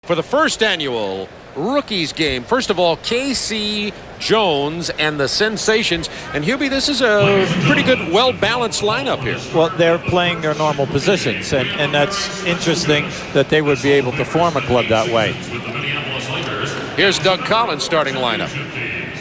For the first annual rookies game, first of all, K.C. Jones and the Sensations. And Hubie, this is a pretty good, well-balanced lineup here. Well, they're playing their normal positions, and that's interesting that they would be able to form a club that way. Here's Doug Collins' starting lineup.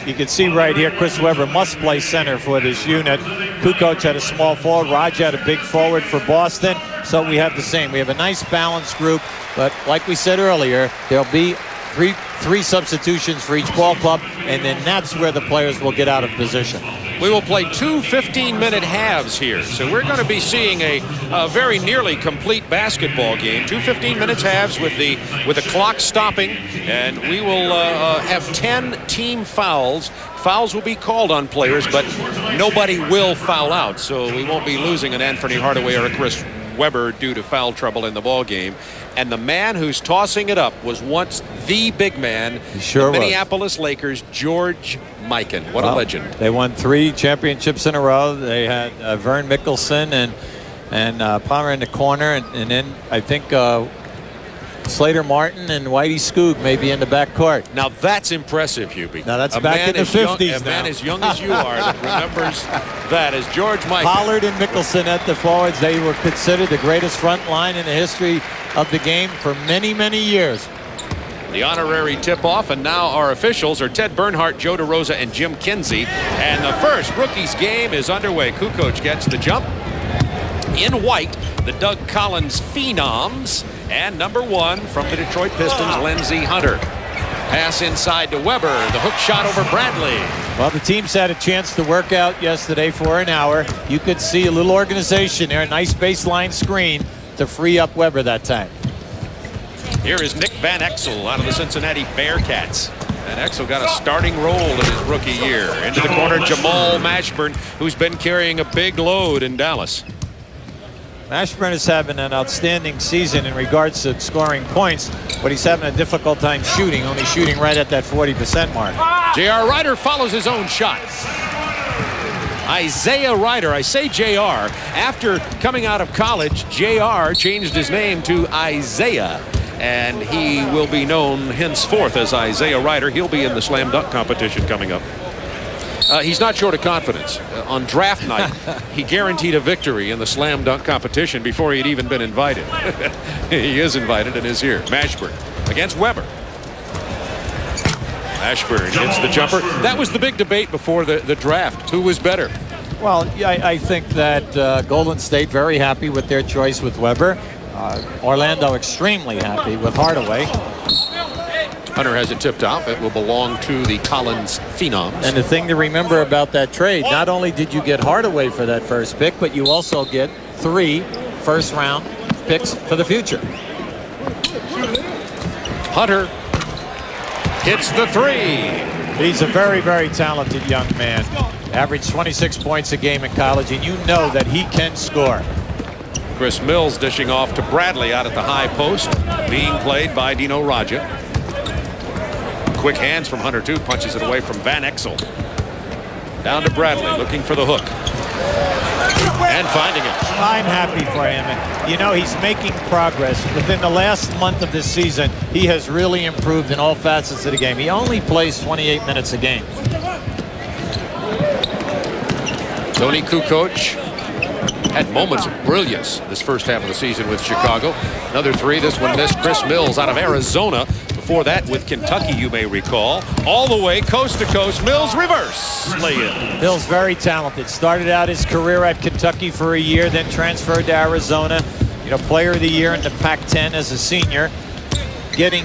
You can see right here, Chris Webber must play center for this unit. Kukoc had a small forward. Raj had a big forward for Boston. So we have the same. We have a nice balanced group. But like we said earlier, there'll be three substitutions for each ball club. And then that's where the players will get out of position. We will play two 15-minute halves here. So we're going to be seeing a very nearly complete basketball game. Two 15-minute halves with the clock stopping. And we will have 10 team fouls. Fouls will be called on players, but nobody will foul out. So we won't be losing an Anthony Hardaway or a Chris Webber due to foul trouble in the ball game. And the man who's tossing it up was once the big man, the Minneapolis Lakers, George Mikan. What a legend. They won 3 championships in a row. They had Vern Mickelson and Palmer in the corner, and then I think Slater Martin and Whitey Skoog may be in the backcourt. Now that's impressive, Hubie. Now that's back in the 50s. A man as young as you are that remembers that as George Mikan. Pollard and Mickelson at the forwards. They were considered the greatest front line in the history of the game for many, many years. The honorary tip-off, and now our officials are Ted Bernhardt, Joe DeRosa, and Jim Kinsey. And the first rookies game is underway. Kukoc gets the jump. In white, the Doug Collins Phenoms, and number 1 from the Detroit Pistons, Lindsey Hunter. Pass inside to Webber, the hook shot over Bradley. Well, the teams had a chance to work out yesterday for an hour. You could see a little organization there, a nice baseline screen to free up Webber that time. Here is Nick Van Exel out of the Cincinnati Bearcats. And Exel got a starting role in his rookie year. Into the corner, Jamal Mashburn, who's been carrying a big load in Dallas. Mashburn is having an outstanding season in regards to scoring points, but he's having a difficult time shooting, only shooting right at that 40% mark. J.R. Ryder follows his own shot. Isaiah Ryder, I say J.R. After coming out of college, J.R. changed his name to Isaiah, and he will be known henceforth as Isaiah Ryder. He'll be in the slam dunk competition coming up. He's not short of confidence. On draft night, he guaranteed a victory in the slam dunk competition before he'd even been invited. He is invited and is here. Mashburn against Webber. Mashburn hits the jumper. That was the big debate before the draft. Who was better? Well, I think that Golden State very happy with their choice with Webber. Orlando extremely happy with Hardaway. Hunter has it tipped off. It will belong to the Collins Phenoms. And the thing to remember about that trade, not only did you get Hardaway for that first pick, but you also get 3 first-round picks for the future. Hunter hits the 3. He's a very, very talented young man. Averaged 26 points a game in college, and you know that he can score. Chris Mills dishing off to Bradley out at the high post, being played by Dino Radja. Quick hands from Hunter, too. Punches it away from Van Exel. Down to Bradley, looking for the hook. And finding it. I'm happy for him. You know, he's making progress. Within the last month of this season, he has really improved in all facets of the game. He only plays 28 minutes a game. Tony Kukoc had moments of brilliance this first half of the season with Chicago. Another 3. This one missed. Chris Mills out of Arizona. Before that with Kentucky, you may recall. All the way coast to coast. Mills reverse lay-in. Mills very talented. Started out his career at Kentucky for a year, then transferred to Arizona. You know, player of the year in the Pac-10 as a senior. Getting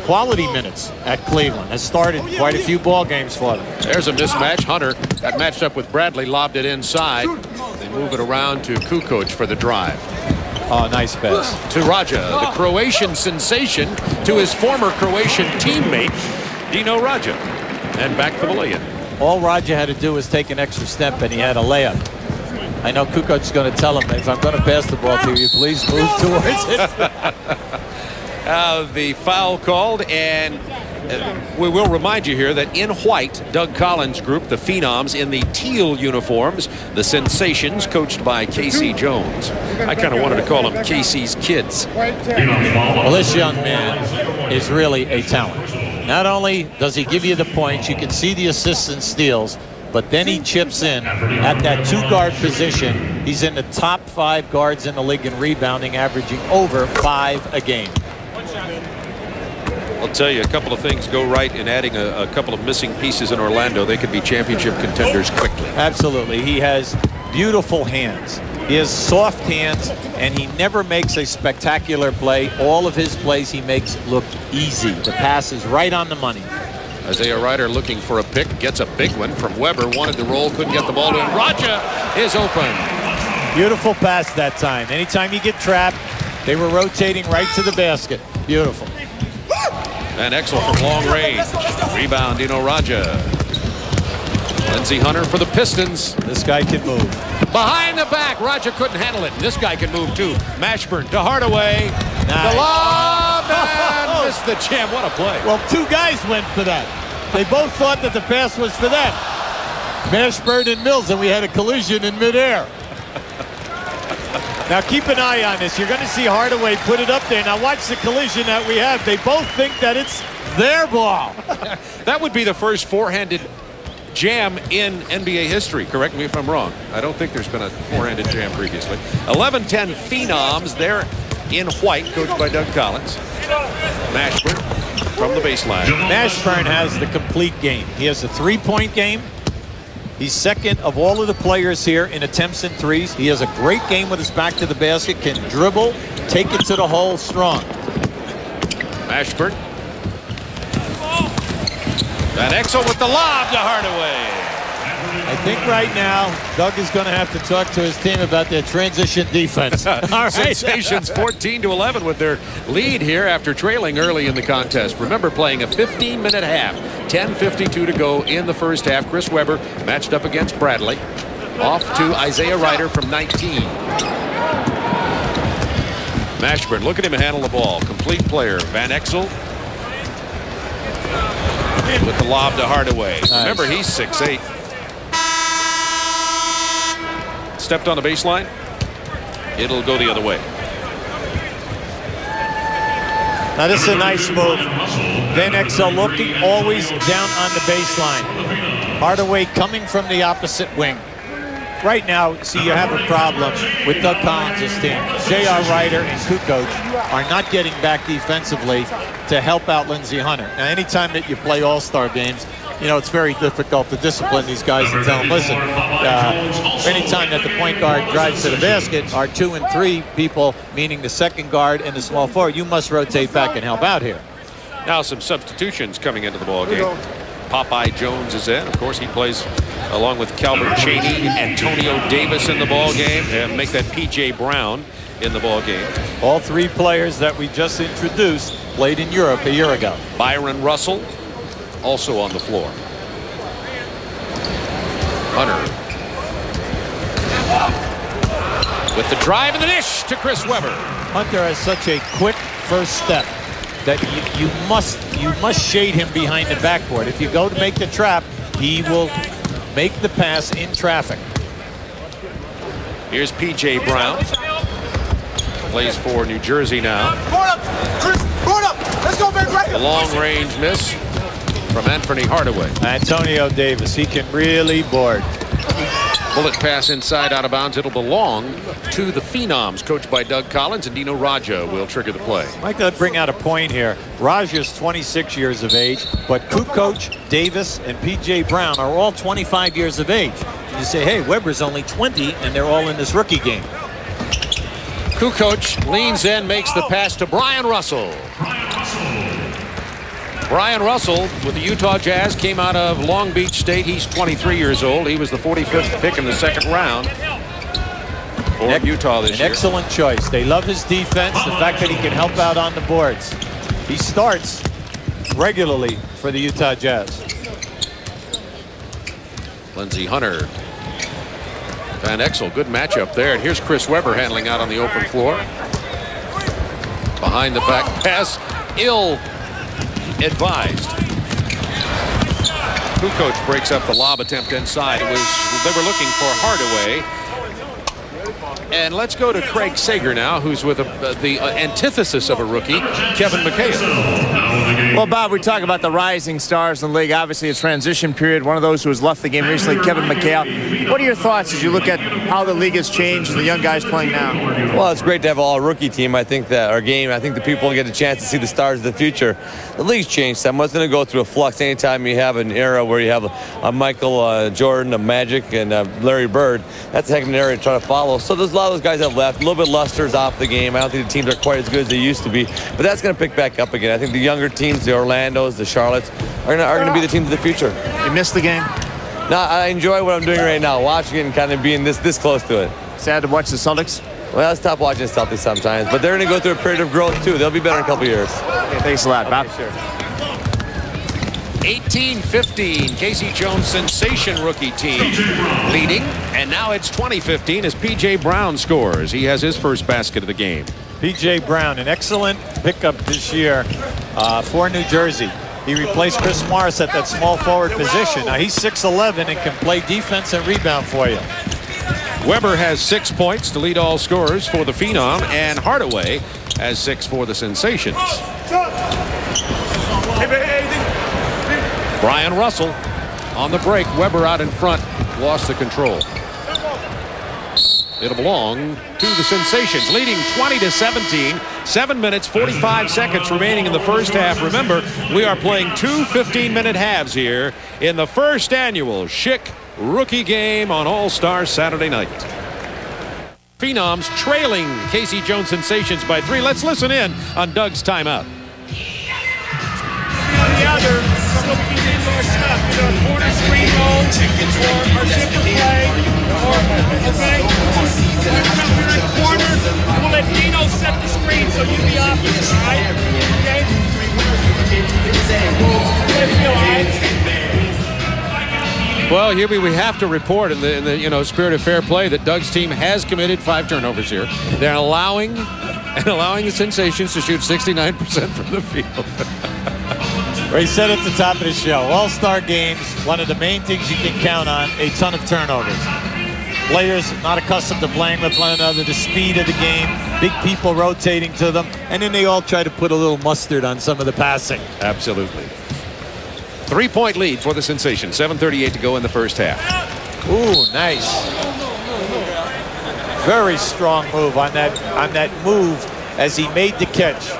quality minutes at Cleveland. Has started quite a few ball games for them. There's a mismatch. Hunter got matched up with Bradley, lobbed it inside. They move it around to Kukoc for the drive. Oh, nice pass. To Radja, the Croatian sensation, to his former Croatian teammate, Dino Radja. And back for the lay-in. All Radja had to do was take an extra step, and he had a layup. I know Kukoc's going to tell him, if I'm going to pass the ball to you, please move towards it. The foul called, and we will remind you here that in white, Doug Collins' group, the Phenoms, in the teal uniforms, the Sensations, coached by K.C. Jones. I kind of wanted to call them K.C.'s kids. Well, this young man is really a talent. Not only does he give you the points, you can see the assists and steals, but then he chips in at that 2-guard position. He's in the top 5 guards in the league in rebounding, averaging over 5 a game. I'll tell you, a couple of things go right in adding a couple of missing pieces in Orlando. They could be championship contenders quickly. Absolutely. He has beautiful hands. He has soft hands, and he never makes a spectacular play. All of his plays he makes look easy. The pass is right on the money. Isaiah Ryder looking for a pick, gets a big one from Weber. Wanted to roll, couldn't get the ball to him. Raja is open. Beautiful pass that time. Anytime you get trapped, they were rotating right to the basket. Beautiful. Van Exel from long range. Rebound, Dino Raja. Lindsey Hunter for the Pistons. This guy can move. Behind the back, Raja couldn't handle it. This guy can move too. Mashburn to Hardaway. Nice. The lob and missed the jam. What a play. Well, 2 guys went for that. They both thought that the pass was for them. Mashburn and Mills, and we had a collision in midair. Now keep an eye on this. You're going to see Hardaway put it up there. Now watch the collision that we have. They both think that it's their ball. That would be the first four-handed jam in NBA history. Correct me if I'm wrong. I don't think there's been a four-handed jam previously. 11-10 Phenoms. They're in white, coached by Doug Collins. Mashburn from the baseline. Mashburn has the complete game. He has a 3-point game. He's second of all of the players here in attempts and threes. He has a great game with his back to the basket, can dribble, take it to the hole strong. Mashburn. Van Exel with the lob to Hardaway. I think right now, Doug is going to have to talk to his team about their transition defense. All right. Sensations 14-11 with their lead here after trailing early in the contest. Remember, playing a 15-minute half. 10:52 to go in the first half. Chris Webber matched up against Bradley. Off to Isaiah Ryder from 19. Mashburn, look at him handle the ball. Complete player. Van Exel with the lob to Hardaway. Nice. Remember, he's 6'8". Stepped on the baseline. It'll go the other way. Now this is a nice move. Van Exel looking always down on the baseline. Hardaway coming from the opposite wing. Right now, see, you have a problem with Doug Collins' team. J.R. Ryder and Kukoc are not getting back defensively to help out Lindsey Hunter. Now, anytime that you play all-star games, you know, it's very difficult to discipline these guys and tell them, listen, anytime that the point guard drives to the basket, our 2 and 3 people, meaning the second guard and the small forward, you must rotate back and help out here. Now some substitutions coming into the ball game. Popeye Jones is in. Of course, he plays along with Calvin Cheaney, Antonio Davis in the ball game, and make that P.J. Brown in the ball game. All 3 players that we just introduced played in Europe a year ago. Byron Russell also on the floor. Hunter with the drive and the dish to Chris Webber. Hunter has such a quick first step that you must shade him behind the backboard. If you go to make the trap, he will make the pass in traffic. Here's P.J. Brown. Plays for New Jersey now. A long-range miss from Anthony Hardaway. Antonio Davis, he can really board. Bullet pass inside, out of bounds. It'll belong to the Phenoms, coached by Doug Collins, and Dino Raja will trigger the play. I'd like to bring out a point here. Raja's 26 years of age, but Kukoc, Davis, and P.J. Brown are all 25 years of age. You say, hey, Webber's only 20, and they're all in this rookie game. Kukoc leans in, makes the pass to Brian Russell. Brian Russell with the Utah Jazz came out of Long Beach State. He's 23 years old. He was the 45th pick in the second round for Utah this year. An excellent choice. They love his defense, the fact that he can help out on the boards. He starts regularly for the Utah Jazz. Lindsey Hunter. Van Exel, good matchup there. And here's Chris Webber handling out on the open floor. Behind the back pass, ill-advised. Kukoc breaks up the lob attempt inside. They were looking for Hardaway. And let's go to Craig Sager now, who's with the antithesis of a rookie, Kevin McHale. Well, Bob, we talk about the rising stars in the league. Obviously, a transition period. One of those who has left the game recently, Kevin McHale. What are your thoughts as you look at how the league has changed and the young guys playing now? Well, it's great to have an all-rookie team. I think that our game, I think the people get a chance to see the stars of the future. The league's changed some. It's going to go through a flux anytime you have an era where you have a Michael Jordan, a Magic, and Larry Bird. That's a heck of an area to try to follow. So there's a lot of those guys that have left. A little bit luster's off the game. I don't think the teams are quite as good as they used to be. But that's going to pick back up again. I think the younger teams, the Orlandos, the Charlottes, are going to be the teams of the future. You missed the game? No, I enjoy what I'm doing right now, watching it and kind of being this close to it. Sad to watch the Celtics? Well, it's tough watching the Celtics sometimes, but they're going to go through a period of growth, too. They'll be better in a couple of years. Okay, thanks a lot, Bob. Sure. 18-15, Casey Jones sensation rookie team leading, and now it's 20-15 as P.J. Brown scores. He has his first basket of the game. P.J. Brown, an excellent pickup this year for New Jersey. He replaced Chris Morris at that small forward position. Now he's 6'11" and can play defense and rebound for you. Weber has 6 points to lead all scorers for the Phenom, and Hardaway has 6 for the Sensations. Brian Russell on the break. Weber out in front, lost the control. It'll belong to the Sensations, leading 20-17. 7 minutes, 45 seconds remaining in the first half. Remember, we are playing 2 15-minute halves here in the first annual Schick rookie game on All-Star Saturday night. Phenoms trailing Casey Jones Sensations by 3. Let's listen in on Doug's timeout. On the other, so we can get more stuff, either a corner screen roll, or zipper play, or, okay, we're in the corner, we'll let Dino set the screen so you be opposite, all right? Okay? Well, here we have to report in the spirit of fair play that Doug's team has committed 5 turnovers here. They're allowing the Sensations to shoot 69% from the field. Well, he said at the top of the show, All-Star games, one of the main things you can count on, a ton of turnovers. Players not accustomed to playing with one another, the speed of the game, big people rotating to them, and then they all try to put a little mustard on some of the passing. Absolutely. 3-point lead for the Sensations. 7:38 to go in the first half. Ooh, nice. Very strong move on that move as he made the catch.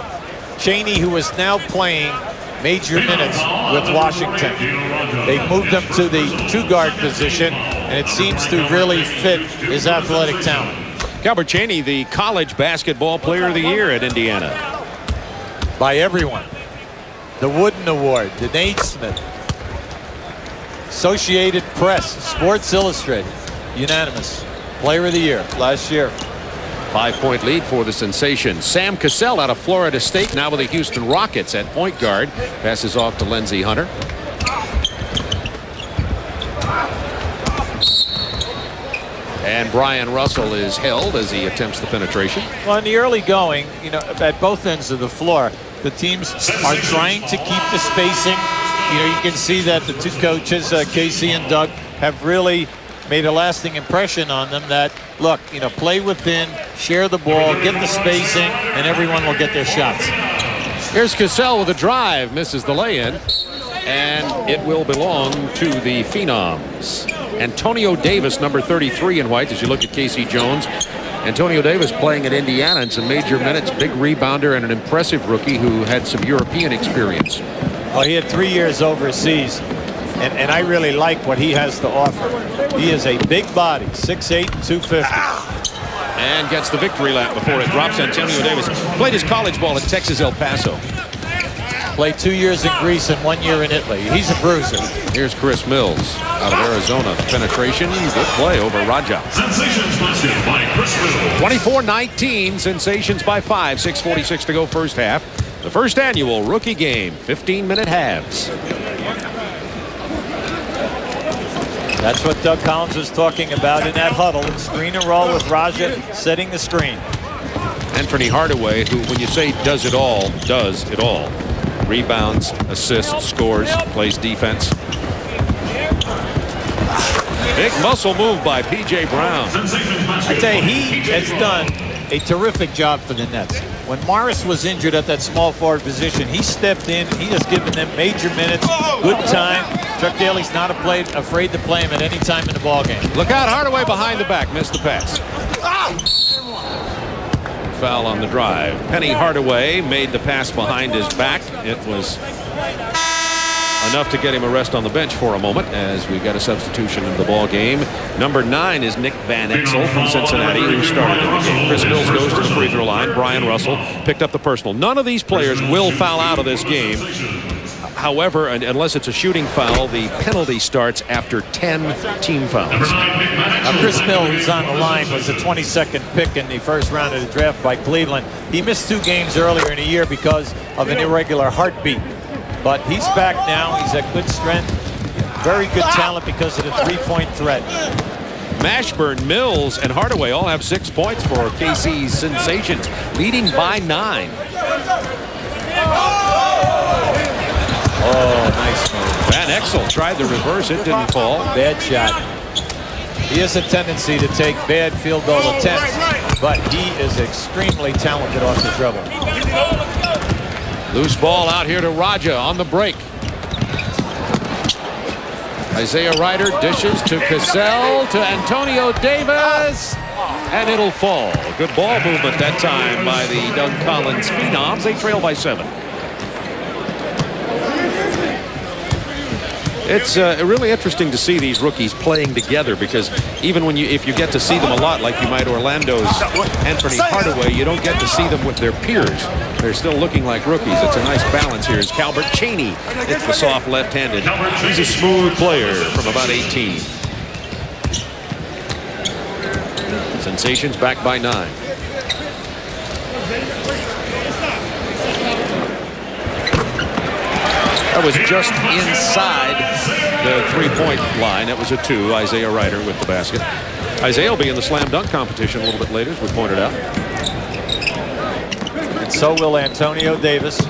Cheaney, who is now playing major minutes with Washington. They moved him to the 2-guard position, and it seems to really fit his athletic talent. Calbert Cheaney, the college basketball player of the year at Indiana. By everyone. The Wooden Award, the Naismith, Associated Press, Sports Illustrated, unanimous player of the year last year. 5-point lead for the Sensations. Sam Cassell out of Florida State, now with the Houston Rockets at point guard. Passes off to Lindsey Hunter. And Brian Russell is held as he attempts the penetration. Well, in the early going, at both ends of the floor, the teams are trying to keep the spacing. You can see that the 2 coaches, Casey and Doug, have really made a lasting impression on them that, look, play within, share the ball, get the spacing, and everyone will get their shots. Here's Cassell with a drive, misses the lay-in, and it will belong to the Phenoms. Antonio Davis, number 33 in white, as you look at Casey Jones. Antonio Davis playing at Indiana in some major minutes, big rebounder and an impressive rookie who had some European experience. Well, he had 3 years overseas. And I really like what he has to offer. He is a big body, 6'8", 250. And gets the victory lap before it drops. Antonio Davis played his college ball at Texas El Paso. Played 2 years in Greece and 1 year in Italy. He's a bruiser. Here's Chris Mills out of Arizona. Penetration, good play over Raja. Sensations busted by Chris Mills. 24-19, Sensations by 5. 6:46 to go first half. The first annual rookie game, 15-minute halves. That's what Doug Collins was talking about in that huddle. Screen and roll with Raja setting the screen. Anthony Hardaway, who, when you say does it all, does it all. Rebounds, assists, scores, plays defense. Big muscle move by P.J. Brown. I tell you, he has done a terrific job for the Nets. When Morris was injured at that small forward position, he stepped in. He has given them major minutes, good time. Chuck Daly's not afraid to play him at any time in the ball game. Look out, Hardaway behind the back, missed the pass. Foul on the drive. Penny Hardaway made the pass behind his back. It was enough to get him a rest on the bench for a moment as we got a substitution in the ball game. Number 9 is Nick Van Exel from Cincinnati, who started in the game. Chris Mills goes to the free throw line. Brian Russell picked up the personal. None of these players will foul out of this game. However, unless it's a shooting foul, the penalty starts after 10 team fouls. Now, Chris Mills, who's on the line, was the 22nd pick in the first round of the draft by Cleveland. He missed 2 games earlier in the year because of an irregular heartbeat. But he's back now. He's at good strength. Very good talent because of the three-point threat. Mashburn, Mills, and Hardaway all have 6 points for KC's Sensations, leading by 9. Oh, nice move. Van Exel tried the reverse. It didn't fall. Bad shot. He has a tendency to take bad field goal attempts, but he is extremely talented off the dribble. Loose ball out here to Raja on the break. Isaiah Ryder dishes to Cassell, to Antonio Davis, and it'll fall. Good ball movement that time by the Doug Collins Phenoms. They trail by 7. It's really interesting to see these rookies playing together, because even when if you get to see them a lot, like you might Orlando's Anthony Hardaway, you don't get to see them with their peers. They're still looking like rookies. It's a nice balance here as Calbert Cheaney hits the soft left-handed. He's a smooth player from about 18. Sensations back by 9. That was just inside the three-point line. That was a 2. Isaiah Ryder with the basket. Isaiah will be in the slam dunk competition a little bit later, as we pointed out. And so will Antonio Davis.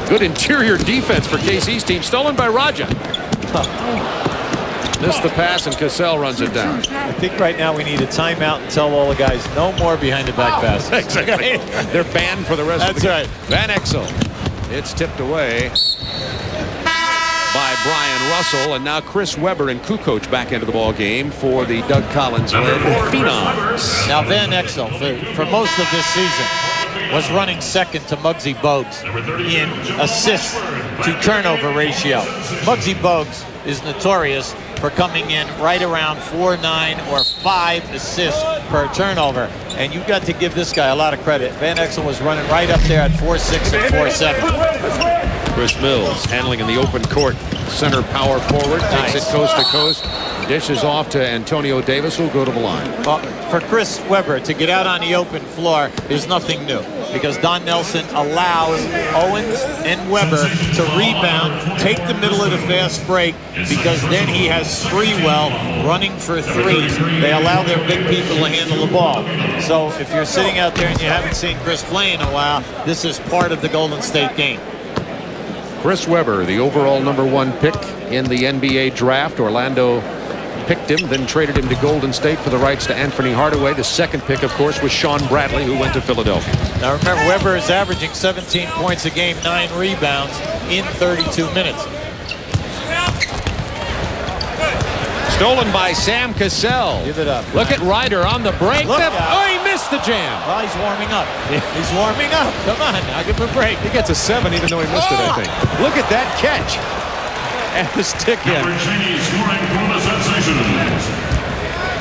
Good interior defense for KC's team. Stolen by Raja. Missed the pass, and Cassell runs it down. I think right now we need a timeout and tell all the guys no more behind the back passes. Exactly. They're banned for the rest of the game. That's right. Van Exel. It's tipped away by Brian Russell, and now Chris Webber and Kukoc back into the ball game for the Doug Collins-led Phenoms. Now Van Exel, for most of this season, was running second to Muggsy Bogues in assists to turnover ratio. Muggsy Bogues is notorious for coming in right around 4, 9, or 5 assists per turnover. And you've got to give this guy a lot of credit. Van Exel was running right up there at 4.6 and 4.7. Chris Mills handling in the open court. Center power forward. Takes it coast to coast. Dishes off to Antonio Davis, who'll go to the line. Well, for Chris Webber to get out on the open floor is nothing new, because Don Nelson allows Owens and Webber to rebound, take the middle of the fast break, because then he has Sprewell running for threes. They allow their big people to handle the ball. So if you're sitting out there and you haven't seen Chris play in a while, this is part of the Golden State game. Chris Webber, the overall #1 pick in the NBA draft. Orlando picked him, then traded him to Golden State for the rights to Anthony Hardaway. The second pick, of course, was Sean Bradley, who went to Philadelphia. Now remember, Webber is averaging 17 points a game, 9 rebounds in 32 minutes. Stolen by Sam Cassell. Give it up. Look at Ryder on the break. Look out. Oh, he missed the jam. Well, he's warming up. He's warming up. Come on, now give him a break. He gets a 7 even though he missed it, I think. Look at that catch. And the stick in.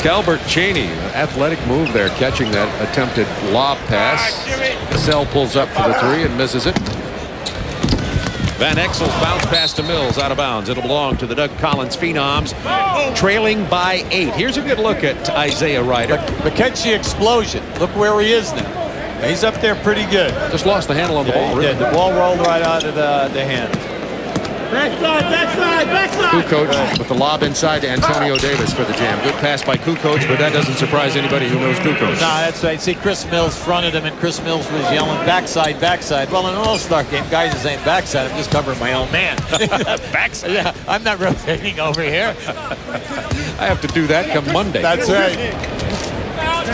Calbert Cheaney, athletic move there, catching that attempted lob pass. Cassell pulls up for the 3 and misses it. Van Exel's bounce pass to Mills out of bounds. It'll belong to the Doug Collins Phenoms, trailing by 8. Here's a good look at Isaiah Ryder. But catch the explosion. Look where he is now. He's up there pretty good. Just lost the handle on the ball. Really. The ball rolled right out of the hand. Backside, backside, backside. Kukoc with the lob inside to Antonio Davis for the jam. Good pass by Kukoc, but that doesn't surprise anybody who knows Kukoc. No, that's right. See, Chris Mills fronted him, and Chris Mills was yelling backside, backside. Well, in an all-star game, guys are saying backside. I'm just covering my own man. Backside. Yeah, I'm not rotating over here. I have to do that come Monday. That's right.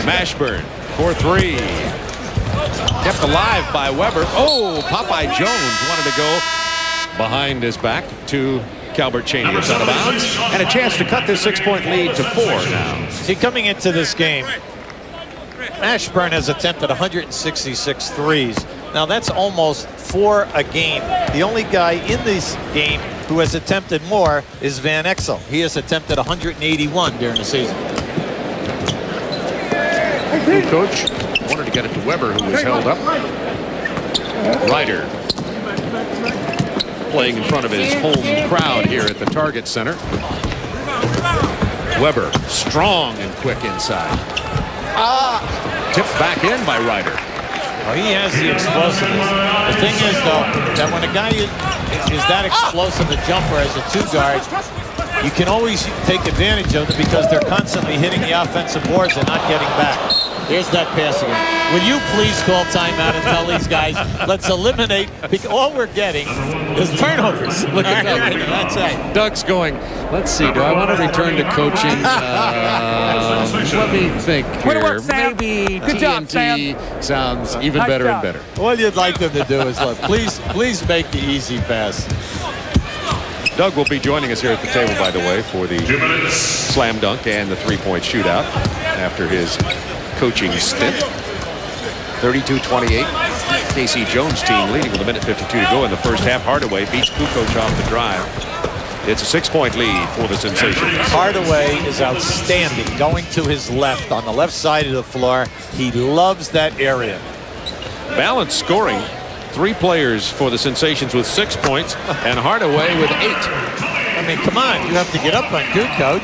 Mashburn for three. Kept alive by Weber. Oh, Popeye Jones wanted to go behind his back to Calbert Cheaney. It's out of bounds. And a chance to cut this 6-point lead to 4 now. See, coming into this game, Mashburn has attempted 166 threes. Now that's almost 4 a game. The only guy in this game who has attempted more is Van Exel. He has attempted 181 during the season. Kukoc wanted to get it to Weber, who was held up. Ryder playing in front of his home crowd here at the Target Center. Weber strong and quick inside. Tipped back in by Ryder. Well, he has the explosiveness. The thing is, though, that when a guy is that explosive a jumper as a 2-guard, you can always take advantage of it because they're constantly hitting the offensive boards and not getting back. Here's that pass again. Will you please call timeout and tell these guys, let's eliminate, because all we're getting is turnovers. Look at that. Right, that's right. Doug's going, let's see, do I want to return to coaching? Let me think here. Maybe TNT sounds even better and better. All you'd like them to do is, look, please make the easy pass. Doug will be joining us here at the table, by the way, for the slam dunk and the 3-point shootout after his coaching stint. 32-28. KC Jones' team leading with 1:52 to go in the first half. Hardaway beats Kukoc off the drive. It's a 6-point lead for the Sensations. Hardaway is outstanding going to his left on the left side of the floor. He loves that area. Balanced scoring. 3 players for the Sensations with 6 points and Hardaway with 8. I mean, come on, you have to get up on Kukoc.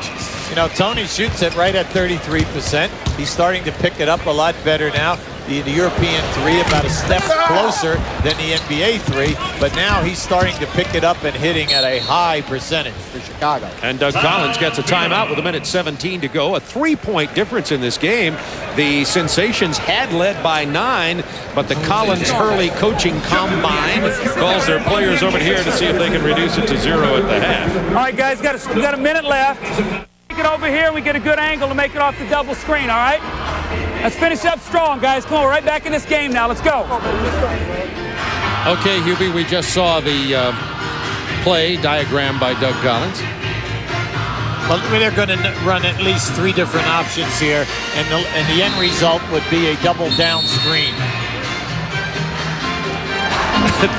You know, Tony shoots it right at 33%. He's starting to pick it up a lot better now. The European 3 about a step closer than the NBA 3, but now he's starting to pick it up and hitting at a high percentage for Chicago. And Doug Collins gets a timeout with 1:17 to go. A 3-point difference in this game. The Sensations had led by 9, but the Collins-Hurley coaching combine calls their players over here to see if they can reduce it to 0 at the half. All right, guys, we got a minute left. Take it over here. We get a good angle to make it off the double screen, all right? Let's finish up strong, guys. Come on, we're right back in this game now. Let's go. Okay, Hubie, we just saw the play diagram by Doug Collins. Well, they're going to run at least 3 different options here, and the end result would be a double down screen.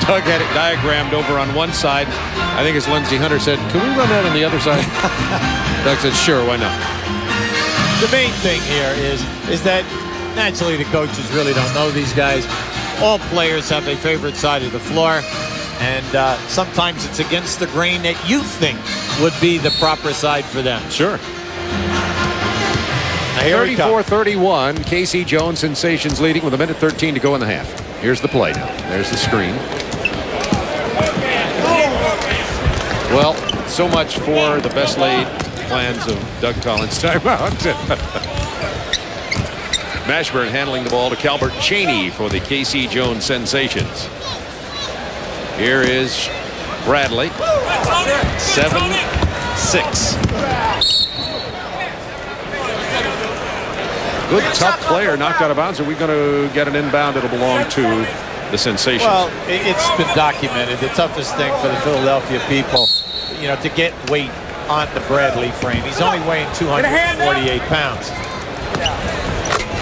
Doug had it diagrammed over on one side. I think as Lindsey Hunter said, can we run that on the other side? Doug said, sure, why not? The main thing here is that naturally the coaches really don't know these guys. All players have a favorite side of the floor, and sometimes it's against the grain that you think would be the proper side for them. Sure. 34-31, KC Jones Sensations leading with 1:13 to go in the half. Here's the play now. There's the screen. Well, so much for the best laid plans of Doug Collins' timeout. Mashburn handling the ball to Calbert Cheaney for the KC Jones Sensations. Here is Bradley. 7-6. Good tough player knocked out of bounds. Are we going to get an inbound? It'll belong to the Sensations. Well, it's been documented. The toughest thing for the Philadelphia people, you know, to get weight on the Bradley frame. He's only weighing 248 pounds.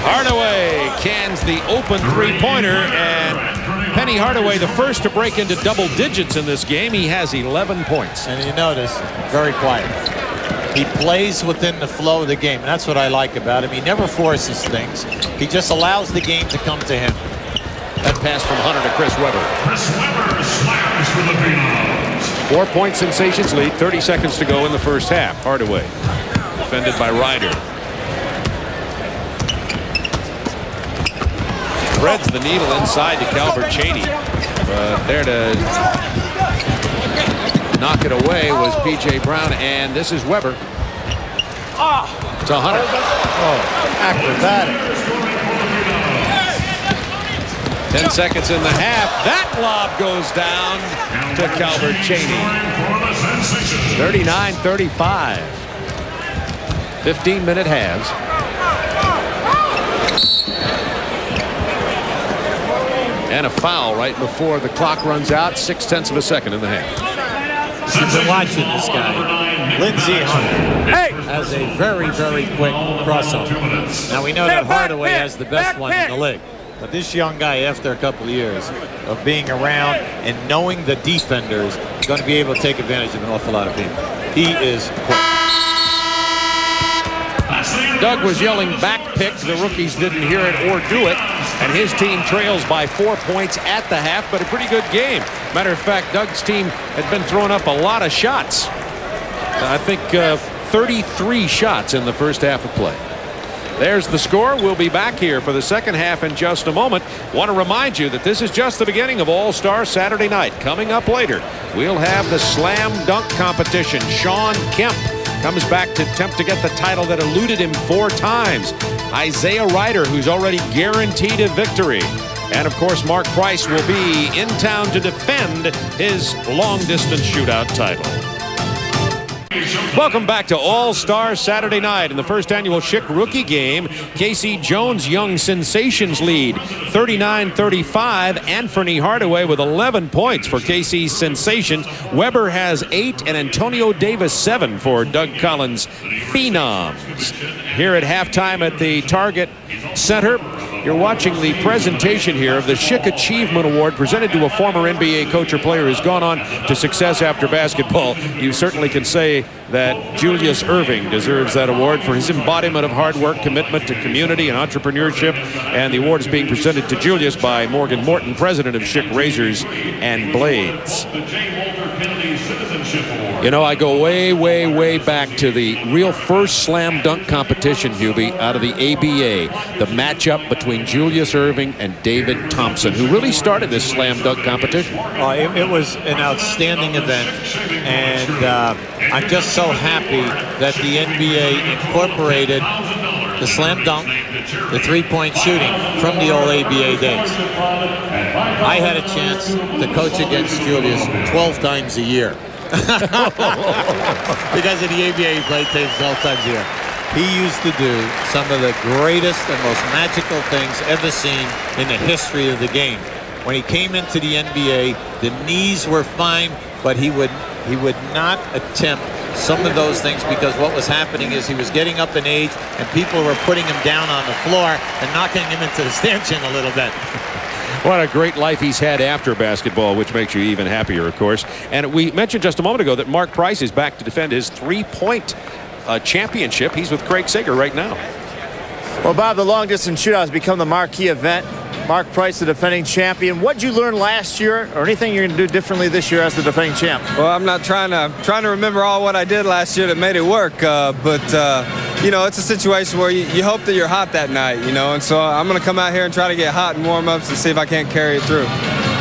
Hardaway cans the open 3-pointer, and Penny Hardaway, the first to break into double digits in this game. He has 11 points. And you notice, very quiet. He plays within the flow of the game, and that's what I like about him. He never forces things. He just allows the game to come to him. That pass from Hunter to Chris Webber. Chris Webber slams for the Phenoms. 4-point Sensations lead. 30 seconds to go in the first half. Hardaway defended by Ryder. Threads the needle inside to Calbert Cheaney. There to knock it away was P.J. Brown, and this is Webber to Hunter. Oh, acrobatic. 10 seconds in the half. That lob goes down to Calbert Cheaney. 39-35. 15-minute halves. And a foul right before the clock runs out. 0.6 of a second in the half. I've been watching this guy, Lindsey Hunder, has a very, very quick crossover. Now we know that Hardaway has the best one in the league. But this young guy, after a couple of years of being around and knowing the defenders, is going to be able to take advantage of an awful lot of people. He is quick. Doug was yelling back pick. The rookies didn't hear it or do it. And his team trails by 4 points at the half, but a pretty good game. Matter of fact, Doug's team had been throwing up a lot of shots. I think 33 shots in the first half of play. There's the score. We'll be back here for the second half in just a moment. Want to remind you that this is just the beginning of All-Star Saturday night. Coming up later, we'll have the slam dunk competition. Shawn Kemp comes back to attempt to get the title that eluded him 4 times. Isaiah Ryder, who's already guaranteed a victory. And, of course, Mark Price will be in town to defend his long-distance shootout title. Welcome back to All-Star Saturday night. In the first annual Schick rookie game, K.C. Jones Young Sensations lead 39-35. Anthony Hardaway with 11 points for K.C.'s Sensations. Weber has 8 and Antonio Davis 7 for Doug Collins' Phenoms. Here at halftime at the Target Center, you're watching the presentation here of the Schick Achievement Award presented to a former NBA coach or player who's gone on to success after basketball. You certainly can say that Julius Erving deserves that award for his embodiment of hard work, commitment to community and entrepreneurship. And the award is being presented to Julius by Morgan Morton, president of Schick Razors and Blades. You know, I go way, way, way back to the real first slam dunk competition, Hubie, out of the ABA. The matchup between Julius Erving and David Thompson, who really started this slam dunk competition. It was an outstanding event, and I'm just so happy that the NBA incorporated the slam dunk, the three-point shooting from the old ABA days. I had a chance to coach against Julius 12 times a year. Because of the ABA, he played tapes 12 times a year. He used to do some of the greatest and most magical things ever seen in the history of the game. When he came into the NBA, the knees were fine, but he would not attempt some of those things because what was happening is he was getting up in age and people were putting him down on the floor and knocking him into the stanchion a little bit. What a great life he's had after basketball, which makes you even happier, of course. And we mentioned just a moment ago that Mark Price is back to defend his three-point championship. He's with Craig Sager right now. Well, Bob, the long-distance shootout has become the marquee event. Mark Price, the defending champion. What did you learn last year, or anything you're going to do differently this year as the defending champ? Well, I'm not trying to remember all what I did last year that made it work, but you know, it's a situation where you hope that you're hot that night, you know, and so I'm going to come out here and try to get hot in warm-ups and see if I can't carry it through.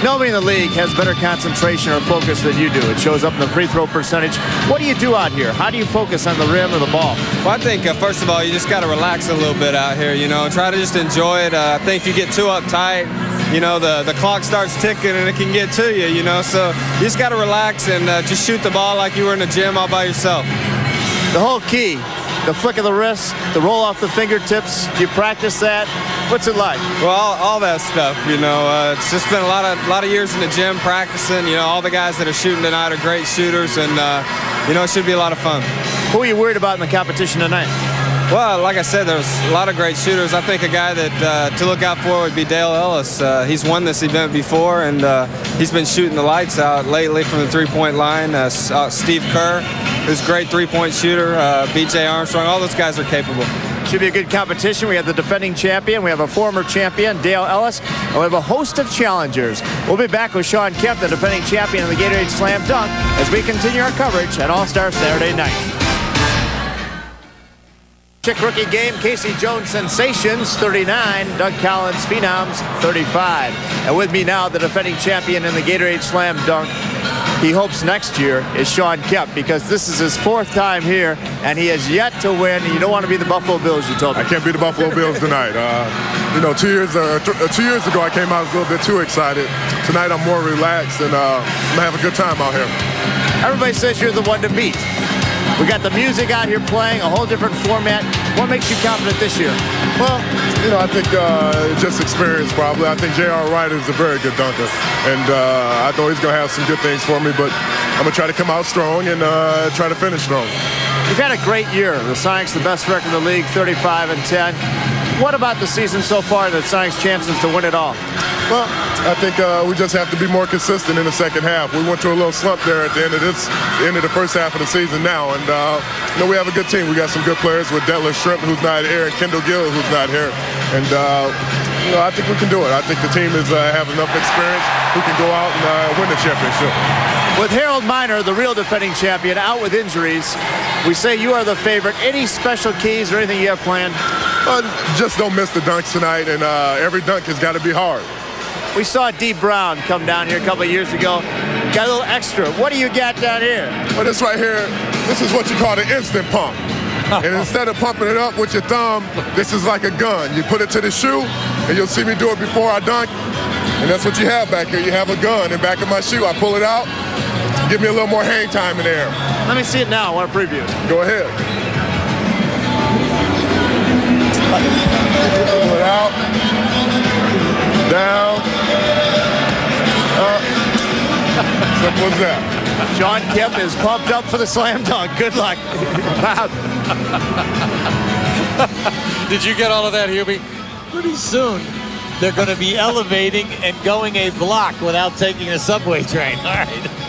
Nobody in the league has better concentration or focus than you do. It shows up in the free throw percentage. What do you do out here? How do you focus on the rim or the ball? Well, I think, first of all, you just got to relax a little bit out here, you know, and try to just enjoy it. I think you get too uptight, you know, the clock starts ticking and it can get to you, you know, so you just got to relax and just shoot the ball like you were in the gym all by yourself. The whole key, the flick of the wrist, the roll off the fingertips, do you practice that? What's it like? Well, all that stuff, you know, it's just been a lot of years in the gym practicing. You know, all the guys that are shooting tonight are great shooters, and, you know, it should be a lot of fun. Who are you worried about in the competition tonight? Well, like I said, there's a lot of great shooters. I think a guy that to look out for would be Dale Ellis. He's won this event before, and he's been shooting the lights out lately from the three-point line. Steve Kerr, who's a great three-point shooter. B.J. Armstrong, all those guys are capable. Should be a good competition. We have the defending champion. We have a former champion, Dale Ellis. And we have a host of challengers. We'll be back with Shawn Kemp, the defending champion in the Gatorade Slam Dunk, as we continue our coverage at All-Star Saturday night. Schick rookie game, K.C. Jones Sensations 39, Doug Collins Phenoms 35. And with me now, the defending champion in the Gatorade Slam Dunk. He hopes next year is Shawn Kemp, because this is his 4th time here and he has yet to win. You don't want to be the Buffalo Bills, you told me. I can't be the Buffalo Bills tonight. You know, 2 years ago I came out a little bit too excited. Tonight I'm more relaxed and I'm gonna have a good time out here. Everybody says you're the one to beat. We got the music out here playing, a whole different format. What makes you confident this year? Well, you know, I think just experience probably. I think J.R. Wright is a very good dunker. And I know he's going to have some good things for me, but I'm going to try to come out strong and try to finish strong. You've had a great year. The Sonics, the best record in the league, 35-10. What about the season so far that Sonics' chances to win it all? Well, I think we just have to be more consistent in the second half. We went through a little slump there at the end of the first half of the season now, and you know, we have a good team. We got some good players with Detlef Shrimp, who's not here, and Kendall Gill, who's not here, and you know, I think we can do it. I think the team is have enough experience who can go out and win the championship. With Harold Miner, the real defending champion, out with injuries, we say you are the favorite. Any special keys or anything you have planned? Just don't miss the dunks tonight, and every dunk has got to be hard. We saw D. Brown come down here a couple of years ago. Got a little extra. What do you got down here? Well, this right here, this is what you call an instant pump. And instead of pumping it up with your thumb, this is like a gun. You put it to the shoe, and you'll see me do it before I dunk. And that's what you have back here. You have a gun in back of my shoe. I pull it out, give me a little more hang time in there. Let me see it now. I want to preview. Go ahead. Pull it out, down, up. Simple as that. Sean Kemp is pumped up for the slam dunk. Good luck. Did you get all of that, Hubie? Pretty soon, they're going to be elevating and going a block without taking a subway train. All right.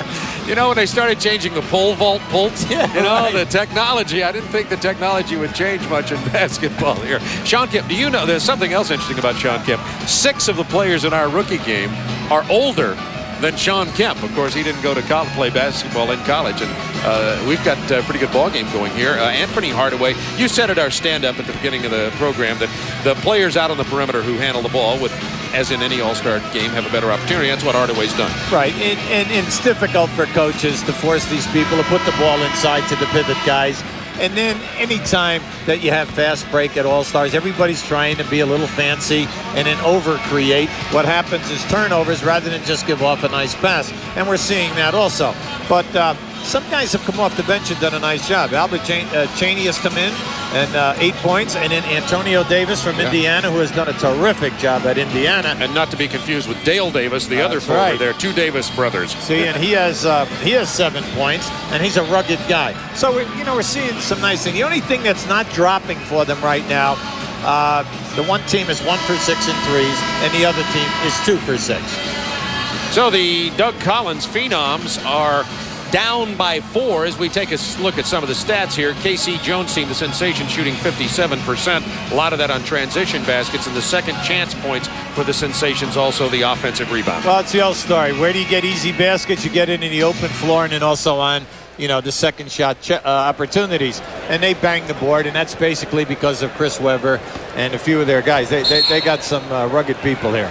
You know, when they started changing the pole vault pulls, yeah, you know, right. the technology, I didn't think the technology would change much in basketball here. Sean Kemp, do you know, there's something else interesting about Sean Kemp. 6 of the players in our rookie game are older than Sean Kemp. Of course, he didn't go to college, play basketball in college, and we've got a pretty good ball game going here. Anthony Hardaway, you said at our stand-up at the beginning of the program that the players out on the perimeter who handle the ball would, as in any all-star game, have a better opportunity. That's what Hardaway's done. Right, and it's difficult for coaches to force these people to put the ball inside to the pivot guys. And then anytime that you have fast break at All-Stars, everybody's trying to be a little fancy and then over-create. What happens is turnovers rather than just give off a nice pass. And we're seeing that also. But some guys have come off the bench and done a nice job. Albert Cheaney has come in and 8 points. And then Antonio Davis from Indiana, who has done a terrific job at Indiana. And not to be confused with Dale Davis, the other forward. Right. They're 2 Davis brothers. See, and he has 7 points, and he's a rugged guy. So we're seeing some nice things. The only thing that's not dropping for them right now, the one team is 1 for 6 in threes, and the other team is 2 for 6. So the Doug Collins Phenoms are down by 4 as we take a look at some of the stats here. KC Jones team, the sensation, shooting 57%. A lot of that on transition baskets, and the second chance points for the sensations, also the offensive rebound. Well, it's the old story. Where do you get easy baskets? You get it in the open floor and then also on, the second shot opportunities. And they bang the board, and that's basically because of Chris Webber and a few of their guys. They got some rugged people here.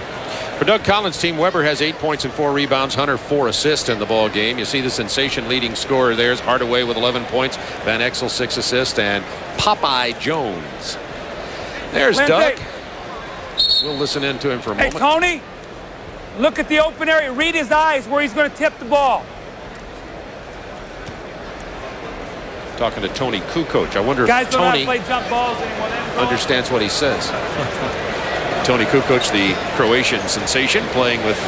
For Doug Collins' team, Webber has 8 points and 4 rebounds. Hunter 4 assists in the ball game. You see the sensation leading scorer. There's Hardaway with 11 points. Van Exel 6 assists, and Popeye Jones. There's Doug. We'll listen in to him for a moment. Hey, Tony, look at the open area. Read his eyes where he's going to tip the ball. Talking to Tony Kukoc. I wonder Guys if don't Tony have to play jump balls anymore. understands what he says. Tony Kukoc, the Croatian sensation, playing with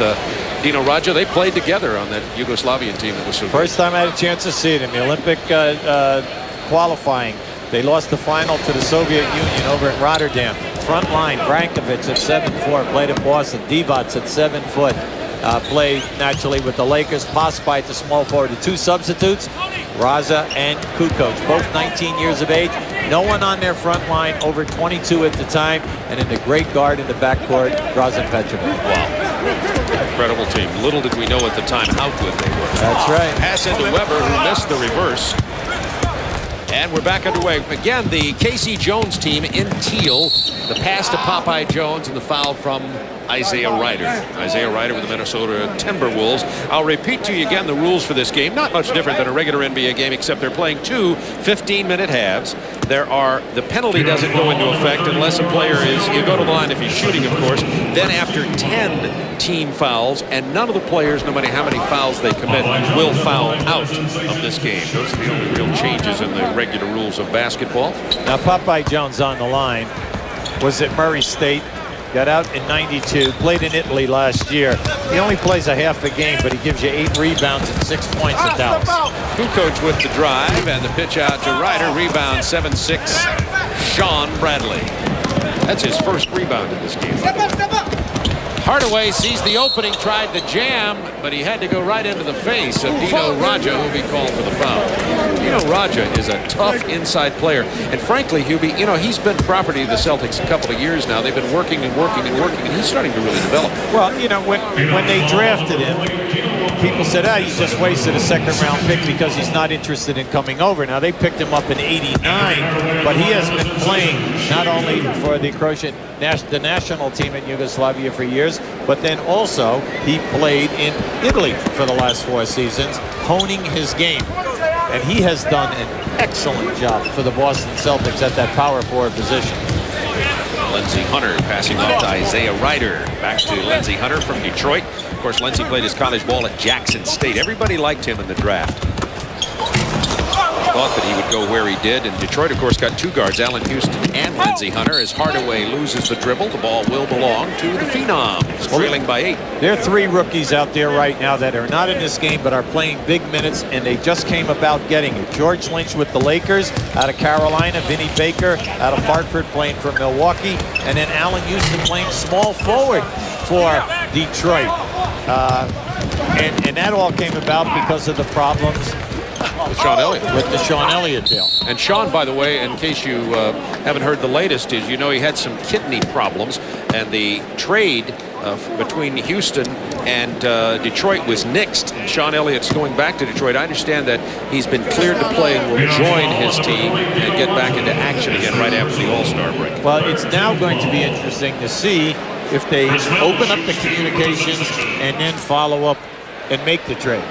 Dino Radja. They played together on that Yugoslavian team that was so First time I had a chance to see it in the Olympic qualifying. They lost the final to the Soviet Union over at Rotterdam. Front line, Brankovic at 7'4", played at Boston. Divac at 7 foot. Played naturally with the Lakers. Pospite, the small forward. The 2 substitutes, Raza and Kukoc, both 19 years of age. No one on their front line over 22 at the time. And in the great guard in the backcourt, Drazen Petrovic. Wow. Incredible team. Little did we know at the time how good they were. That's right. Pass into Webber, who missed the reverse. And we're back underway. Again, the KC Jones team in teal. The pass to Popeye Jones and the foul from Isaiah Ryder. Isaiah Ryder with the Minnesota Timberwolves. I'll repeat to you again the rules for this game. Not much different than a regular NBA game, except they're playing 2 15-minute halves. The penalty doesn't go into effect unless a player you go to the line if he's shooting, of course. Then after 10 team fouls, and none of the players, no matter how many fouls they commit, will foul out of this game. Those are the only real changes in the regular rules of basketball. Now, Popeye Jones on the line was at Murray State. Got out in '92, played in Italy last year. He only plays a half a game, but he gives you 8 rebounds and 6 points at Dallas. Kukoc with the drive and the pitch out to Ryder. Rebound 7-6, Sean Bradley. That's his first rebound in this game. Hardaway sees the opening, tried to jam, but he had to go right into the face of Dino Raja, who'll be called for the foul. Dino Raja is a tough inside player. And frankly, Hubie, he's been property of the Celtics a couple of years now. They've been working and working and working, and he's starting to really develop. Well, when they drafted him, people said, he just wasted a second-round pick because he's not interested in coming over. Now, they picked him up in '89, but he has been playing not only for the Croatian the national team in Yugoslavia for years, but then also he played in Italy for the last 4 seasons, honing his game. And he has done an excellent job for the Boston Celtics at that power forward position. Lindsey Hunter passing off to Isaiah Ryder. Back to Lindsey Hunter from Detroit. Of course, Lindsey played his college ball at Jackson State. Everybody liked him in the draft. Thought that he would go where he did. And Detroit, of course, got 2 guards, Allen Houston and Lindsey Hunter. As Hardaway loses the dribble, the ball will belong to the Phenoms, trailing by 8. There are 3 rookies out there right now that are not in this game but are playing big minutes, and they just came about getting it. George Lynch with the Lakers out of Carolina, Vinny Baker out of Hartford playing for Milwaukee, and then Allen Houston playing small forward for Detroit. And that all came about because of the problems with Sean Elliott. With the Sean Elliott deal. And Sean, by the way, in case you haven't heard the latest, is he had some kidney problems, and the trade between Houston and Detroit was nixed. Sean Elliott's going back to Detroit. I understand that he's been cleared to play and will join his team and get back into action again right after the All-Star break. Well, it's now going to be interesting to see if they open up the communications and then follow up and make the trade.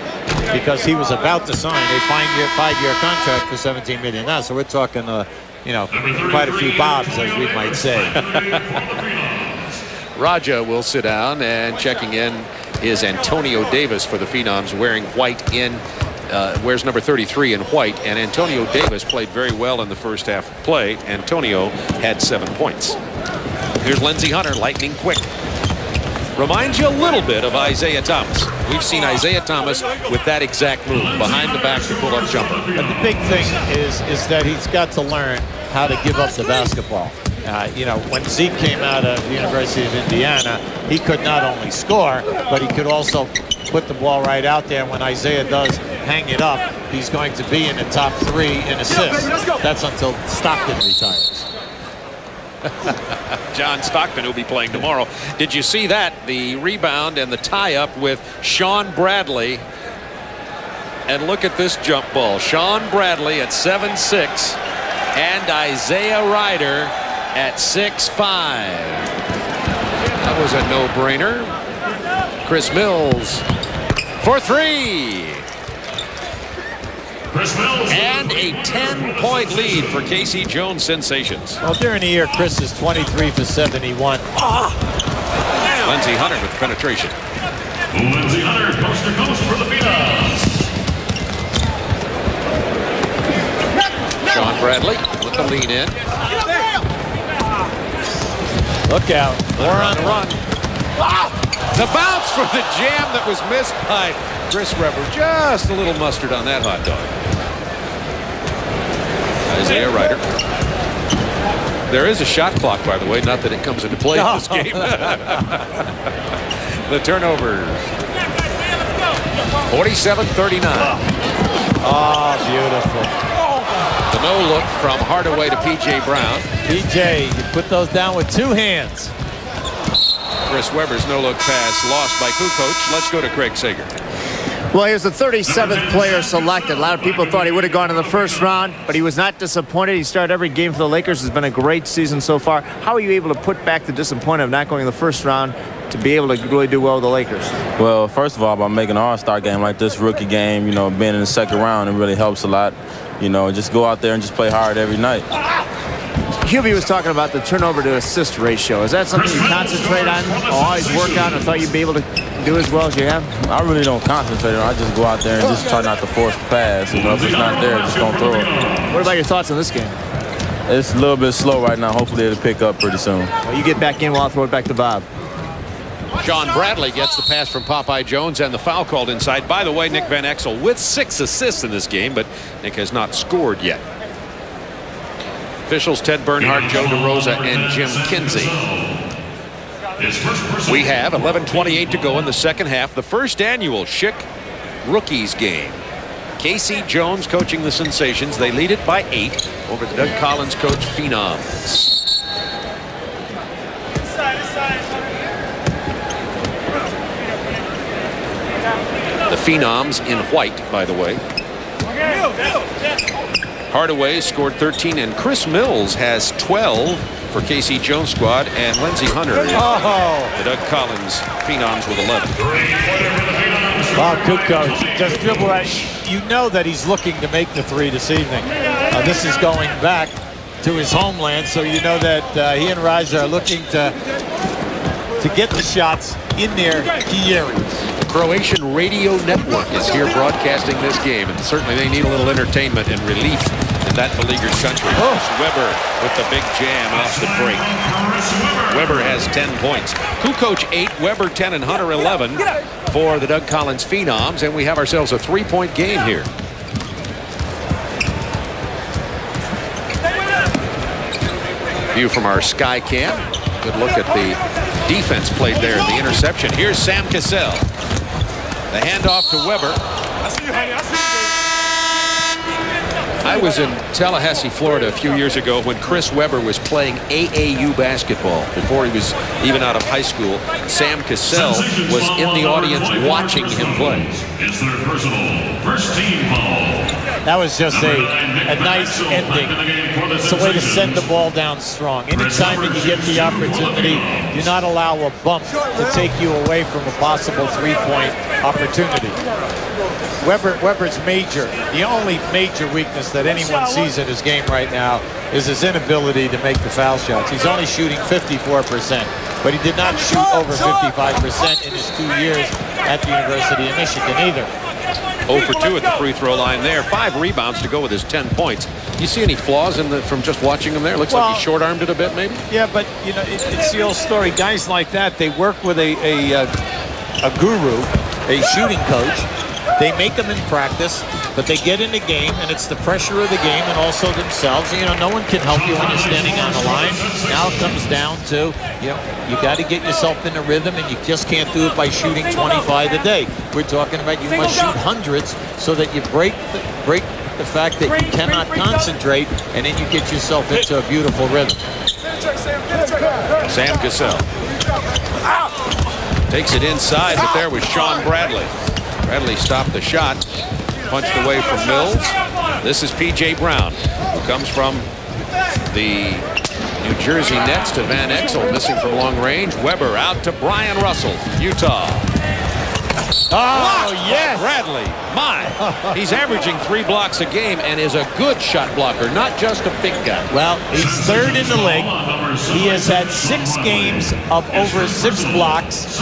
Because he was about to sign a 5-year contract for $17 million now. So we're talking, quite a few bobs, as we might say. Raja will sit down, and checking in is Antonio Davis for the Phenoms, wearing white wears number 33 in white. And Antonio Davis played very well in the first half of play. Antonio had 7 points. Here's Lindsey Hunter, lightning quick. Reminds you a little bit of Isaiah Thomas. We've seen Isaiah Thomas with that exact move, behind the back to pull-up jumper. But the big thing is that he's got to learn how to give up the basketball. When Zeke came out of the University of Indiana, he could not only score, but he could also put the ball right out there. When Isaiah does hang it up, he's going to be in the top 3 in assists. That's until Stockton retires. John Stockton, who'll be playing tomorrow. Did you see that? The rebound and the tie-up with Sean Bradley. And look at this jump ball. Sean Bradley at 7'6", and Isaiah Ryder at 6'5". That was a no-brainer. Chris Mills for 3. And a 10-point lead for Casey Jones Sensations. Well, during the year, Chris is 23 for 71. Lindsey Hunter with the penetration. Lindsey Hunter, coast to coast for the Phenoms. Sean Bradley with the lean in. Look out. 4 on the run. The bounce for the jam that was missed by Chris Webber. Just a little mustard on that hot dog. Isaiah Ryder. There is a shot clock, by the way. Not that it comes into play in this game. The turnover. 47-39. Oh, beautiful. The no-look from Hardaway to P.J. Brown. P.J., you put those down with 2 hands. Chris Webber's no-look pass lost by Kukoc. Let's go to Craig Sager. Well, he was the 37th player selected. A lot of people thought he would have gone in the first round, but he was not disappointed. He started every game for the Lakers. It's been a great season so far. How are you able to put back the disappointment of not going in the first round to be able to really do well with the Lakers? Well, first of all, by making an all-star game like this, rookie game, you know, being in the second round, it really helps a lot. You know, just go out there and just play hard every night. Hubie was talking about the turnover to assist ratio. Is that something you concentrate on, or always work on, or thought you'd be able to do as well as you have? I really don't concentrate on it. I just go out there and just try not to force the pass. You know, if it's not there, just don't throw it. What about your thoughts on this game? It's a little bit slow right now. Hopefully it'll pick up pretty soon. Well, you get back in while I'll throw it back to Bob. Sean Bradley gets the pass from Popeye Jones and the foul called inside. By the way, Nick Van Exel with 6 assists in this game, but Nick has not scored yet. Officials Ted Bernhardt, Joe DeRosa, and Jim Kinsey. We have 11:28 to go in the second half. The first annual Schick Rookies game. Casey Jones coaching the Sensations. They lead it by 8 over the Doug Collins coach Phenoms. The Phenoms in white, by the way. Hardaway scored 13, and Chris Mills has 12 for Casey Jones' squad, and Lindsey Hunter is the Doug Collins Phenoms with 11. Wow, Kukoc just dribble right. You know that he's looking to make the 3 this evening. This is going back to his homeland, so you know that he and Raja are looking to get the shots in their key areas. Croatian Radio Network is here broadcasting this game, and certainly they need a little entertainment and relief in that beleaguered country. Weber with the big jam off the break. Weber has 10 points. Kukoc 8, Weber 10, and Hunter 11 for the Doug Collins Phenoms, and we have ourselves a 3-point game here. View from our sky cam. Good look at the defense played there, the interception. Here's Sam Cassell. The handoff to Weber. I was in Tallahassee, Florida a few years ago when Chris Weber was playing AAU basketball before he was even out of high school. Sam Cassell was in the audience watching him play. It's their personal first team foul. That was just a nice ending. It's a way to send the ball down strong. Anytime that you get the opportunity, do not allow a bump to take you away from a possible 3-point opportunity. Weber's the only major weakness that anyone sees in his game right now is his inability to make the foul shots. He's only shooting 54%, but he did not shoot over 55% in his 2 years at the University of Michigan either. 0 for 2 at the free throw line there. 5 rebounds to go with his 10 points. You see any flaws from just watching him there? Looks like he short-armed it a bit, maybe? Yeah, but you know, it's the old story. Guys like that, they work with a guru, a shooting coach. They make them in practice, but they get in the game, and it's the pressure of the game and also themselves. You know, no one can help you when you're standing on the line. Now it comes down to, you know, you got to get yourself in a rhythm, and you just can't do it by shooting 25 a day. We're talking about you must shoot hundreds so that you break the fact that you cannot concentrate, and then you get yourself into a beautiful rhythm. Sam Cassell takes it inside, but there was Sean Bradley. Bradley stopped the shot, punched away from Mills. This is P.J. Brown, who comes from the New Jersey Nets to Van Exel, missing from long range. Weber out to Brian Russell, Utah. Oh, yes. Bradley, he's averaging 3 blocks a game and is a good shot blocker, not just a big guy. Well, he's 3rd in the league. He has had 6 games of over 6 blocks.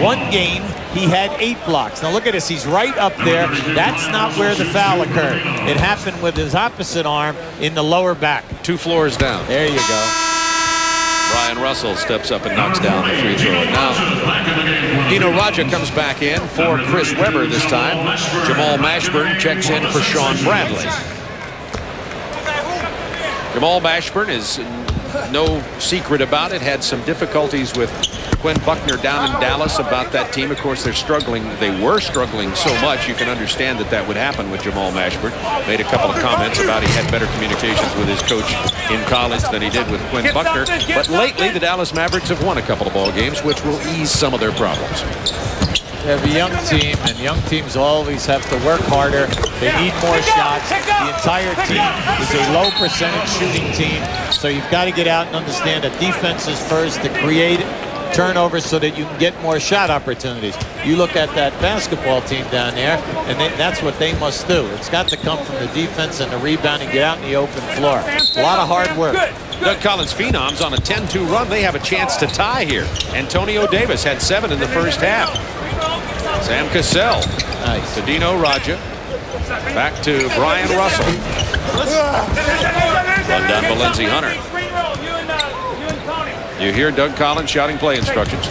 1 game, he had 8 blocks. Now look at this, he's right up there. That's not where the foul occurred. It happened with his opposite arm in the lower back. 2 floors down. There you go. Brian Russell steps up and knocks down the free throw. Now, Dino Raja comes back in for Chris Weber this time. Jamal Mashburn checks in for Sean Bradley. Jamal Mashburn is no secret about it. Had some difficulties with Quinn Buckner down in Dallas about that team. Of course, they're struggling. They were struggling so much. You can understand that would happen with Jamal Mashburn. Made a couple of comments about he had better communications with his coach in college than he did with Quinn Buckner. But lately, the Dallas Mavericks have won a couple of ball games, which will ease some of their problems. They have a young team, and young teams always have to work harder. They need more shots. The entire team is a low percentage shooting team, so you've got to get out and understand that defense is first to create turnovers so that you can get more shot opportunities. You look at that basketball team down there, and that's what they must do. It's got to come from the defense and the rebound and get out in the open floor. A lot of hard work. Doug Collins Phenoms on a 10-2 run. They have a chance to tie here. Antonio Davis had 7 in the first half. Sam Cassell. Nice. To Dino Raja. Back to Brian Russell. Run down for Lindsey Hunter. You hear Doug Collins shouting play instructions.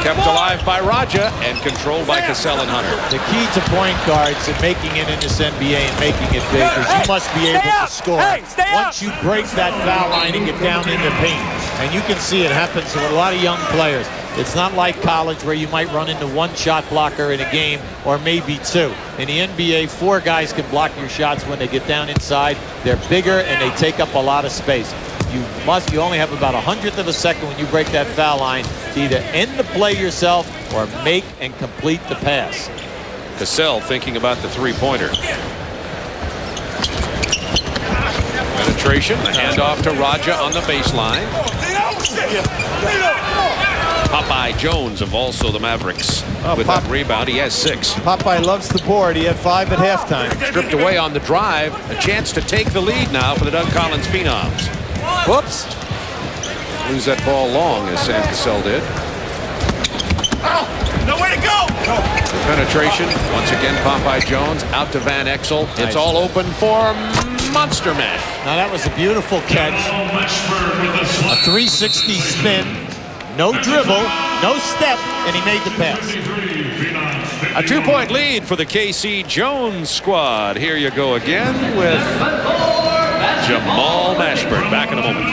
Kept alive by Raja and controlled by Cassell and Hunter. The key to point guards and making it in this NBA and making it big is you must be able to score. Once you break that foul line and get down in the paint. And you can see it happens to a lot of young players. It's not like college where you might run into one shot blocker in a game or maybe 2. In the NBA, 4 guys can block your shots when they get down inside. They're bigger and they take up a lot of space. You only have about 100th of a second when you break that foul line to either end the play yourself or make and complete the pass. Cassell thinking about the three-pointer. Penetration, the handoff to Raja on the baseline. Popeye Jones of also the Mavericks with that rebound. He has 6. Popeye loves the board. He had 5 at halftime. Stripped away on the drive. A chance to take the lead now for the Doug Collins Phenoms. Whoops. Lose that ball long as Sam Cassell did. Nowhere to go. The penetration. Once again, Popeye Jones out to Van Exel. Nice. It's all open for Monster Mash. Now that was a beautiful catch. A 360 spin. No dribble, no step, and he made the pass. A 2-point lead for the KC Jones squad. Here you go again with Jamal Mashburn. Back in a moment.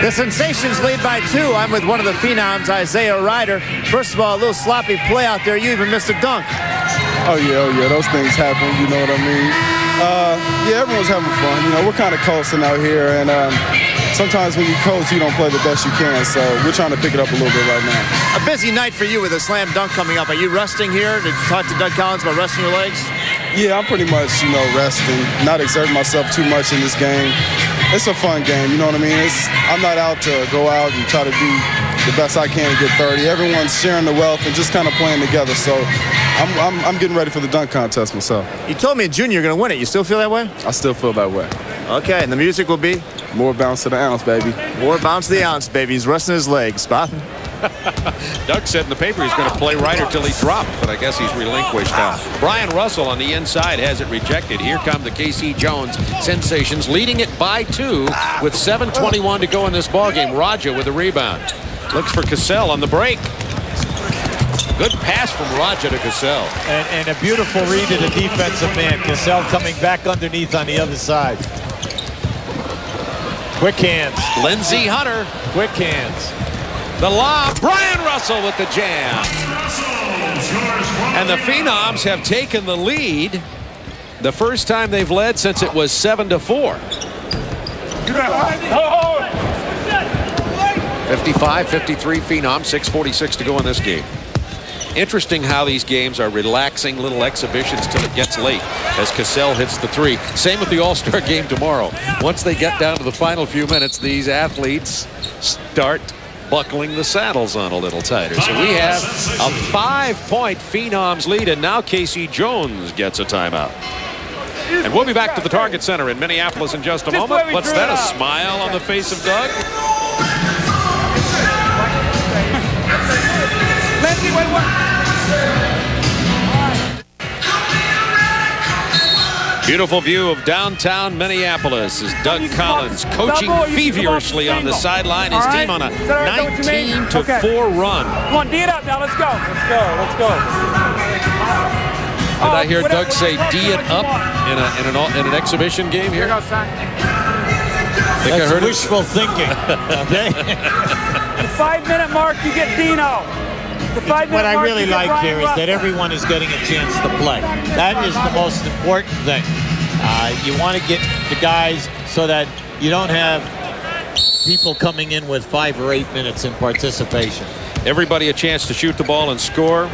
The Sensations lead by 2. I'm with one of the Phenoms, Isaiah Ryder. First of all, a little sloppy play out there. You even missed a dunk. Oh yeah, those things happen, you know what I mean? Yeah, everyone's having fun. You know, we're kind of coasting out here, and sometimes when you coast, you don't play the best you can, so we're trying to pick it up a little bit right now. A busy night for you with a slam dunk coming up. Are you resting here? Did you talk to Doug Collins about resting your legs? Yeah, I'm pretty much, resting, not exerting myself too much in this game. It's a fun game, you know what I mean? I'm not out to go out and try to do the best I can to get 30. Everyone's sharing the wealth and just kind of playing together, so I'm getting ready for the dunk contest myself. You told me in June you're going to win it. You still feel that way? I still feel that way. Okay, and the music will be? More bounce to the ounce, baby. More bounce to the ounce, baby. He's resting his legs. Bob? Doug said in the paper he's going to play Ryder till he dropped, but I guess he's relinquished now. Brian Russell on the inside has it rejected. Here come the KC Jones Sensations, leading it by 2 with 7:21 to go in this ballgame. Raja with a rebound. Looks for Cassell on the break. Good pass from Raja to Cassell. And a beautiful read to the defensive man. Cassell coming back underneath on the other side. Quick hands. Lindsey Hunter. Quick hands. The lob. Brian Russell with the jam. And the Phenoms have taken the lead. The first time they've led since it was 7-4. 55-53 Phenoms. 6:46 to go in this game. Interesting how these games are relaxing little exhibitions till it gets late as Cassell hits the 3. Same with the All-Star game tomorrow. Once they get down to the final few minutes, these athletes start buckling the saddles on a little tighter. So we have a 5-point Phenoms lead, and now KC Jones gets a timeout. And we'll be back to the Target Center in Minneapolis in just a moment. What's that, a smile on the face of Doug? Beautiful view of downtown Minneapolis as Doug Collins coaching feverishly on the sideline. His team on a 19-4 run. Come on, D it up now. Let's go. Let's go. Did I hear Doug say D it up in an exhibition game here? Here goes, son. That's wishful thinking. Okay. The 5-minute mark, you get Dino. What I really like here is that everyone is getting a chance to play. That is the most important thing. You want to get the guys so that you don't have people coming in with 5 or 8 minutes in participation. Everybody a chance to shoot the ball and score.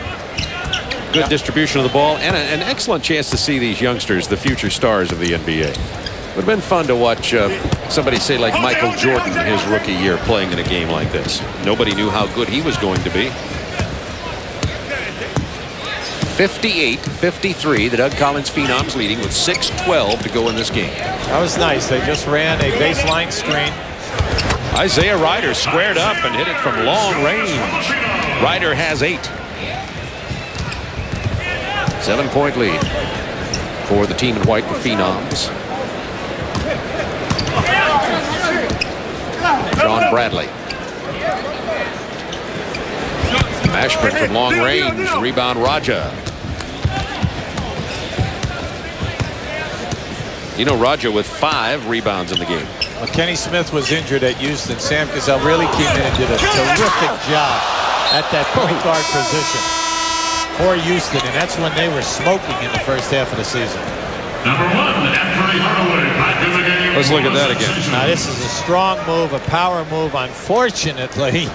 Good distribution of the ball, and an excellent chance to see these youngsters, the future stars of the NBA. Would have been fun to watch somebody say like Michael Jordan his rookie year playing in a game like this. Nobody knew how good he was going to be. 58-53, the Doug Collins Phenoms leading with 6:12 to go in this game. That was nice. They just ran a baseline screen. Isaiah Ryder squared up and hit it from long range. Ryder has 8. 7-point lead for the team in white, the Phenoms. Sean Bradley. Ashburn from long range. Rebound Raja. Raja with 5 rebounds in the game. Well, Kenny Smith was injured at Houston. Sam Cassell really came in and did a terrific job at that point guard position for Houston, and that's when they were smoking in the first half of the season. Number 1, Anthony Hardaway, back in the game. Let's look at that again. Now this is a strong move, a power move. Unfortunately,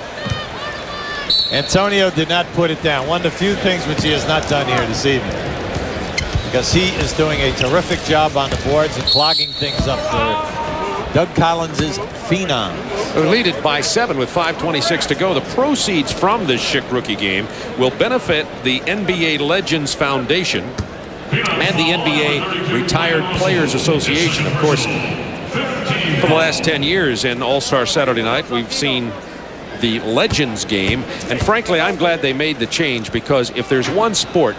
Antonio did not put it down. One of the few things which he has not done here this evening, because he is doing a terrific job on the boards and clogging things up for Doug Collins' Phenoms. They're lead it by 7 with 5:26 to go. The proceeds from this Schick rookie game will benefit the NBA Legends Foundation and the NBA Retired Players Association. Of course, for the last 10 years in All-Star Saturday Night, we've seen the Legends game, and frankly I'm glad they made the change, because if there's one sport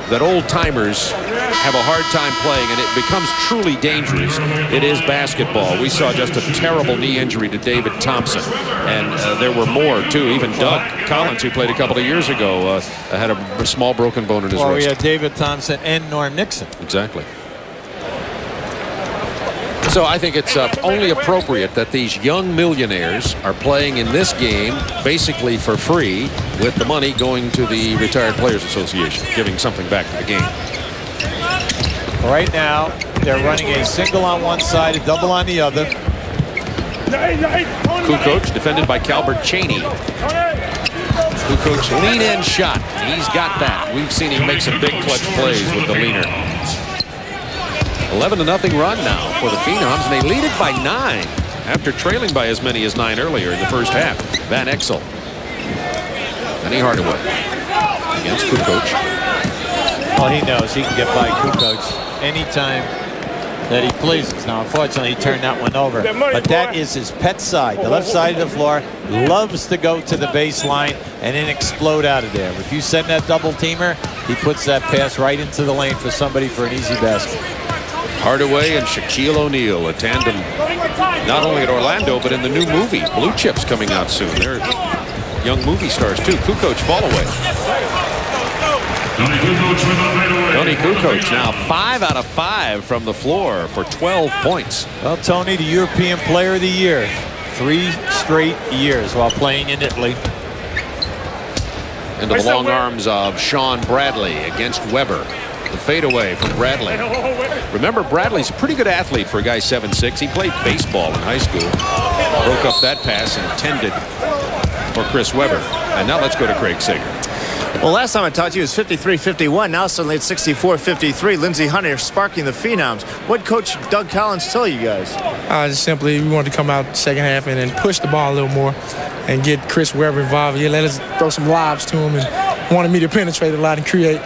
that old-timers have a hard time playing and it becomes truly dangerous, it is basketball. We saw just a terrible knee injury to David Thompson, and there were more too. Even Doug Collins, who played a couple of years ago, had a small broken bone in his wrist. We had David Thompson and Norm Nixon. Exactly. So I think it's only appropriate that these young millionaires are playing in this game basically for free, with the money going to the Retired Players Association, giving something back to the game. Right now, they're running a single on one side, a double on the other. Kukoc defended by Calbert Cheaney. Kukoc lean-in shot. He's got that. We've seen him make some big clutch plays with the leaner. 11-0 run now for the Phenoms, and they lead it by 9 after trailing by as many as 9 earlier in the first half. Van Exel. Penny Hardaway against Kukoc. Well, he knows he can get by Kukoc anytime that he pleases. Now, unfortunately, he turned that one over. But that is his pet side. The left side of the floor loves to go to the baseline and then explode out of there. If you send that double-teamer, he puts that pass right into the lane for somebody for an easy basket. Hardaway and Shaquille O'Neal, a tandem not only at Orlando, but in the new movie, Blue Chips, coming out soon. They're young movie stars, too. Kukoc, ball away. Tony Kukoc now 5 out of 5 from the floor for 12 points. Well, Tony, the European Player of the Year, 3 straight years while playing in Italy. Into the long arms of Sean Bradley against Weber. The fadeaway from Bradley. Remember, Bradley's a pretty good athlete for a guy 7'6". He played baseball in high school. Broke up that pass intended for Chris Weber. And now let's go to Craig Sager. Well, last time I talked to you, it was 53-51. Now suddenly it's 64-53. Lindsey Hunter sparking the Phenoms. What Coach Doug Collins tell you guys? Just simply, we wanted to come out second half and then push the ball a little more and get Chris Weber involved. He let us throw some lobs to him and wanted me to penetrate a lot and create.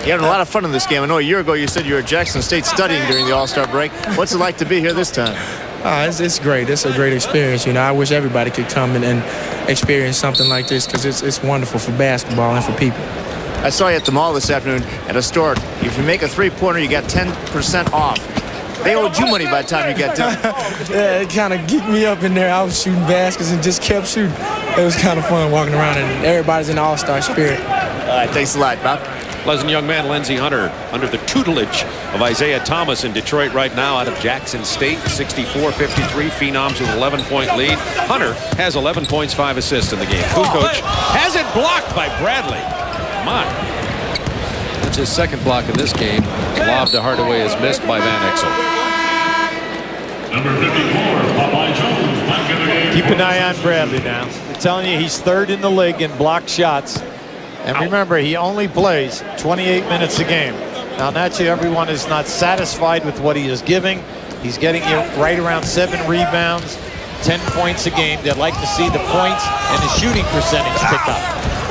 You had a lot of fun in this game. I know a year ago you said you were at Jackson State studying during the All-Star break. What's it like to be here this time? It's great. It's a great experience. You know, I wish everybody could come and experience something like this, because it's wonderful for basketball and for people. I saw you at the mall this afternoon at a store. If you make a three-pointer, you got 10% off. They owed you money by the time you got done. Yeah, it kind of geeked me up in there. I was shooting baskets and just kept shooting. It was kind of fun walking around, and everybody's in the All-Star spirit. All right, thanks a lot, Bob. Pleasant young man Lindsey Hunter under the tutelage of Isaiah Thomas in Detroit right now out of Jackson State. 64-53. Phenoms with 11-point lead. Hunter has 11 points, 5 assists in the game. Kukoc has it blocked by Bradley. My. That's his second block in this game. Lob to Hardaway is missed by Van Exel. Number 54, Popeye Jones, back in the game. Keep an eye on Bradley now. I'm telling you, he's third in the league in blocked shots. And remember, he only plays 28 minutes a game. Now, naturally, everyone is not satisfied with what he is giving. He's getting you right around 7 rebounds, 10 points a game. They'd like to see the points and the shooting percentage pick up.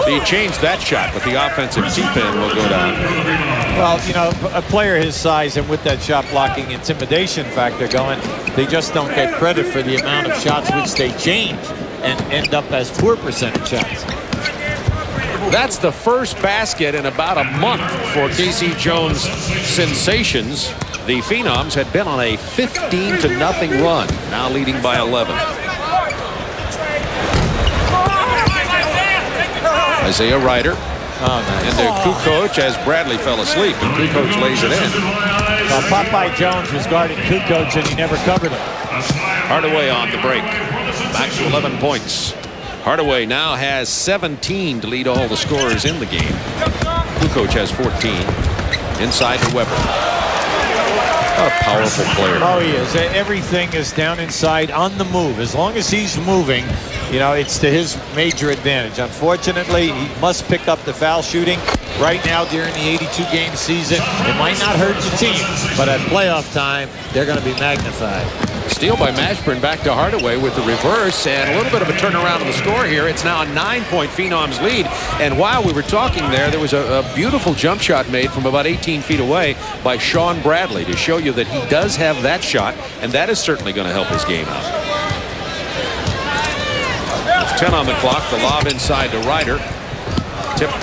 He changed that shot, but the offensive T-pin will go down. Well, you know, a player his size and with that shot blocking intimidation factor going, they just don't get credit for the amount of shots which they change and end up as poor percentage shots. That's the first basket in about a month for Casey Jones Sensations. The Phenoms had been on a 15-0 run, now leading by 11. Isaiah Ryder. Oh, nice. And there's Kukoc as Bradley fell asleep, and Kukoc lays it in. Well, Popeye Jones was guarding Kukoc, and he never covered him. Hardaway on the break. Back to 11 points. Hardaway now has 17 to lead all the scorers in the game. Kukoc has 14. Inside to Weber. What a powerful player. Oh, he is. Everything is down inside on the move. As long as he's moving, you know, it's to his major advantage. Unfortunately, he must pick up the foul shooting right now during the 82-game season. It might not hurt the team, but at playoff time, they're going to be magnified. Steal by Mashburn back to Hardaway with the reverse, and a little bit of a turnaround in the score here. It's now a 9-point Phenoms lead. And while we were talking there was a beautiful jump shot made from about 18 feet away by Sean Bradley to show you that he does have that shot, and that is certainly going to help his game out. It's 10 on the clock. The lob inside to Ryder. Tipped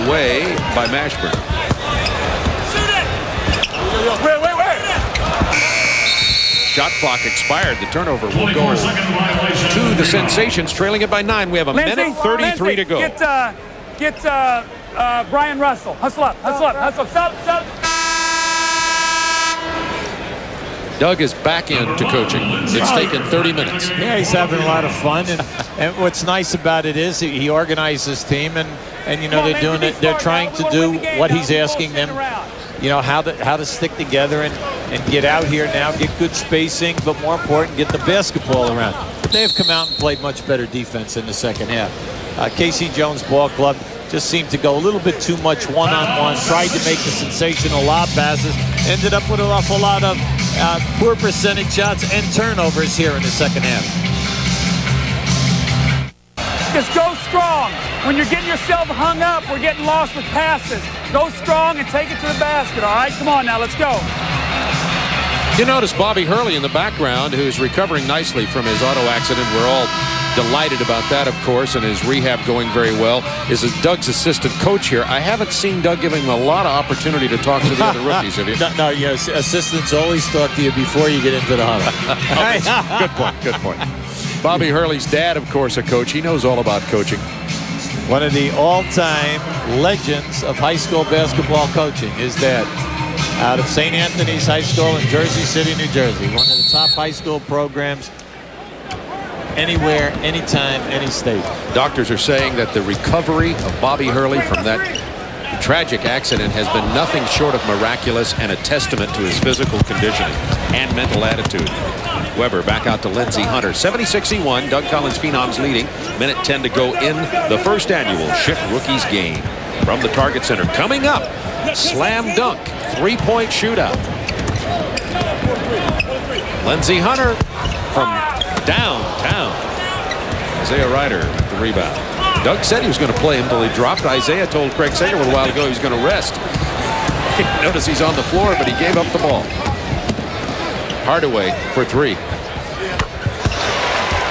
away by Mashburn. Shot clock expired. The turnover will go to the Sensations, trailing it by 9. We have a minute 33 to go. Get Brian Russell. Hustle up. Stop. Doug is back into coaching. It's taken 30 minutes. Yeah, he's having a lot of fun, and what's nice about it is he organized his team, and you know they're doing it. They're trying to do what he's asking them. You know how to stick together and get out here now, get good spacing, but more important, get the basketball around. But they've come out and played much better defense in the second half. Casey Jones ball club just seemed to go a little bit too much one-on-one, tried to make the sensational lob passes, ended up with an awful lot of poor percentage shots and turnovers here in the second half. Just go strong. When you're getting yourself hung up, we're getting lost with passes. Go strong and take it to the basket, all right? Come on now, let's go. You notice Bobby Hurley in the background, who's recovering nicely from his auto accident. We're all delighted about that, of course, and his rehab going very well. Is Doug's assistant coach here. I haven't seen Doug giving him a lot of opportunity to talk to the other rookies, have you? No, yes, assistants always talk to you before you get into the huddle. Good point. Bobby Hurley's dad, of course, a coach. He knows all about coaching. One of the all-time legends of high school basketball coaching, his dad. Out of St. Anthony's High School in Jersey City, New Jersey. One of the top high school programs anywhere, anytime, any state. Doctors are saying that the recovery of Bobby Hurley from that tragic accident has been nothing short of miraculous and a testament to his physical conditioning and mental attitude. Weber back out to Lindsey Hunter. 76-61. Doug Collins Phenoms leading. Minute 10 to go in the first annual Schick Rookies game. From the Target Center. Coming up, slam dunk. 3-point shootout. Lindsey Hunter from downtown. Isaiah Ryder with the rebound. Doug said he was going to play him until he dropped. Isaiah told Craig Sager a little while ago he was going to rest. Notice he's on the floor, but he gave up the ball. Hardaway for 3.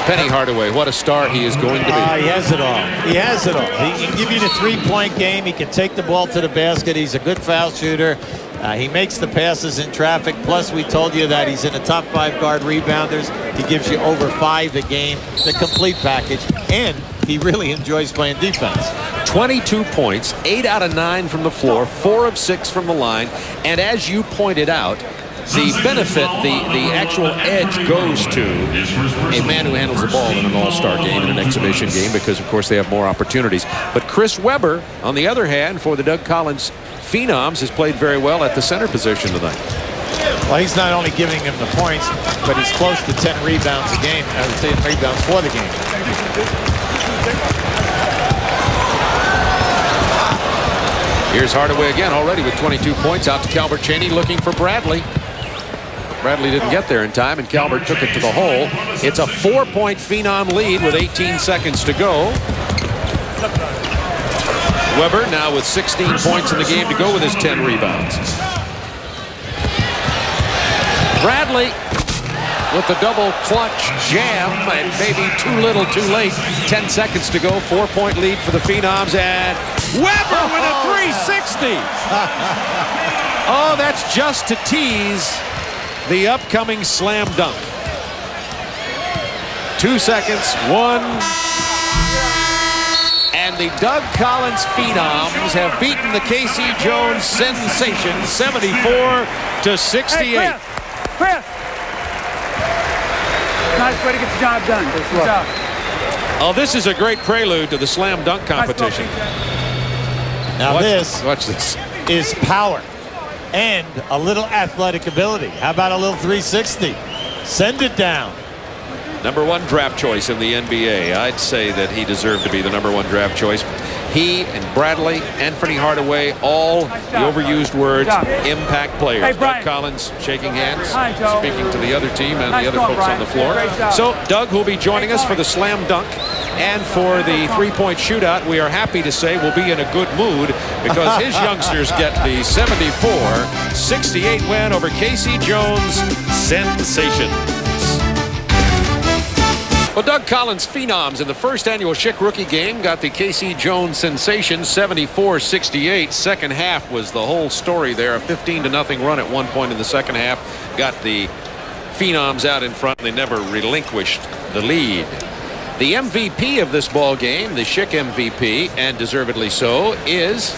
Penny Hardaway, what a star he is going to be. He has it all. He has it all. He can give you the 3-point game. He can take the ball to the basket. He's a good foul shooter. He makes the passes in traffic. Plus, we told you that he's in the top 5 guard rebounders. He gives you over 5 a game. The complete package. And he really enjoys playing defense. 22 points, 8 out of 9 from the floor, 4 of 6 from the line. And as you pointed out, the benefit, the actual edge goes to a man who handles the ball in an all-star game, in an exhibition game, because, of course, they have more opportunities. But Chris Webber, on the other hand, for the Doug Collins Phenoms, has played very well at the center position tonight. Well, he's not only giving him the points, but he's close to 10 rebounds a game. 10 rebounds for the game. Here's Hardaway again, already with 22 points. Out to Calbert Cheaney, looking for Bradley. Bradley didn't get there in time, and Calbert took it to the hole. It's a 4-point Phenom lead with 18 seconds to go. Webber now with 16 points in the game to go with his 10 rebounds. Bradley with the double clutch jam, and maybe too little too late. 10 seconds to go, 4-point lead for the Phenoms, and Webber with a 360. Oh, that's just to tease the upcoming slam dunk. 2 seconds, 1. And the Doug Collins Phenoms have beaten the Casey Jones sensation 74-68. Chris. Nice way to get the job done. Good job. Oh, this is a great prelude to the slam dunk competition. Now watch this is power and a little athletic ability. How about a little 360? Send it down. #1 draft choice in the NBA. I'd say that he deserved to be the #1 draft choice. He and Bradley, Anthony Hardaway, all the overused words, impact players. Hey, Doug Collins shaking hands, Hi, Joe. speaking to the other team and Nice the other going, folks Brian. on the floor. Great job. So Doug will be joining us for the slam dunk. And for the 3-point shootout, we are happy to say we'll be in a good mood because his youngsters get the 74-68 win over Casey Jones Sensations. Well, Doug Collins Phenoms in the first annual Schick rookie game got the Casey Jones Sensation 74-68. Second half was the whole story there. A 15-0 run at one point in the second half got the Phenoms out in front. They never relinquished the lead. The MVP of this ball game, the Schick MVP, and deservedly so, is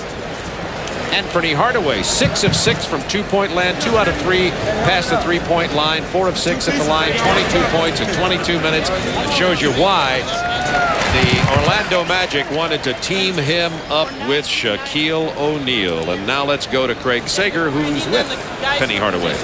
Anthony Hardaway. 6 of 6 from two-point land, 2 out of 3 past the three-point line, 4 of 6 at the line, 22 points in 22 minutes. It shows you why the Orlando Magic wanted to team him up with Shaquille O'Neal. And now let's go to Craig Sager, who's with Penny Hardaway.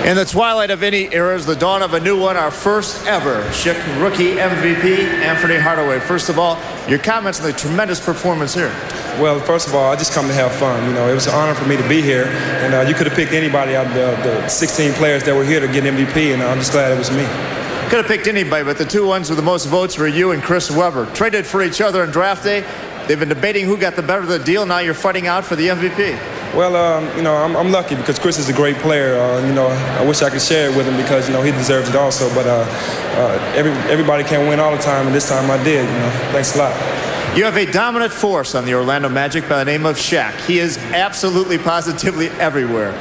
In the twilight of any eras, the dawn of a new one, our first ever Schick rookie MVP, Anthony Hardaway. First of all, your comments on the tremendous performance here. Well, first of all, I just come to have fun. You know, it was an honor for me to be here, and you could have picked anybody out of the 16 players that were here to get MVP, and I'm just glad it was me. Could have picked anybody, but the two ones with the most votes were you and Chris Webber. Traded for each other on draft day. They've been debating who got the better of the deal. Now you're fighting out for the MVP. Well, you know, I'm lucky because Chris is a great player. You know, I wish I could share it with him because, you know, he deserves it also. But everybody can't win all the time, and this time I did. You know, thanks a lot. You have a dominant force on the Orlando Magic by the name of Shaq. He is absolutely, positively everywhere.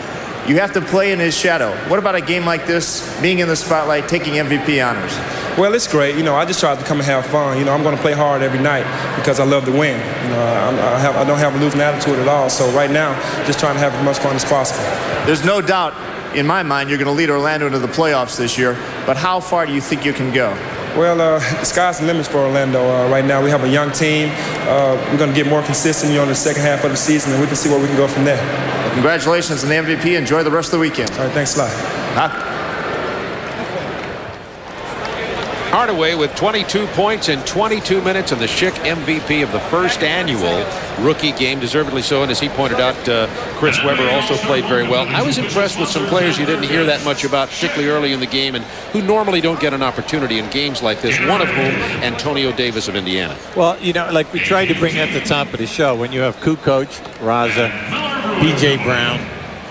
You have to play in his shadow. What about a game like this, being in the spotlight, taking MVP honors? Well, it's great. You know, I just tried to come and have fun. You know, I'm going to play hard every night because I love to win. You know, I don't have a losing attitude at all. So right now, just trying to have as much fun as possible. There's no doubt, in my mind, you're going to lead Orlando into the playoffs this year. But how far do you think you can go? Well, the sky's the limit for Orlando right now. We have a young team. We're going to get more consistent, you know, in the second half of the season, and we can see where we can go from there. Well, congratulations on the MVP. Enjoy the rest of the weekend. All right, thanks a lot. Hardaway with 22 points in 22 minutes and the Schick MVP of the first annual rookie game, deservedly so. And as he pointed out, Chris Webber also played very well. I was impressed with some players you didn't hear that much about, particularly early in the game, and who normally don't get an opportunity in games like this, one of whom Antonio Davis of Indiana. Well, you know, like we tried to bring at the top of the show, when you have Kukoc, Raza, P.J. Brown,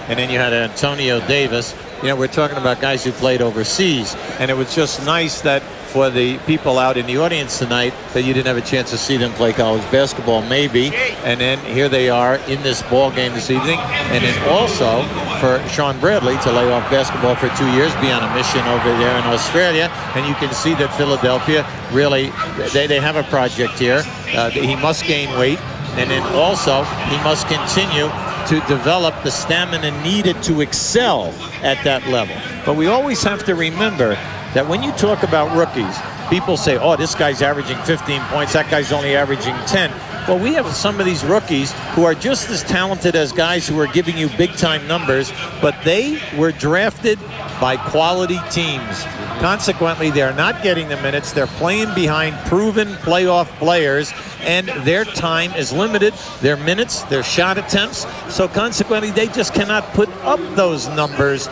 and then you had Antonio Davis, you know, we're talking about guys who played overseas, and it was just nice that for the people out in the audience tonight that you didn't have a chance to see them play college basketball, maybe. And then here they are in this ball game this evening. And then also for Sean Bradley to lay off basketball for 2 years, be on a mission over there in Australia. And you can see that Philadelphia really, they have a project here. He must gain weight. And then also he must continue to develop the stamina needed to excel at that level. But we always have to remember that when you talk about rookies, people say, oh, this guy's averaging 15 points, that guy's only averaging 10. Well, we have some of these rookies who are just as talented as guys who are giving you big-time numbers, but they were drafted by quality teams. Consequently, they're not getting the minutes. They're playing behind proven playoff players, and their time is limited, their minutes, their shot attempts. So consequently, they just cannot put up those numbers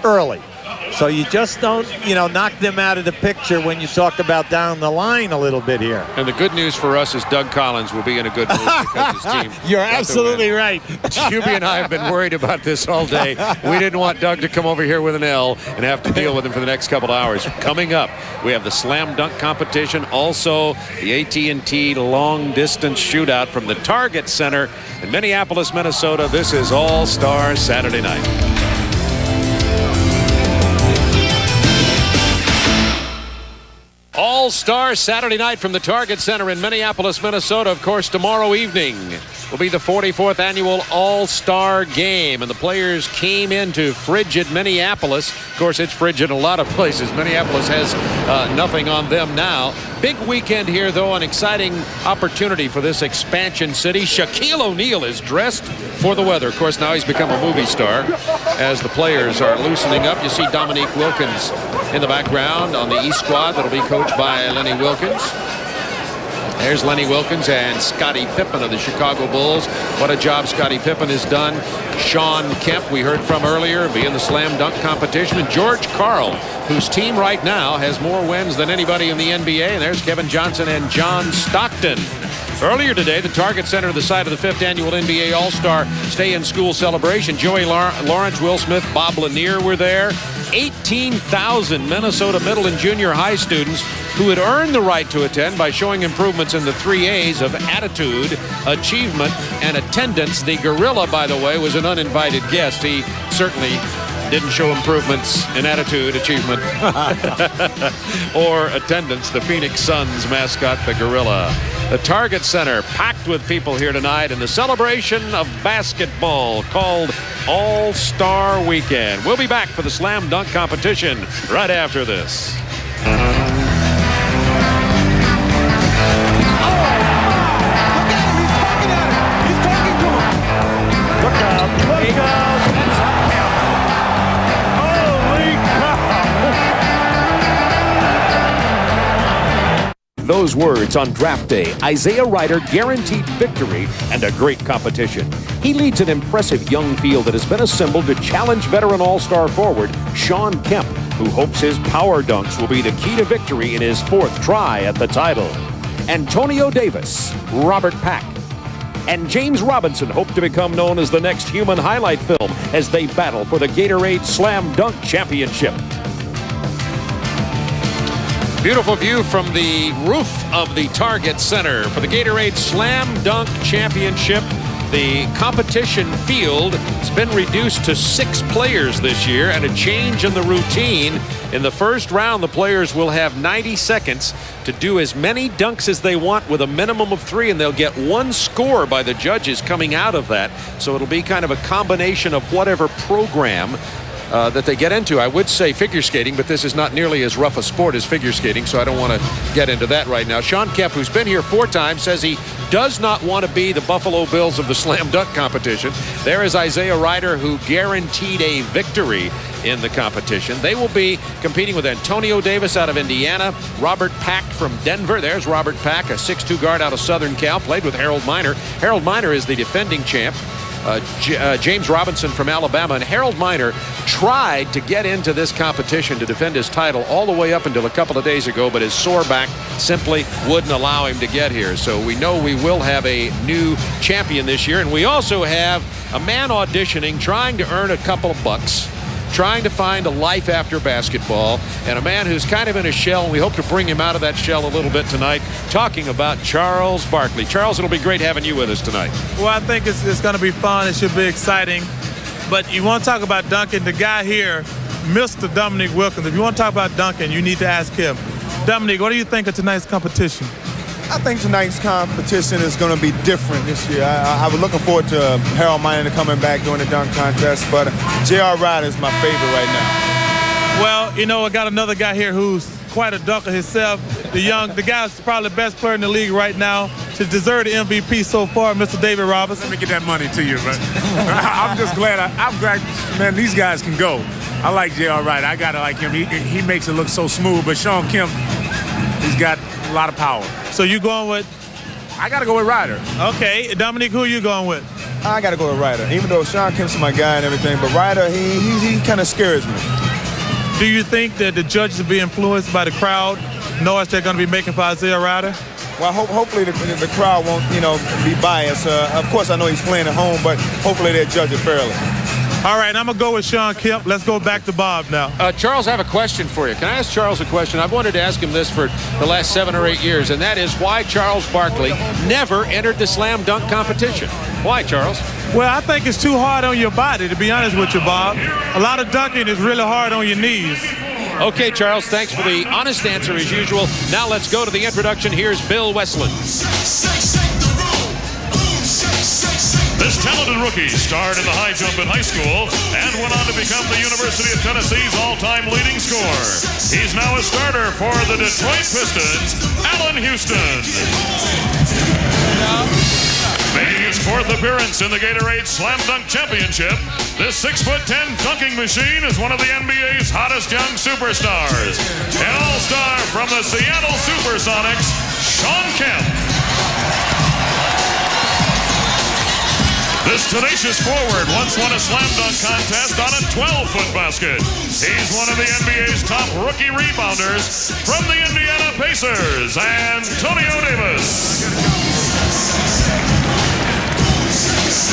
early. So you just don't, knock them out of the picture when you talk about down the line a little bit here. And the good news for us is Doug Collins will be in a good mood because his team. You're absolutely right. Hubie and I have been worried about this all day. We didn't want Doug to come over here with an L and have to deal with him for the next couple of hours. Coming up, we have the slam dunk competition, also the AT&T long distance shootout from the Target Center in Minneapolis, Minnesota. This is All-Star Saturday Night. All-Star Saturday Night from the Target Center in Minneapolis, Minnesota. Of course, tomorrow evening will be the 44th annual All-Star Game, and the players came into frigid Minneapolis. Of course, it's frigid in a lot of places. Minneapolis has nothing on them now. Big weekend here, though, an exciting opportunity for this expansion city. Shaquille O'Neal is dressed for the weather. Of course, now he's become a movie star as the players are loosening up. You see Dominique Wilkins in the background on the East squad that'll be coached by Lenny Wilkins. There's Lenny Wilkins and Scottie Pippen of the Chicago Bulls. What a job Scottie Pippen has done. Shawn Kemp, we heard from earlier, be in the slam dunk competition. And George Karl, whose team right now has more wins than anybody in the NBA. And there's Kevin Johnson and John Stockton. Earlier today, the Target Center, the site of the 5th annual NBA All-Star Stay in School celebration. Joey Lawrence, Will Smith, Bob Lanier were there. 18,000 Minnesota middle and junior high students who had earned the right to attend by showing improvements in the 3 A's of attitude, achievement, and attendance. The gorilla, by the way, was an uninvited guest. He certainly didn't show improvements in attitude, achievement, or attendance. The Phoenix Suns mascot, the gorilla. The Target Center packed with people here tonight in the celebration of basketball called All-Star Weekend. We'll be back for the slam dunk competition right after this. Those words on draft day, Isaiah Ryder guaranteed victory and a great competition. He leads an impressive young field that has been assembled to challenge veteran all-star forward Shawn Kemp, who hopes his power dunks will be the key to victory in his 4th try at the title. Antonio Davis, Robert Pack, and James Robinson hope to become known as the next human highlight film as they battle for the Gatorade Slam Dunk Championship. Beautiful view from the roof of the Target Center for the Gatorade Slam Dunk Championship. The competition field has been reduced to 6 players this year and a change in the routine. In the first round, the players will have 90 seconds to do as many dunks as they want with a minimum of 3, and they'll get 1 score by the judges coming out of that. So it'll be kind of a combination of whatever program that they get into. I would say figure skating, but this is not nearly as rough a sport as figure skating, so I don't want to get into that right now. Shawn Kemp, who's been here 4 times, says he does not want to be the Buffalo Bills of the slam dunk competition. There is Isaiah Ryder, who guaranteed a victory in the competition. They will be competing with Antonio Davis out of Indiana, Robert Pack from Denver. There's Robert Pack, a 6'2" guard out of Southern Cal, played with Harold Miner. Harold Miner is the defending champ. James Robinson from Alabama, and Harold Miner tried to get into this competition to defend his title all the way up until a couple of days ago, but his sore back simply wouldn't allow him to get here. So we know we will have a new champion this year, and we also have a man auditioning, trying to earn a couple of bucks. trying to find a life after basketball, and a man who's kind of in a shell, and we hope to bring him out of that shell a little bit tonight, talking about Charles Barkley. Charles, it'll be great having you with us tonight. Well, I think it's going to be fun. It should be exciting. But you want to talk about dunking, the guy here, Mr. Dominique Wilkins. If you want to talk about dunking, you need to ask him. Dominique, what do you think of tonight's competition? I think tonight's competition is going to be different this year. I was looking forward to Harold Miner coming back during the dunk contest, but J.R. Ryder is my favorite right now. Well, you know, I got another guy here who's quite a dunker himself. The guy's probably the best player in the league right now. Should deserve the MVP so far, Mr. David Robinson. Let me get that money to you, man. I'm just glad. I'm glad, man, these guys can go. I like J.R. Ryder. I got to like him. He makes it look so smooth, but Sean Kemp, he's got a lot of power. So you going with? I got to go with Ryder. Okay. Dominique, who are you going with? I got to go with Ryder, even though Sean Kemp's my guy and everything, but Ryder, he kind of scares me. Do you think that the judges will be influenced by the crowd, noise they're going to be making for Isaiah Ryder? Well, hopefully the crowd won't, be biased. Of course, I know he's playing at home, but hopefully they'll judge it fairly. All right, I'm going to go with Sean Kemp. Let's go back to Bob now. Charles, I have a question for you. Can I ask Charles a question? I've wanted to ask him this for the last 7 or 8 years, and that is why Charles Barkley never entered the slam dunk competition. Why, Charles? Well, I think it's too hard on your body, to be honest with you, Bob. A lot of dunking is really hard on your knees. Okay, Charles, thanks for the honest answer as usual. Now let's go to the introduction. Here's Bill Westland. This talented rookie starred in the high jump in high school and went on to become the University of Tennessee's all-time leading scorer. He's now a starter for the Detroit Pistons, Allen Houston. Making his 4th appearance in the Gatorade Slam Dunk Championship, this 6'10" dunking machine is one of the NBA's hottest young superstars. An all-star from the Seattle Supersonics, Sean Kemp. This tenacious forward once won a slam dunk contest on a 12-foot basket. He's one of the NBA's top rookie rebounders from the Indiana Pacers, Antonio Davis.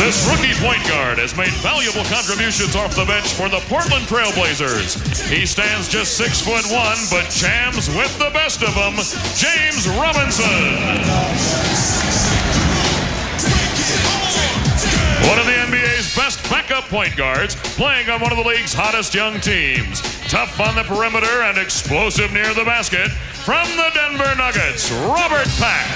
This rookie point guard has made valuable contributions off the bench for the Portland Trail Blazers. He stands just 6'1", but jams with the best of them, James Robinson. One of the NBA's best backup point guards, playing on one of the league's hottest young teams. Tough on the perimeter and explosive near the basket, from the Denver Nuggets, Robert Pack.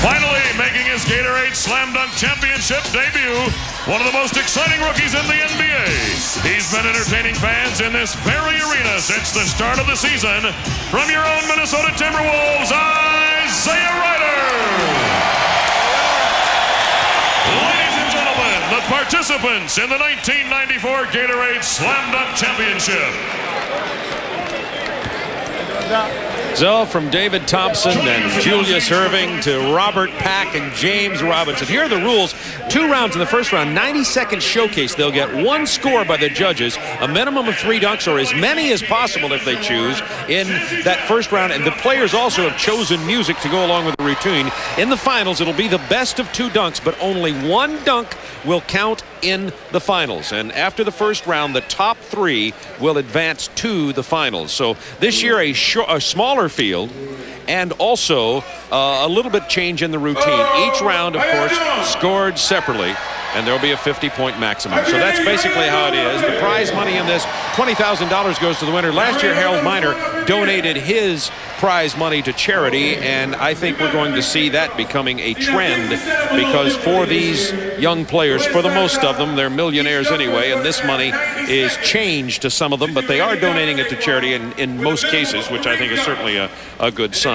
Finally, making his Gatorade Slam Dunk Championship debut, one of the most exciting rookies in the NBA. He's been entertaining fans in this very arena since the start of the season. From your own Minnesota Timberwolves, Isaiah Ryder. Ladies and gentlemen, the participants in the 1994 Gatorade Slam Dunk Championship. So from David Thompson and Julius Erving to Robert Pack and James Robinson. Here are the rules. 2 rounds in the first round, 90-second showcase. They'll get 1 score by the judges, a minimum of 3 dunks or as many as possible if they choose in that first round. And the players also have chosen music to go along with the routine. In the finals, it'll be the best of 2 dunks, but only 1 dunk will count in the finals. And after the first round, the top 3 will advance to the finals. So this year, a smaller field and also a little bit change in the routine. Each round, of course, scored separately, and there'll be a 50-point maximum. So that's basically how it is. The prize money in this, $20,000 goes to the winner. Last year, Harold Miner donated his prize money to charity, and I think we're going to see that becoming a trend, because for these young players, for the most of them, they're millionaires anyway, and this money is change to some of them, but they are donating it to charity in most cases, which I think is certainly a good sign.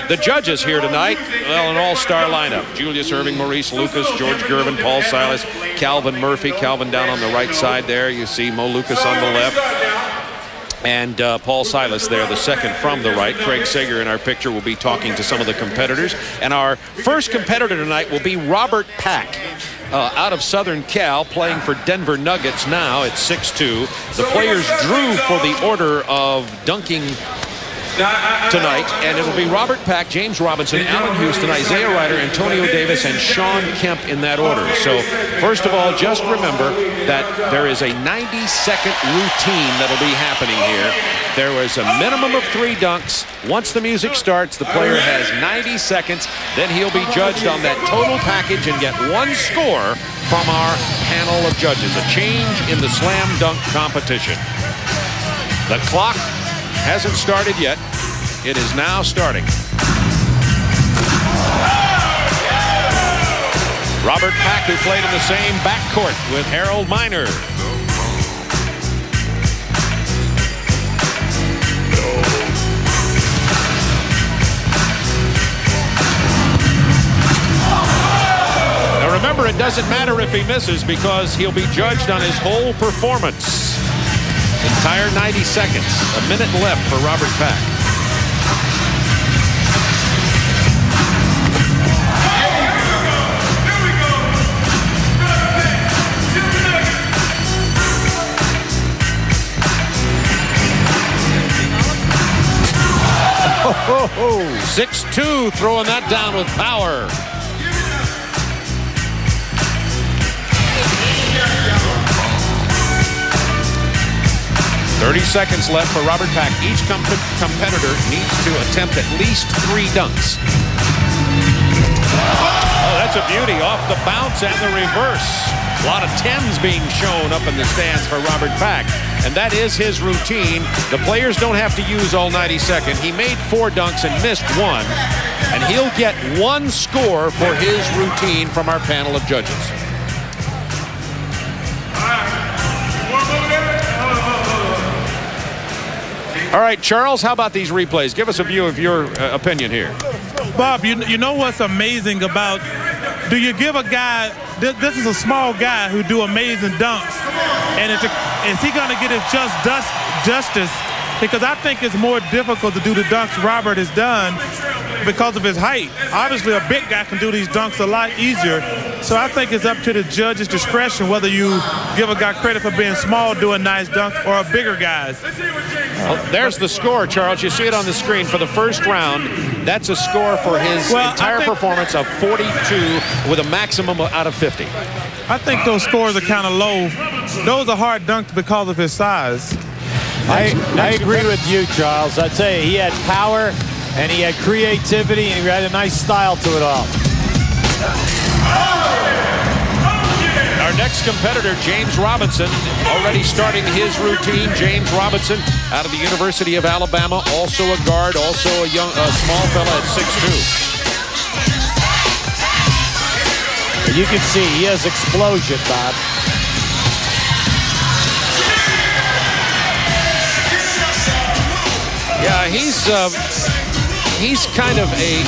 The judges here tonight, well, an all-star lineup. Julius Erving, Maurice Lucas, George Gervin, Paul Silas, Calvin Murphy. Calvin down on the right side there. You see Mo Lucas on the left. And Paul Silas there, the second from the right. Craig Sager in our picture will be talking to some of the competitors. And our first competitor tonight will be Robert Pack. Out of Southern Cal, playing for Denver Nuggets now at 6'2". The players drew for the order of dunking tonight, and it'll be Robert Pack, James Robinson, Allen Houston, Isaiah Ryder, Antonio Davis, and Sean Kemp in that order. So first of all, just remember that there is a 90-second routine that'll be happening here. There was a minimum of 3 dunks. Once the music starts, the player has 90 seconds. Then he'll be judged on that total package and get 1 score from our panel of judges. A change in the slam dunk competition. The clock hasn't started yet. It is now starting. Robert Pack, who played in the same backcourt with Harold Miner. Now remember, it doesn't matter if he misses because he'll be judged on his whole performance. Entire 90 seconds. A minute left for Robert Pack. Oh, 6'2", throwing that down with power. "30 seconds left for Robert Pack. Each competitor needs to attempt at least 3 dunks. Oh, that's a beauty. Off the bounce and the reverse. A lot of 10s being shown up in the stands for Robert Pack. And that is his routine. The players don't have to use all 90 seconds. He made 4 dunks and missed 1. And he'll get 1 score for his routine from our panel of judges. All right, Charles, how about these replays? Give us a view of your opinion here. Bob, you know what's amazing about, do you give a guy, this is a small guy who do amazing dunks, and is he going to get his justice? Because I think it's more difficult to do the dunks Robert has done because of his height. Obviously, a big guy can do these dunks a lot easier. So I think it's up to the judge's discretion whether you give a guy credit for being small doing nice dunks or a bigger guys. Well, there's the score, Charles. You see it on the screen for the first round. That's a score for his entire performance of 42 with a maximum out of 50. I think those scores are kind of low. Those are hard dunks because of his size. I agree with you, Charles. I tell you, he had power and he had creativity and he had a nice style to it all. Our next competitor, James Robinson, already starting his routine. James Robinson out of the University of Alabama, also a guard, also a small fella at 6'2". You can see he has explosion, Bob. Yeah, he's kind of an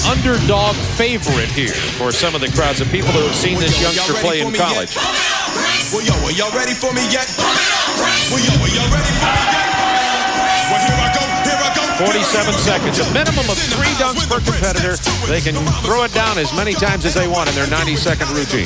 underdog favorite here for some of the crowds of people who have seen this youngster play in college. Well, yo, are y'all ready for me yet? Well, yo, are y'all ready for me yet? Well, here I go, here I go. 47 seconds, a minimum of 3 dunks per competitor. They can throw it down as many times as they want in their 90-second routine.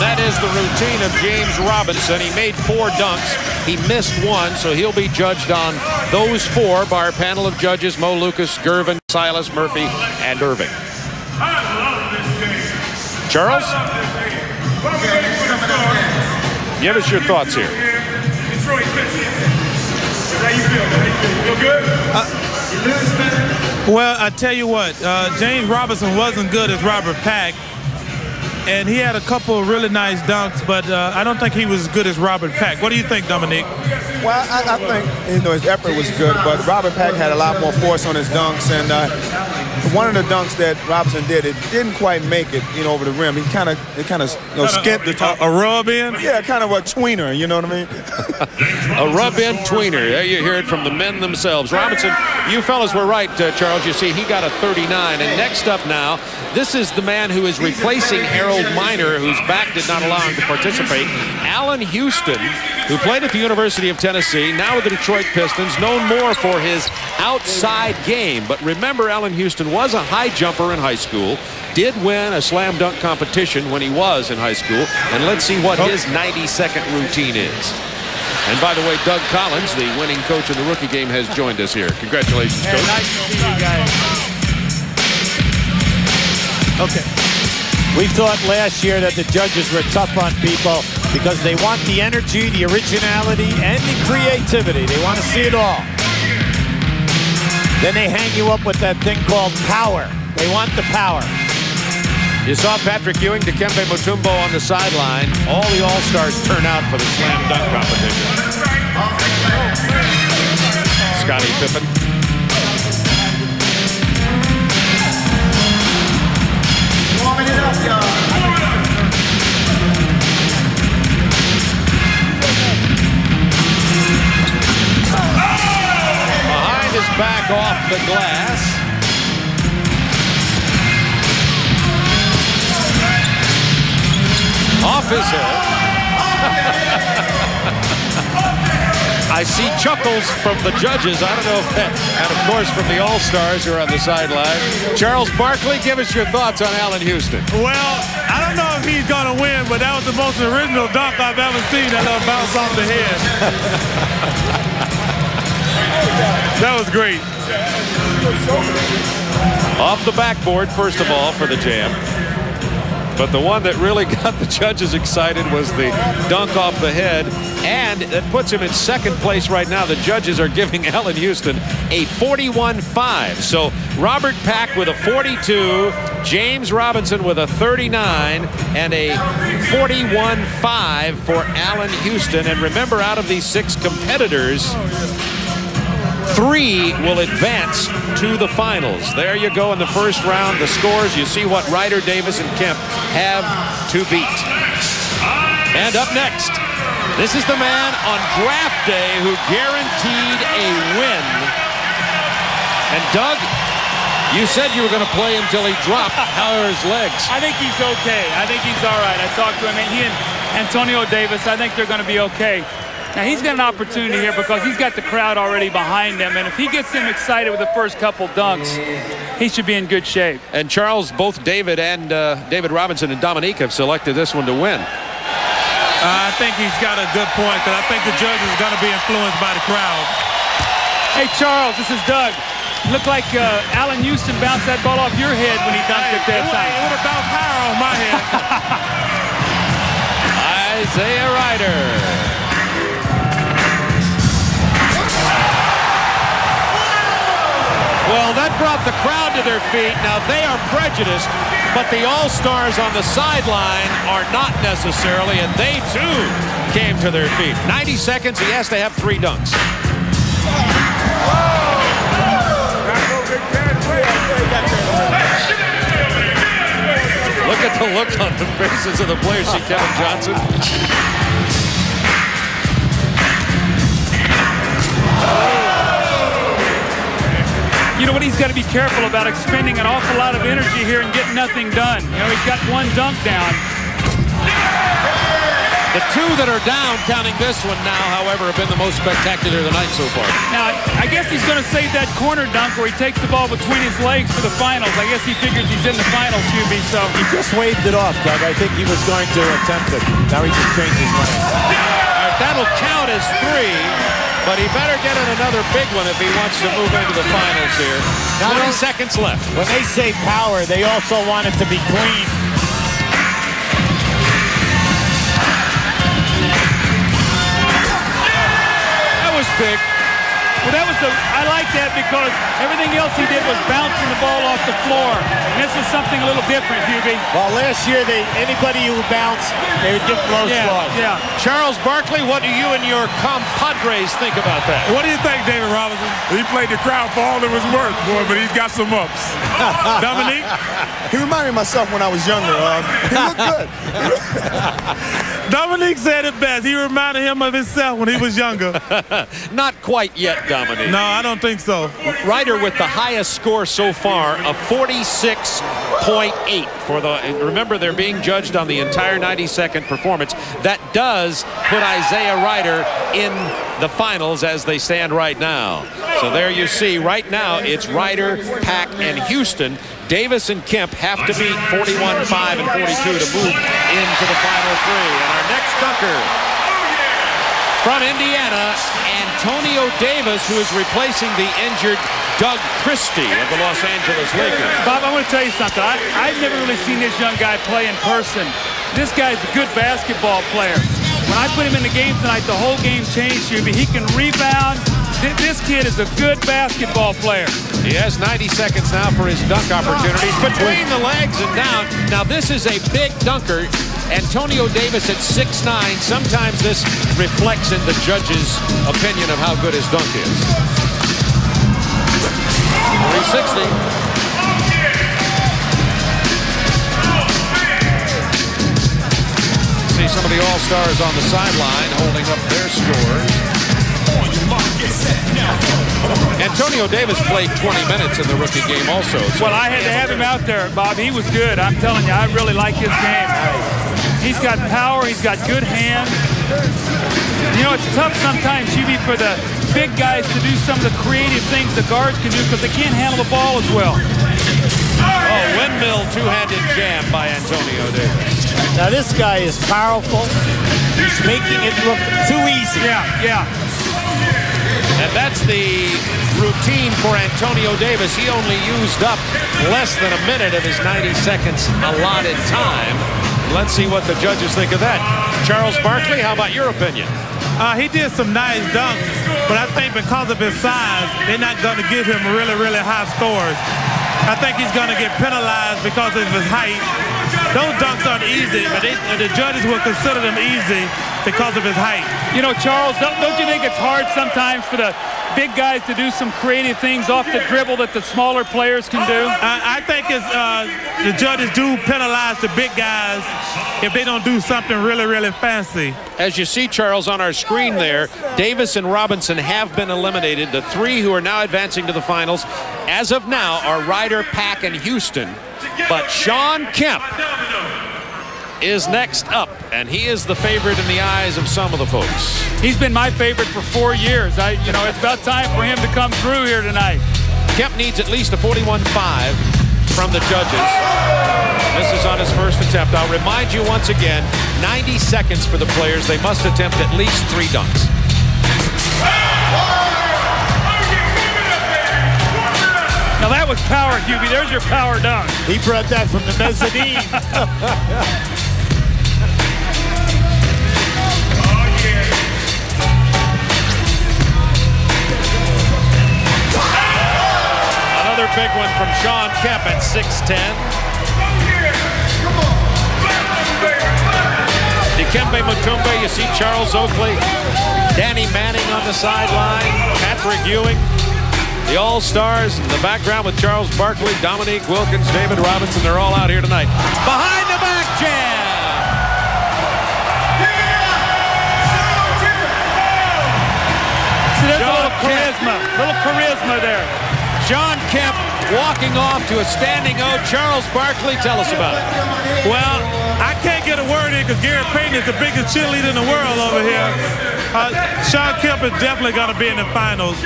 That is the routine of James Robinson. He made 4 dunks. He missed 1, so he'll be judged on those 4 by our panel of judges: Mo Lucas, Gervin, Silas, Murphy, and Irving. Charles? Give us your thoughts here. Well, I tell you what, James Robinson wasn't good as Robert Pack. And he had a couple of really nice dunks, but I don't think he was as good as Robert Pack. What do you think, Dominique? Well, I think his effort was good, but Robert Pack had a lot more force on his dunks, and one of the dunks that Robinson did, it didn't quite make it, over the rim. He kind of skipped the top. A rub-in? Yeah, kind of a tweener, you know what I mean? A rub-in tweener. There you hear it from the men themselves. Robinson, you fellas were right, Charles. You see, he got a 39. And next up now, this is the man who is replacing Harold Miner, whose back did not allow him to participate. Allen Houston, who played at the University of Tennessee, now with the Detroit Pistons, known more for his outside game. But remember, Allen Houston was a high jumper in high school, did win a slam dunk competition when he was in high school. And let's see what his 90-second routine is. And by the way, Doug Collins, the winning coach in the rookie game, has joined us here. Congratulations, Coach. Nice to see you guys. Okay. We thought last year that the judges were tough on people because they want the energy, the originality, and the creativity. They want to see it all. Then they hang you up with that thing called power. They want the power. You saw Patrick Ewing, Dikembe Mutombo on the sideline. All the All-Stars turn out for the slam dunk competition. Scottie Pippen. Behind his back off the glass. Off his head. I see chuckles from the judges. I don't know if that, and of course from the All-Stars who are on the sideline. Charles Barkley, give us your thoughts on Allen Houston. Well, I don't know if he's going to win, but that was the most original dunk I've ever seen that bounced off the head. That was great. Off the backboard, first of all, for the jam. But the one that really got the judges excited was the dunk off the head, and that puts him in second place right now. The judges are giving Allen Houston a 41-5. So Robert Pack with a 42, James Robinson with a 39, and a 41-5 for Allen Houston. And remember, out of these 6 competitors, 3 will advance to the finals. There you go in the first round. The scores, you see what Ryder, Davis, and Kemp have to beat. And up next, this is the man on draft day who guaranteed a win. And Doug, you said you were going to play him till he dropped. How are his legs? I think he's okay. I think he's all right. I talked to him, and he and Antonio Davis, I think they're going to be okay. Now, he's got an opportunity here because he's got the crowd already behind him, and if he gets them excited with the first couple dunks, he should be in good shape. And Charles, both David and David Robinson and Dominique have selected this one to win. I think he's got a good point, because I think the judges are going to be influenced by the crowd. Hey, Charles, this is Doug. Looked like Allen Houston bounced that ball off your head when he dunked it that time. It would have bounced higher off my head. Isaiah Ryder. Well, that brought the crowd to their feet. Now, they are prejudiced, but the All-Stars on the sideline are not necessarily, and they, too, came to their feet. 90 seconds, he has to have 3 dunks. Look at the look on the faces of the players. See Kevin Johnson. You know what he's got to be careful about, expending an awful lot of energy here and getting nothing done. You know, he's got 1 dunk down. The 2 that are down, counting this one now, however, have been the most spectacular of the night so far. Now, I guess he's going to save that corner dunk where he takes the ball between his legs for the finals. I guess he figures he's in the finals, QB, so. He just waved it off, Doug. I think he was going to attempt it. Now he just changed his mind. That'll count as 3. But he better get in another big one if he wants to move into the finals here. 20 seconds left. When they say power, they also want it to be clean. That was big. Well, I like that because everything else he did was bouncing the ball off the floor. And this is something a little different, Hubie. Well, last year, anybody who bounced, they would give low scores. Yeah. Charles Barkley, what do you and your compadres think about that? What do you think, David Robinson? He played the crowd for all it was worth, boy, but he's got some ups. Dominique? He reminded me of myself when I was younger. He looked good. Dominique said it best. He reminded him of himself when he was younger. Not quite yet, Dominique. No, I don't think so. Ryder with the highest score so far of 46.8 for the. Remember, they're being judged on the entire 90-second performance. That does put Isaiah Ryder in the finals as they stand right now. So there you see, right now it's Ryder, Pack, and Houston. Davis and Kemp have to beat 41, 5, and 42 to move into the final three. And our next dunker from Indiana, Antonio Davis, who is replacing the injured Doug Christie of the Los Angeles Lakers. Bob, I want to tell you something. I've never really seen this young guy play in person. This guy's a good basketball player. When I put him in the game tonight, the whole game changed, Hubie. He can rebound. This kid is a good basketball player. He has 90 seconds now for his dunk opportunities between the legs and down. Now this is a big dunker. Antonio Davis at 6'9". Sometimes this reflects in the judge's opinion of how good his dunk is. 360. See some of the All-Stars on the sideline holding up their scores. Antonio Davis played 20 minutes in the rookie game also. So well, I had to have him out there, Bob. He was good. I'm telling you, I really like his game. He's got power. He's got good hands. You know, it's tough sometimes, Hubie, for the big guys to do some of the creative things the guards can do because they can't handle the ball as well. Oh, windmill two-handed jam by Antonio Davis. Now this guy is powerful. He's making it look too easy. Yeah. And that's the routine for Antonio Davis. He only used up less than a minute of his 90 seconds allotted time. Let's see what the judges think of that. Charles Barkley, how about your opinion? He did some nice dunks, but I think because of his size, they're not going to give him really, really high scores. I think he's going to get penalized because of his height. Those dunks aren't easy, but the judges will consider them easy because of his height. You know, Charles, don't you think it's hard sometimes for the big guys to do some creative things off the dribble that the smaller players can do? I think it's, the judges do penalize the big guys if they don't do something really, really fancy. As you see, Charles, on our screen there, Davis and Robinson have been eliminated. The three who are now advancing to the finals, as of now, are Ryder, Pack, and Houston. But Shawn Kemp is next up, and he is the favorite in the eyes of some of the folks. He's been my favorite for 4 years. You know, it's about time for him to come through here tonight. Kemp needs at least a 41-5 from the judges. This is on his first attempt. I'll remind you once again, 90 seconds for the players. They must attempt at least 3 dunks. Now that was power, Hubie. There's your power dunk. He brought that from the mezzanine. Another big one from Shawn Kemp at 6'10". Dikembe Mutombe, you see Charles Oakley, Danny Manning on the sideline, Patrick Ewing. The All-Stars in the background with Charles Barkley, Dominique Wilkins, David Robinson. They're all out here tonight. Behind the back jam. See, there's a little charisma there. Shawn Kemp walking off to a standing O. Charles Barkley, tell us about it. Well, I can't get a word in because Gary Payton is the biggest cheerleader in the world over here. Shawn Kemp is definitely going to be in the finals.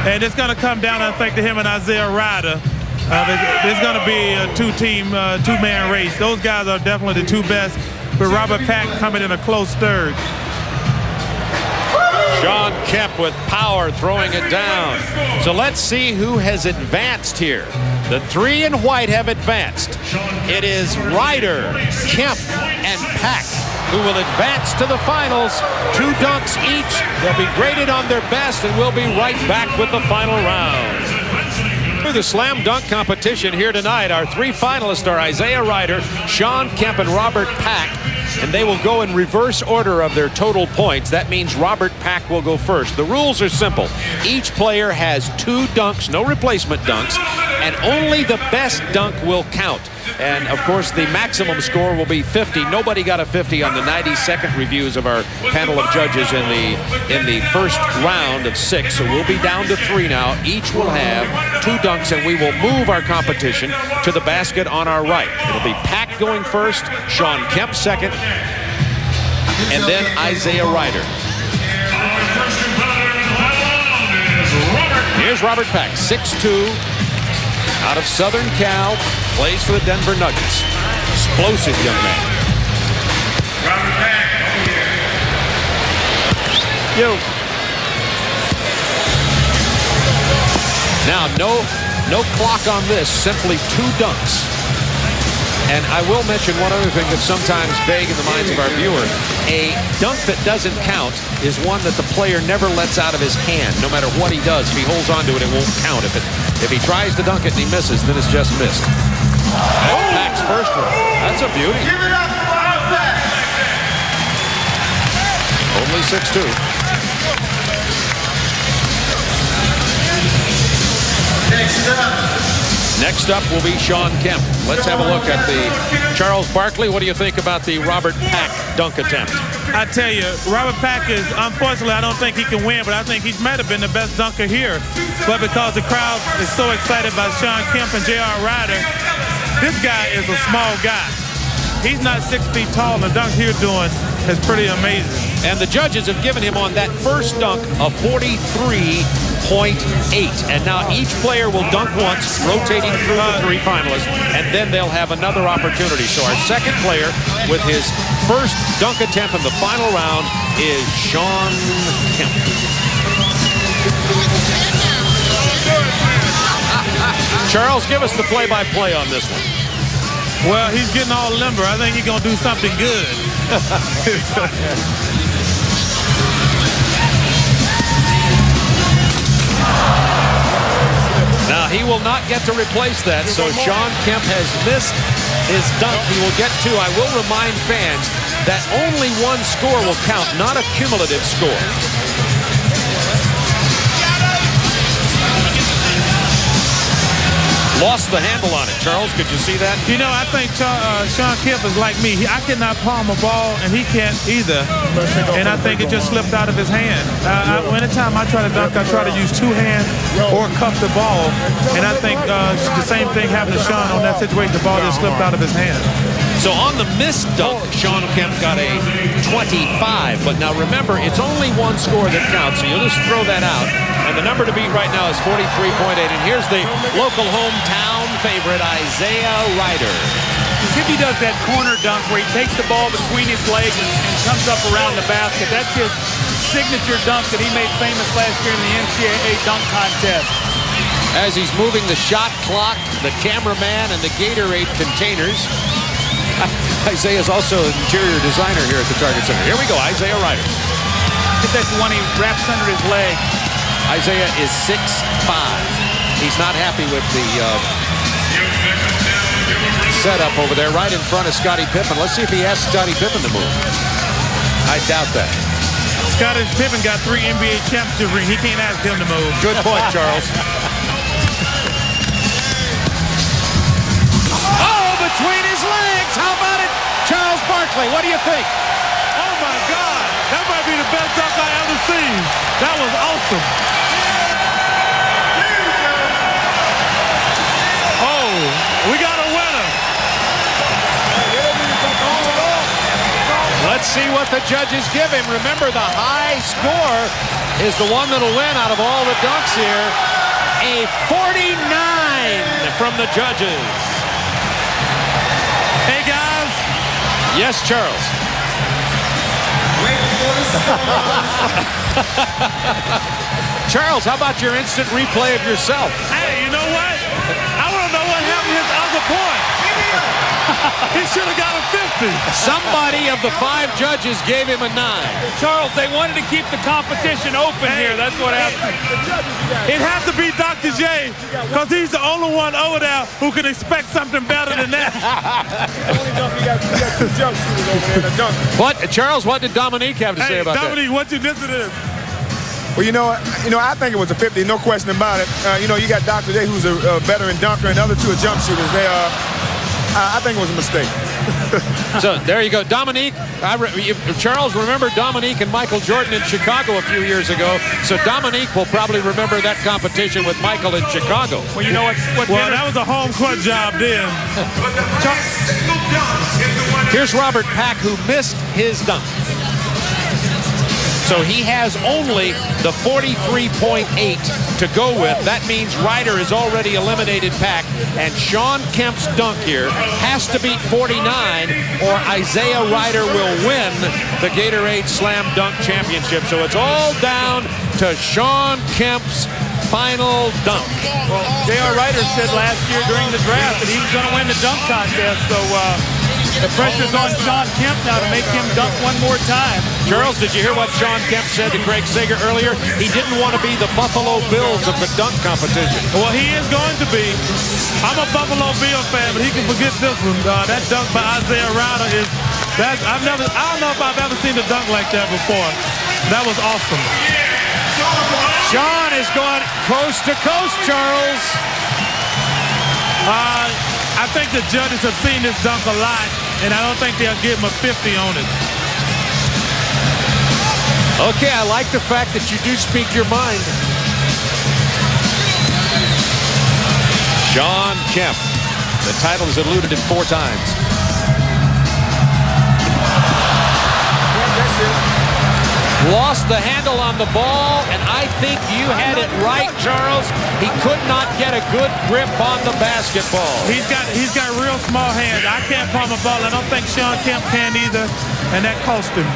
And it's going to come down, I think, to him and Isaiah Ryder. It's going to be a two-man race. Those guys are definitely the two best, with Robert Pack coming in a close third. Shawn Kemp with power throwing it down. So let's see who has advanced here. The three in white have advanced. It is Ryder, Kemp, and Pack who will advance to the finals. 2 dunks each. They'll be graded on their best, and we'll be right back with the final round. For the slam dunk competition here tonight, our 3 finalists are Isaiah Ryder, Shawn Kemp, and Robert Pack. And they will go in reverse order of their total points. That means Robert Pack will go first. The rules are simple. Each player has 2 dunks, no replacement dunks, and only the best dunk will count. And, of course, the maximum score will be 50. Nobody got a 50 on the 90-second reviews of our panel of judges in the first round of 6. So we'll be down to 3 now. Each will have 2 dunks, and we will move our competition to the basket on our right. It'll be Pack going first, Sean Kemp second, and then Isaiah Ryder. Here's Robert Pack, 6'2", out of Southern Cal, plays for the Denver Nuggets. Explosive young man. Robert Pack. Yo. Now, no clock on this, simply 2 dunks. And I will mention one other thing that's sometimes vague in the minds of our viewer. A dunk that doesn't count is one that the player never lets out of his hand. No matter what he does, if he holds on to it, it won't count. If he tries to dunk it and he misses, then it's just missed. That's Pack's first one. That's a beauty. Give it up for Pack. Only 6'2". Next up will be Sean Kemp. Let's have a look at the Charles Barkley. What do you think about the Robert Pack dunk attempt? I tell you, Robert Pack is, unfortunately, I don't think he can win, but I think he might have been the best dunker here. But because the crowd is so excited by Sean Kemp and J.R. Ryder, this guy is a small guy. He's not 6 feet tall, and the dunk he's doing is pretty amazing. And the judges have given him on that first dunk a 43.8. And now each player will dunk once, rotating through the 3 finalists, and then they'll have another opportunity. So our second player with his first dunk attempt in the final round is Sean Kemp. Charles, give us the play-by-play on this one. Well, he's getting all limber. I think he's going to do something good. Now, he will not get to replace that, so Sean Kemp has missed his dunk. He will get 2. I will remind fans that only 1 score will count, not a cumulative score. Lost the handle on it. Charles, could you see that? You know, I think Sean Kemp is like me. I cannot palm a ball, and he can't either. And I think it just slipped out of his hand. Anytime I try to dunk, I try to use 2 hands or cuff the ball. And I think the same thing happened to Sean on that situation. The ball just slipped out of his hand. So on the missed dunk, Sean Kemp got a 25. But now remember, it's only 1 score that counts, so you'll just throw that out. And the number to beat right now is 43.8. And here's the local hometown favorite, Isaiah Ryder. If he does that corner dunk where he takes the ball between his legs and comes up around the basket, that's his signature dunk that he made famous last year in the NCAA dunk contest. As he's moving the shot clock, the cameraman, and the Gatorade containers, Isaiah's also an interior designer here at the Target Center. Here we go, Isaiah Ryder. I think that's the one he wraps under his leg. Isaiah is 6'5". He's not happy with the setup over there right in front of Scottie Pippen. Let's see if he asks Scottie Pippen to move. I doubt that. Scottie Pippen got 3 NBA championship rings. He can't ask him to move. Good point, Charles. Oh, between his legs. How about it? Charles Barkley, what do you think? Oh, my God. That might be the best dunk I ever seen. That was awesome. Oh, we got a winner. Let's see what the judges give him. Remember, the high score is the one that'll win out of all the dunks here. A 49 from the judges. Hey, guys. Yes, Charles. Charles, how about your instant replay of yourself? Hey, you know what? I want to know what happened to his other point. He should have got a 50. Somebody of the 5 judges gave him a 9. Charles, they wanted to keep the competition open here. That's what happened. It had to be Dr. J, because he's the only one over there who can expect something better than that. What, Charles, what did Dominique have to say about Dominique, what you did to this? Well, you know, I think it was a 50, no question about it. You know, you got Dr. J, who's a veteran dunker, and the other 2 are jump shooters. I think it was a mistake. So there you go. Dominique, Charles, remember Dominique and Michael Jordan in Chicago a few years ago. So Dominique will probably remember that competition with Michael in Chicago. Well, you know what that was a home court job then. Here's Robert Pack, who missed his dunk. So he has only the 43.8 to go with. That means Ryder has already eliminated Pack, and Sean Kemp's dunk here has to beat 49 or Isaiah Ryder will win the Gatorade Slam Dunk Championship. So it's all down to Sean Kemp's final dunk. Well, J.R. Ryder said last year during the draft that he was going to win the dunk contest, so the pressure's on Sean Kemp now to make him dunk one more time. Charles, did you hear what Sean Kemp said to Greg Sager earlier? He didn't want to be the Buffalo Bills of the dunk competition. Well, he is going to be. I'm a Buffalo Bill fan, but he can forget this one. That dunk by Isaiah Ryder is I don't know if I've ever seen a dunk like that before. That was awesome. Sean is going coast to coast, Charles. I think the judges have seen this dunk a lot, and I don't think they'll give him a 50 on it. Okay, I like the fact that you do speak your mind. Sean Kemp. The title is eluded him 4 times. Lost the handle on the ball, and I think you had it right, Charles. He could not get a good grip on the basketball. He's got real small hands. I can't palm a ball. I don't think Sean Kemp can either, and that cost him.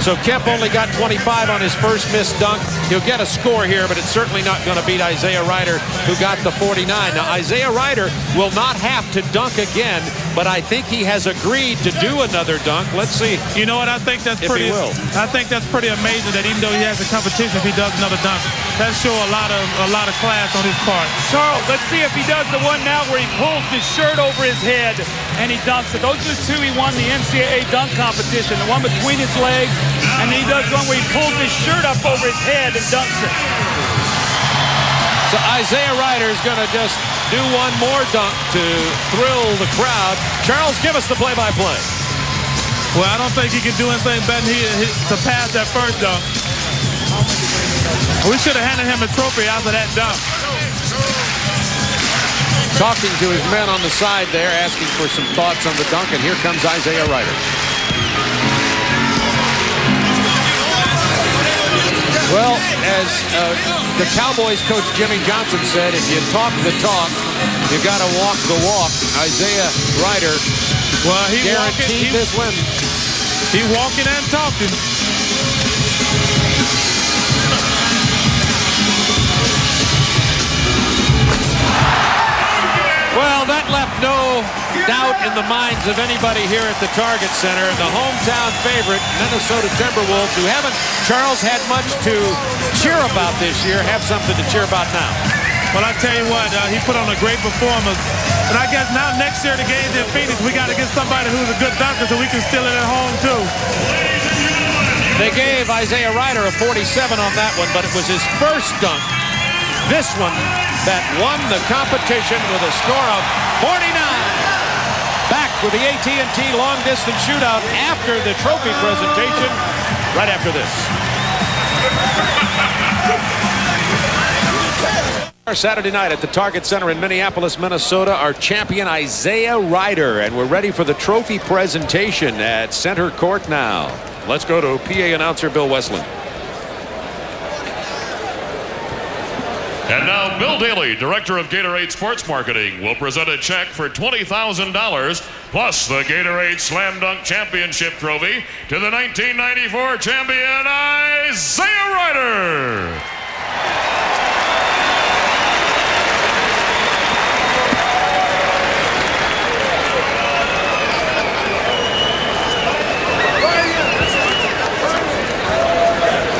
So Kemp only got 25 on his first missed dunk. He'll get a score here, but it's certainly not going to beat Isaiah Ryder, who got the 49. Now, Isaiah Ryder will not have to dunk again, but I think he has agreed to do another dunk. Let's see. You know what? I think that's pretty. I think that's pretty amazing that even though he has a competition, if he does another dunk, that shows a lot of class on his part. Charles, let's see if he does the one now where he pulls his shirt over his head and he dunks it. Those are the 2 he won the NCAA dunk competition. The one between his legs, and then he does one where he pulls his shirt up over his head and dunks it. So Isaiah Ryder is going to just do one more dunk to thrill the crowd. Charles, give us the play-by-play. Well, I don't think he can do anything better than to pass that first dunk. We should have handed him a trophy after that dunk. Talking to his men on the side there, asking for some thoughts on the dunk, and here comes Isaiah Ryder. Well, as the Cowboys coach Jimmy Johnson said, if you talk the talk, you got to walk the walk. Isaiah Ryder, well, he guaranteed this win. He walking and talking. Well, that left no doubt in the minds of anybody here at the Target Center. The hometown favorite, Minnesota Timberwolves, who haven't, Charles, had much to cheer about this year, have something to cheer about now. Well, I tell you what, he put on a great performance. And I guess now next year the game's in Phoenix, we got to get somebody who's a good dunker so we can steal it at home, too. They gave Isaiah Ryder a 47 on that one, but it was his first dunk. This one that won the competition with a score of 49. Back with the AT&T long distance shootout after the trophy presentation, right after this. Our Saturday night at the Target Center in Minneapolis, Minnesota, our champion Isaiah Ryder, and we're ready for the trophy presentation at center court now. Let's go to PA announcer Bill Westland. And now Bill Daly, Director of Gatorade Sports Marketing, will present a check for $20,000 plus the Gatorade Slam Dunk Championship trophy to the 1994 champion Isaiah Ryder.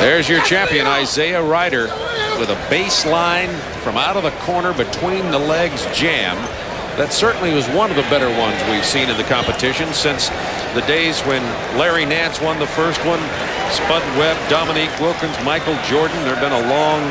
There's your champion, Isaiah Ryder, with a baseline from out of the corner between the legs jam. That certainly was one of the better ones we've seen in the competition since the days when Larry Nance won the first one, Spud Webb, Dominique Wilkins, Michael Jordan. There have been a long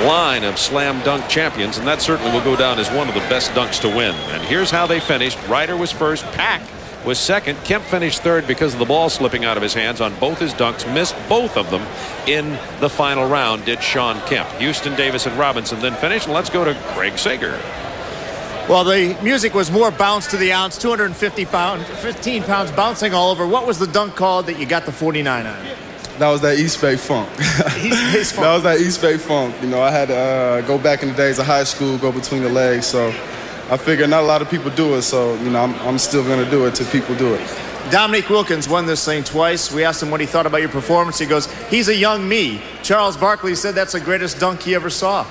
line of slam dunk champions, and that certainly will go down as one of the best dunks to win. And here's how they finished. Ryder was first. Pack was second. Kemp finished third because of the ball slipping out of his hands on both his dunks. Missed both of them in the final round, did Shawn Kemp. Houston, Davis, and Robinson then finished. And let's go to Craig Sager. Well, the music was more bounce to the ounce, 15 pounds bouncing all over. What was the dunk called that you got the 49 on? That was that East Bay Funk. East Funk. That was that East Bay Funk. You know, I had to go back in the days of high school, go between the legs. So I figured not a lot of people do it. So, you know, I'm still going to do it till people do it. Dominique Wilkins won this thing twice. We asked him what he thought about your performance. He goes, he's a young me. Charles Barkley said that's the greatest dunk he ever saw.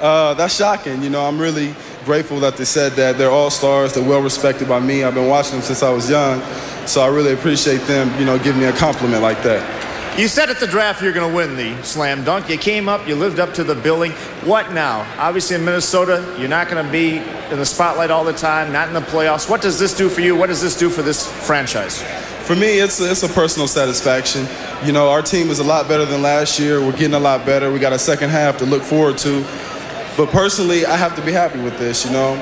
That's shocking. You know, I'm really grateful that they said that. They're all-stars. They're well-respected by me. I've been watching them since I was young. So I really appreciate them, you know, giving me a compliment like that. You said at the draft you're going to win the slam dunk. You came up, you lived up to the billing. What now? Obviously in Minnesota, you're not going to be in the spotlight all the time, not in the playoffs. What does this do for you? What does this do for this franchise? For me, it's a personal satisfaction. You know, our team is a lot better than last year. We're getting a lot better. We got a second half to look forward to. But personally, I have to be happy with this, you know.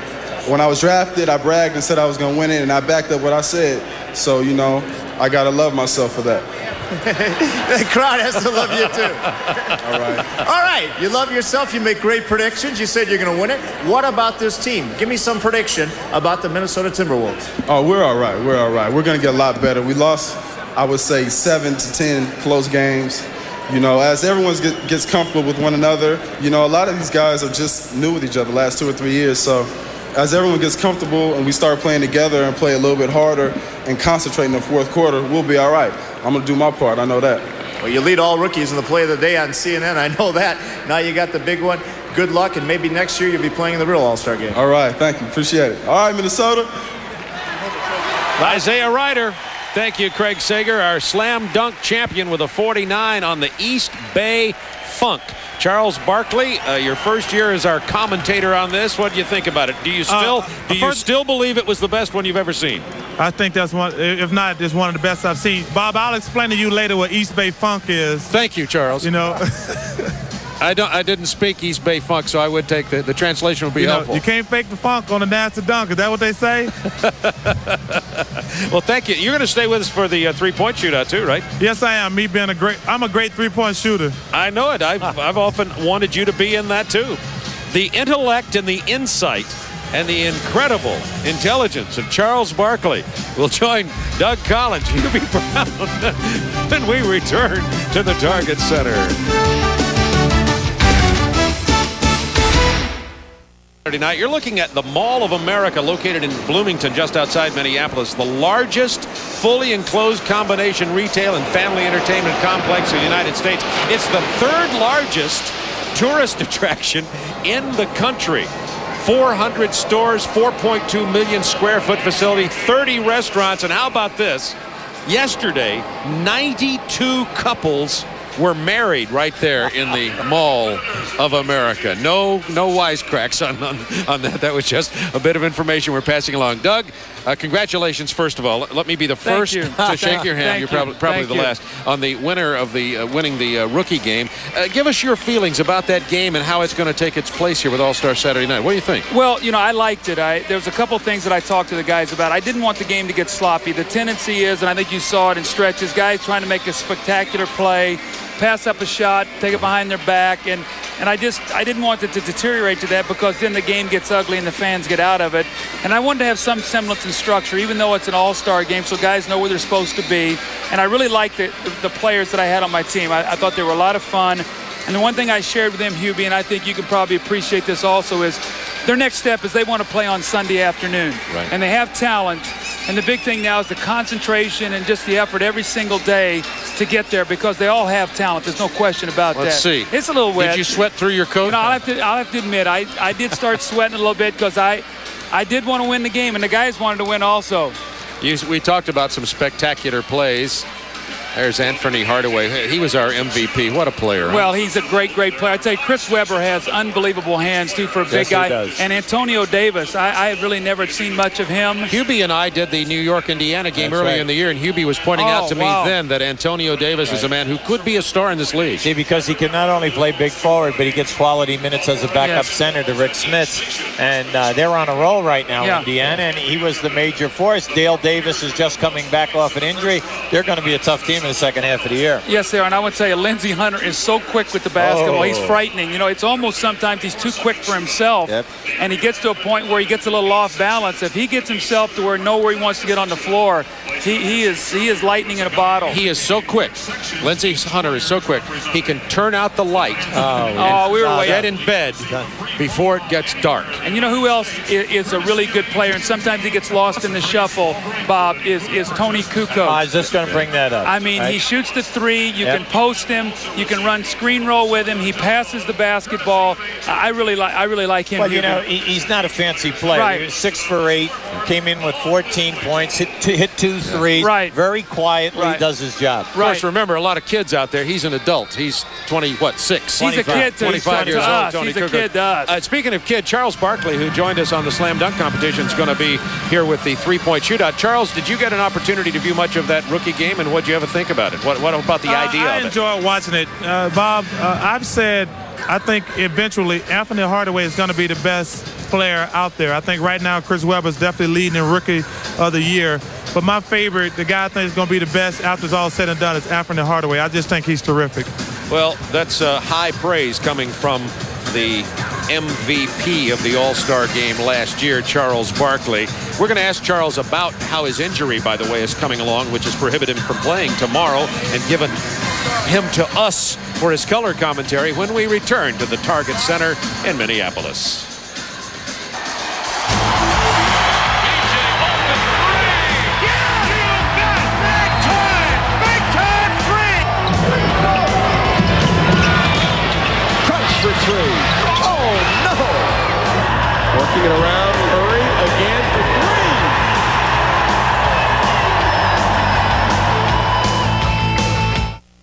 When I was drafted, I bragged and said I was going to win it, and I backed up what I said. So, you know, I got to love myself for that. The crowd has to love you, too. All right. All right. You love yourself. You make great predictions. You said you're going to win it. What about this team? Give me some prediction about the Minnesota Timberwolves. Oh, we're all right. We're all right. We're going to get a lot better. We lost, I would say, 7 to 10 close games. You know, as everyone gets comfortable with one another, you know, a lot of these guys are just new with each other the last 2 or 3 years. So as everyone gets comfortable and we start playing together and play a little bit harder and concentrate in the fourth quarter, we'll be all right. I'm going to do my part. I know that. Well, you lead all rookies in the play of the day on CNN. I know that. Now you got the big one. Good luck, and maybe next year you'll be playing in the real All-Star game. All right. Thank you. Appreciate it. All right, Minnesota. Isaiah Ryder. Thank you, Craig Sager, our slam dunk champion with a 49 on the East Bay Funk. Charles Barkley, your first year as our commentator on this. What do you think about it? Do you still believe it was the best one you've ever seen? I think that's one. If not, it's one of the best I've seen. Bob, I'll explain to you later what East Bay Funk is. Thank you, Charles. You know. I didn't speak East Bay Funk, so I would take the translation would be helpful. You can't fake the funk on a nasty dunk. Is that what they say? Well, thank you. You're going to stay with us for the three-point shootout too, right? Yes, I am. I'm a great three-point shooter. I know it. I've often wanted you to be in that too. The intellect and the insight and the incredible intelligence of Charles Barkley will join Doug Collins, Hubie Brown, when we return to the Target Center. Tonight, you're looking at the Mall of America located in Bloomington, just outside Minneapolis, the largest fully enclosed combination retail and family entertainment complex in the United States. It's the third largest tourist attraction in the country. 400 stores, 4.2 million square foot facility, 30 restaurants, and how about this? Yesterday, 92 couples were married right there in the Mall of America. No wisecracks on that. That was just a bit of information we're passing along. Doug, congratulations, first of all. Let me be the first to shake your hand. You're probably the last on the winner of the winning the rookie game. Give us your feelings about that game and how it's going to take its place here with All-Star Saturday night. What do you think? Well, you know, I liked it. There was a couple things that I talked to the guys about. I didn't want the game to get sloppy. The tendency is, and I think you saw it in stretches, guys trying to make a spectacular play, pass up a shot, take it behind their back, and I didn't want it to deteriorate to that, because then the game gets ugly and the fans get out of it. And I wanted to have some semblance and structure, even though it's an all-star game, so guys know where they're supposed to be. And I really liked the players that I had on my team. I thought they were a lot of fun. And the one thing I shared with them, Hubie, and I think you can probably appreciate this also, is their next step is they want to play on Sunday afternoon. Right. And they have talent. And the big thing now is the concentration and just the effort every single day to get there, because they all have talent. There's no question about that. Let's see. It's a little wet. Did you sweat through your coat? You know, I'll have to admit, I did start sweating a little bit, because I did want to win the game, and the guys wanted to win also. We talked about some spectacular plays. There's Anthony Hardaway. He was our MVP. What a player. Well, he's a great player. I'd say Chris Webber has unbelievable hands, too, for a big guy. He does. And Antonio Davis, I really never seen much of him. Hubie and I did the New York-Indiana game early in the year, and Hubie was pointing out to me then that Antonio Davis is a man who could be a star in this league. See, because he can not only play big forward, but he gets quality minutes as a backup center to Rick Smits. And they're on a roll right now, Indiana, and he was the major force. Dale Davis is just coming back off an injury. They're going to be a tough team in the second half of the year. Yes, they are. And I would tell you, Lindsey Hunter is so quick with the basketball. He's frightening. You know, it's almost sometimes he's too quick for himself. And he gets to a point where he gets a little off balance. If he gets himself to where nowhere he wants to get on the floor, he is lightning in a bottle. He is so quick. Lindsey Hunter is so quick. He can turn out the light we were get in bed before it gets dark. And you know who else is a really good player, and sometimes he gets lost in the shuffle, Bob, is Tony Kukoc. I was just going to bring that up. I mean, he shoots the three. You can post him. You can run screen roll with him. He passes the basketball. I really like him. Well, you know, he's not a fancy player. Right. He was 6 for 8, came in with 14 points, hit 2 threes. Right. Very quietly does his job. Of course, remember, a lot of kids out there. He's an adult. He's 6? He's a kid to 25 years old. He's a kid to us. Speaking of kid, Charles Barkley, who joined us on the slam dunk competition, is going to be here with the three-point shootout. Charles, did you get an opportunity to view much of that rookie game, and what did you ever think about it? What about the idea of it? I enjoyed watching it. Bob, I've said I think eventually Anthony Hardaway is going to be the best player out there. I think right now Chris Webber is definitely leading in Rookie of the Year. But my favorite, the guy I think is going to be the best after it's all said and done, is Anthony Hardaway. I just think he's terrific. Well, that's high praise coming from the MVP of the All-Star game last year, Charles Barkley. We're going to ask Charles about how his injury, by the way, is coming along, which has prohibited him from playing tomorrow, and given him to us for his color commentary when we return to the Target Center in Minneapolis. For 3. Oh, no! Working it around, Murray again for 3.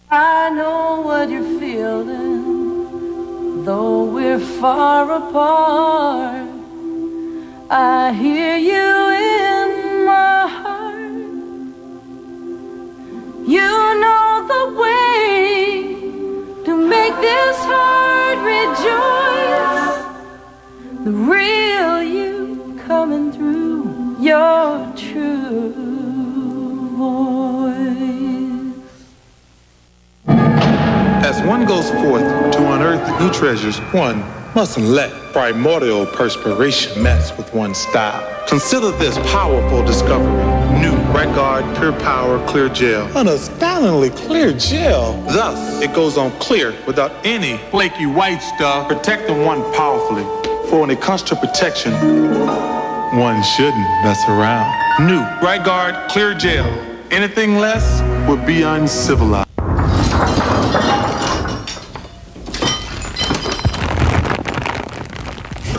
I know what you're feeling, though we're far apart. I hear you in my heart. You know the way to make this heart rejoice. The real you coming through, your true voice. As one goes forth to unearth new treasures, one mustn't let primordial perspiration mess with one's style. Consider this powerful discovery. New Right Guard Pure Power Clear Gel. An astoundingly clear gel. Thus, it goes on clear without any flaky white stuff, protecting one powerfully. For when it comes to protection, one shouldn't mess around. New Right Guard Clear Gel. Anything less would be uncivilized.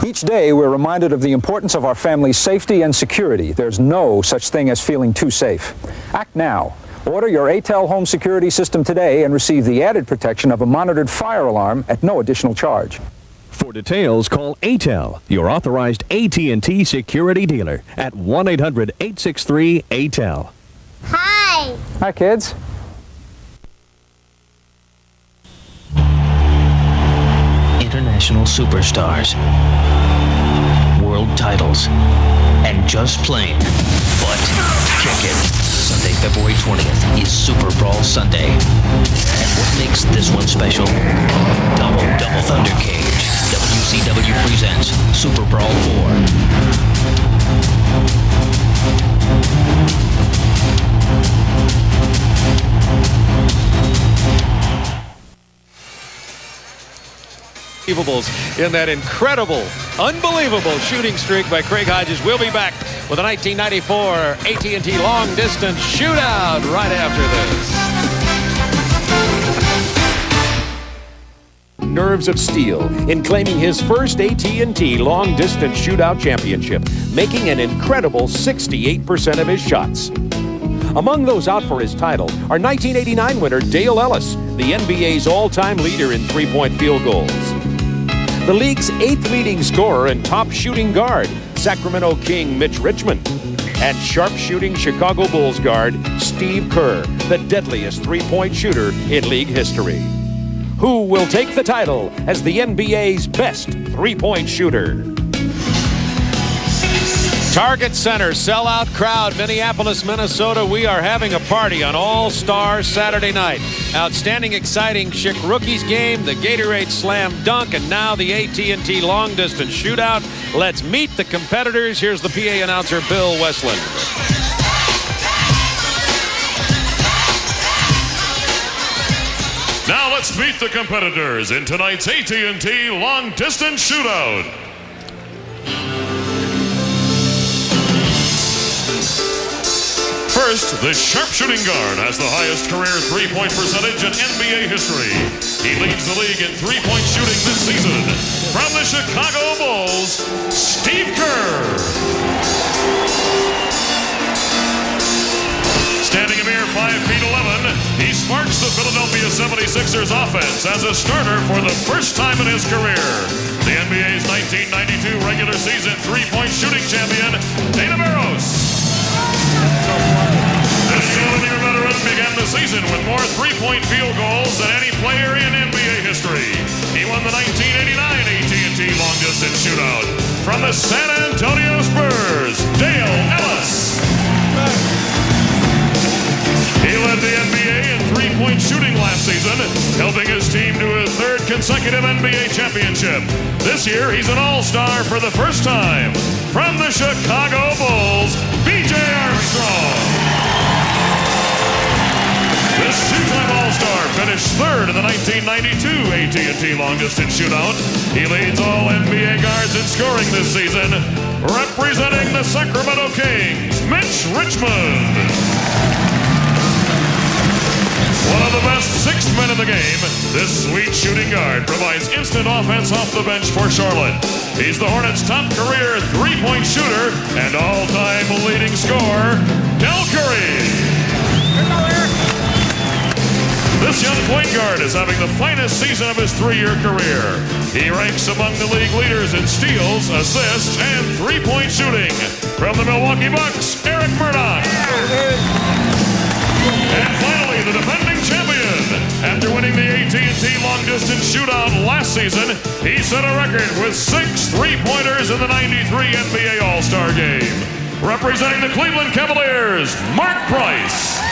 Each day, we're reminded of the importance of our family's safety and security. There's no such thing as feeling too safe. Act now. Order your ATEL home security system today and receive the added protection of a monitored fire alarm at no additional charge. For details, call ATEL, your authorized AT&T security dealer, at 1-800-863-ATEL. Hi. Hi, kids. International superstars, world titles, and just plain butt kicking. Sunday, February 20th is Super Brawl Sunday. And what makes this one special? Double Thunder Cage. WCW presents Super Brawl 4. In that incredible, unbelievable shooting streak by Craig Hodges. We'll be back with a 1994 AT&T Long Distance Shootout right after this. Nerves of steel in claiming his first AT&T Long Distance Shootout Championship, making an incredible 68% of his shots. Among those out for his title are 1989 winner Dale Ellis, the NBA's all-time leader in three-point field goals. The league's 8th leading scorer and top shooting guard, Sacramento King Mitch Richmond. And sharp-shooting Chicago Bulls guard Steve Kerr, the deadliest three-point shooter in league history. Who will take the title as the NBA's best three-point shooter? Target Center, sellout crowd, Minneapolis, Minnesota. We are having a party on All-Star Saturday night. Outstanding, exciting Chic Rookies game, the Gatorade Slam Dunk, and now the AT&T Long Distance Shootout. Let's meet the competitors. Here's the PA announcer, Bill Westland. Now let's meet the competitors in tonight's AT&T Long Distance Shootout. First, the sharpshooting guard has the highest career three-point percentage in NBA history. He leads the league in three-point shooting this season. From the Chicago Bulls, Steve Kerr. Standing a mere 5 feet 11, he sparks the Philadelphia 76ers offense as a starter for the first time in his career. The NBA's 1992 regular season three-point shooting champion, Dana Barros. This 11-year veteran began the season with more three-point field goals than any player in NBA history. He won the 1989 AT&T Long Distance Shootout. From the San Antonio Spurs, Dale Ellis. He led the NBA in three-point shooting last season, helping his team to his third consecutive NBA championship. This year, he's an all-star for the first time. From the Chicago Bulls, B.J. Armstrong. This two-time All-Star finished third in the 1992 AT&T Long Distance Shootout. He leads all NBA guards in scoring this season, representing the Sacramento Kings, Mitch Richmond. One of the best sixth men in the game, this sweet shooting guard provides instant offense off the bench for Charlotte. He's the Hornets' top career three-point shooter and all-time leading scorer, Del Curry. This young point guard is having the finest season of his three-year career. He ranks among the league leaders in steals, assists, and three-point shooting. From the Milwaukee Bucks, Eric Murdoch. And finally, the defending champion. After winning the AT&T Long Distance Shootout last season, he set a record with 6 three-pointers in the 93 NBA All-Star Game. Representing the Cleveland Cavaliers, Mark Price.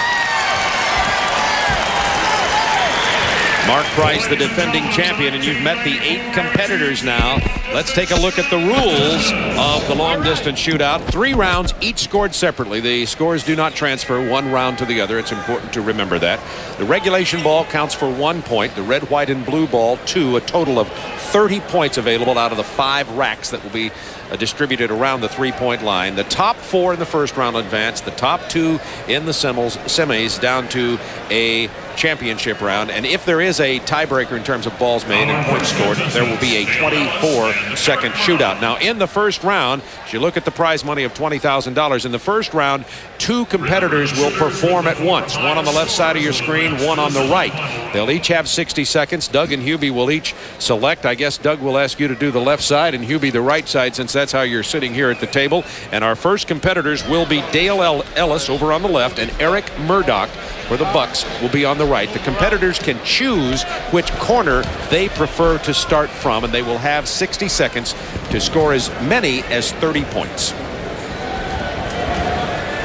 Mark Price, the defending champion, and you've met the 8 competitors now. Let's take a look at the rules of the long distance shootout. 3 rounds, each scored separately. The scores do not transfer one round to the other. It's important to remember that. The regulation ball counts for 1 point. The red, white, and blue ball, 2. A total of 30 points available out of the 5 racks that will be distributed around the 3-point line. The top 4 in the first round advance. The top 2 in the semis down to a championship round. And if there is a tiebreaker in terms of balls made and points scored, there will be a 24-second shootout. Now, in the first round, if you look at the prize money of $20,000, in the first round, 2 competitors will perform at once. One on the left side of your screen, one on the right. They'll each have 60 seconds. Doug and Hubie will each select. I guess Doug will ask you to do the left side and Hubie the right side, since that's how you're sitting here at the table. And our first competitors will be Dale Ellis over on the left and Eric Murdoch for the Bucks will be on the right. The competitors can choose which corner they prefer to start from, and they will have 60 seconds to score as many as 30 points.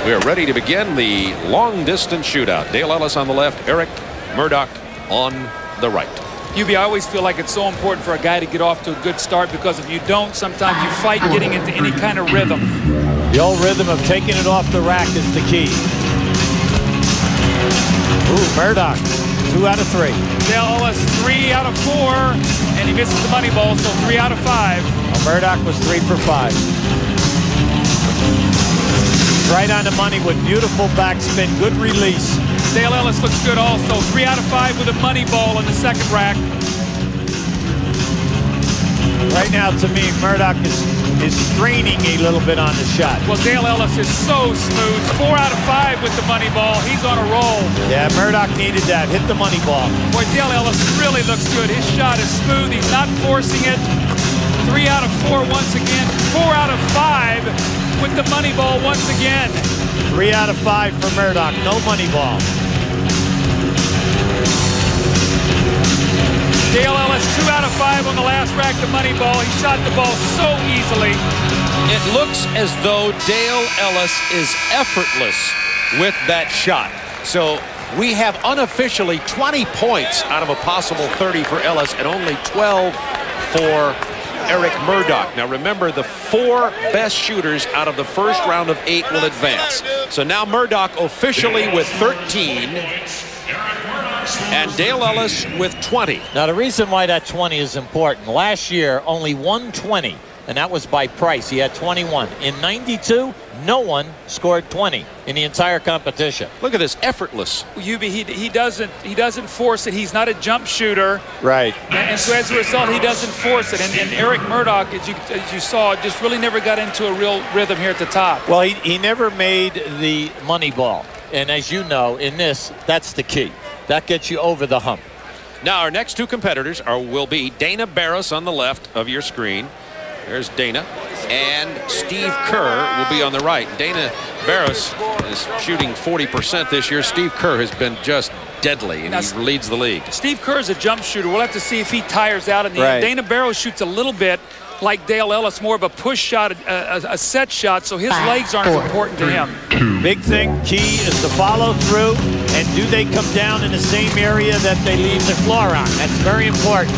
We are ready to begin the long distance shootout. Dale Ellis on the left, Eric Murdoch on the right. Hubie, I always feel like it's so important for a guy to get off to a good start, because if you don't, sometimes you fight getting into any kind of rhythm. The old rhythm of taking it off the rack is the key. Ooh, Murdoch, 2 out of 3. Dale Ellis, 3 out of 4, and he misses the money ball, so 3 out of 5. Well, Murdoch was 3 for 5. Right on the money with beautiful backspin, good release. Dale Ellis looks good also. 3 out of 5 with a money ball in the second rack. Right now, to me, Murdoch is is straining a little bit on the shot. Well, Dale Ellis is so smooth. 4 out of 5 with the money ball. He's on a roll. Yeah, Murdoch needed that. Hit the money ball. Boy, Dale Ellis really looks good. His shot is smooth. He's not forcing it. 3 out of 4 once again. 4 out of 5 with the money ball once again. 3 out of 5 for Murdoch. No money ball. Dale Ellis, 2 out of 5 on the last rack, the money ball. He shot the ball so easily. It looks as though Dale Ellis is effortless with that shot. So we have unofficially 20 points out of a possible 30 for Ellis and only 12 for Eric Murdoch. Now remember, the 4 best shooters out of the first round of 8 will advance. So now Murdoch officially with 13. And Dale Ellis with 20. Now the reason why that 20 is important, last year only 120, and that was by Price. He had 21. In 92, no one scored 20 in the entire competition. Look at this, effortless. He doesn't force it. He's not a jump shooter. Right. And so as a result, he doesn't force it. And Eric Murdoch, as you saw, just really never got into a real rhythm here at the top. Well, he never made the money ball. And as you know, in this, that's the key. That gets you over the hump. Now our next 2 competitors will be Dana Barros on the left of your screen. There's Dana. And Steve Kerr will be on the right. Dana Barros is shooting 40% this year. Steve Kerr has been just deadly, and he leads the league. Steve Kerr is a jump shooter. We'll have to see if he tires out in the end. Dana Barros shoots a little bit like Dale Ellis, more of a push shot, a set shot, so his legs aren't as important to him. Big thing, key is to follow through, and do they come down in the same area that they leave the floor on? That's very important.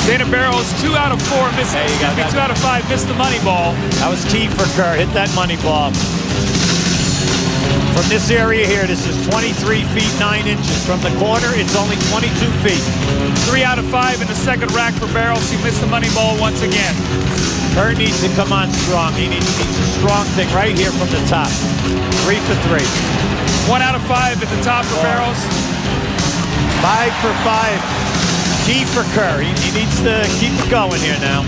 Dana Barros, 2 out of 4 missed. 2 out of 5 missed the money ball. That was key for Kerr. Hit that money ball. From this area here, this is 23 feet 9 inches. From the corner, it's only 22 feet. 3 out of 5 in the second rack for Barros. He missed the money ball once again. Kerr needs to come on strong. He needs a strong thing right here from the top. 3 for 3. 1 out of 5 at the top for Barros. 5 for 5. Key for Kerr. He needs to keep it going here now.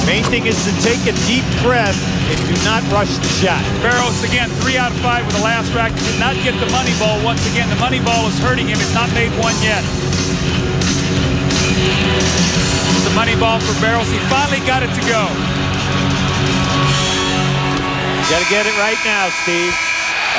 Main thing is to take a deep breath and do not rush the shot. Barros again, 3 out of 5 with the last rack. He did not get the money ball once again. The money ball is hurting him. He's not made one yet. The money ball for Barros. He finally got it to go. You got to get it right now, Steve.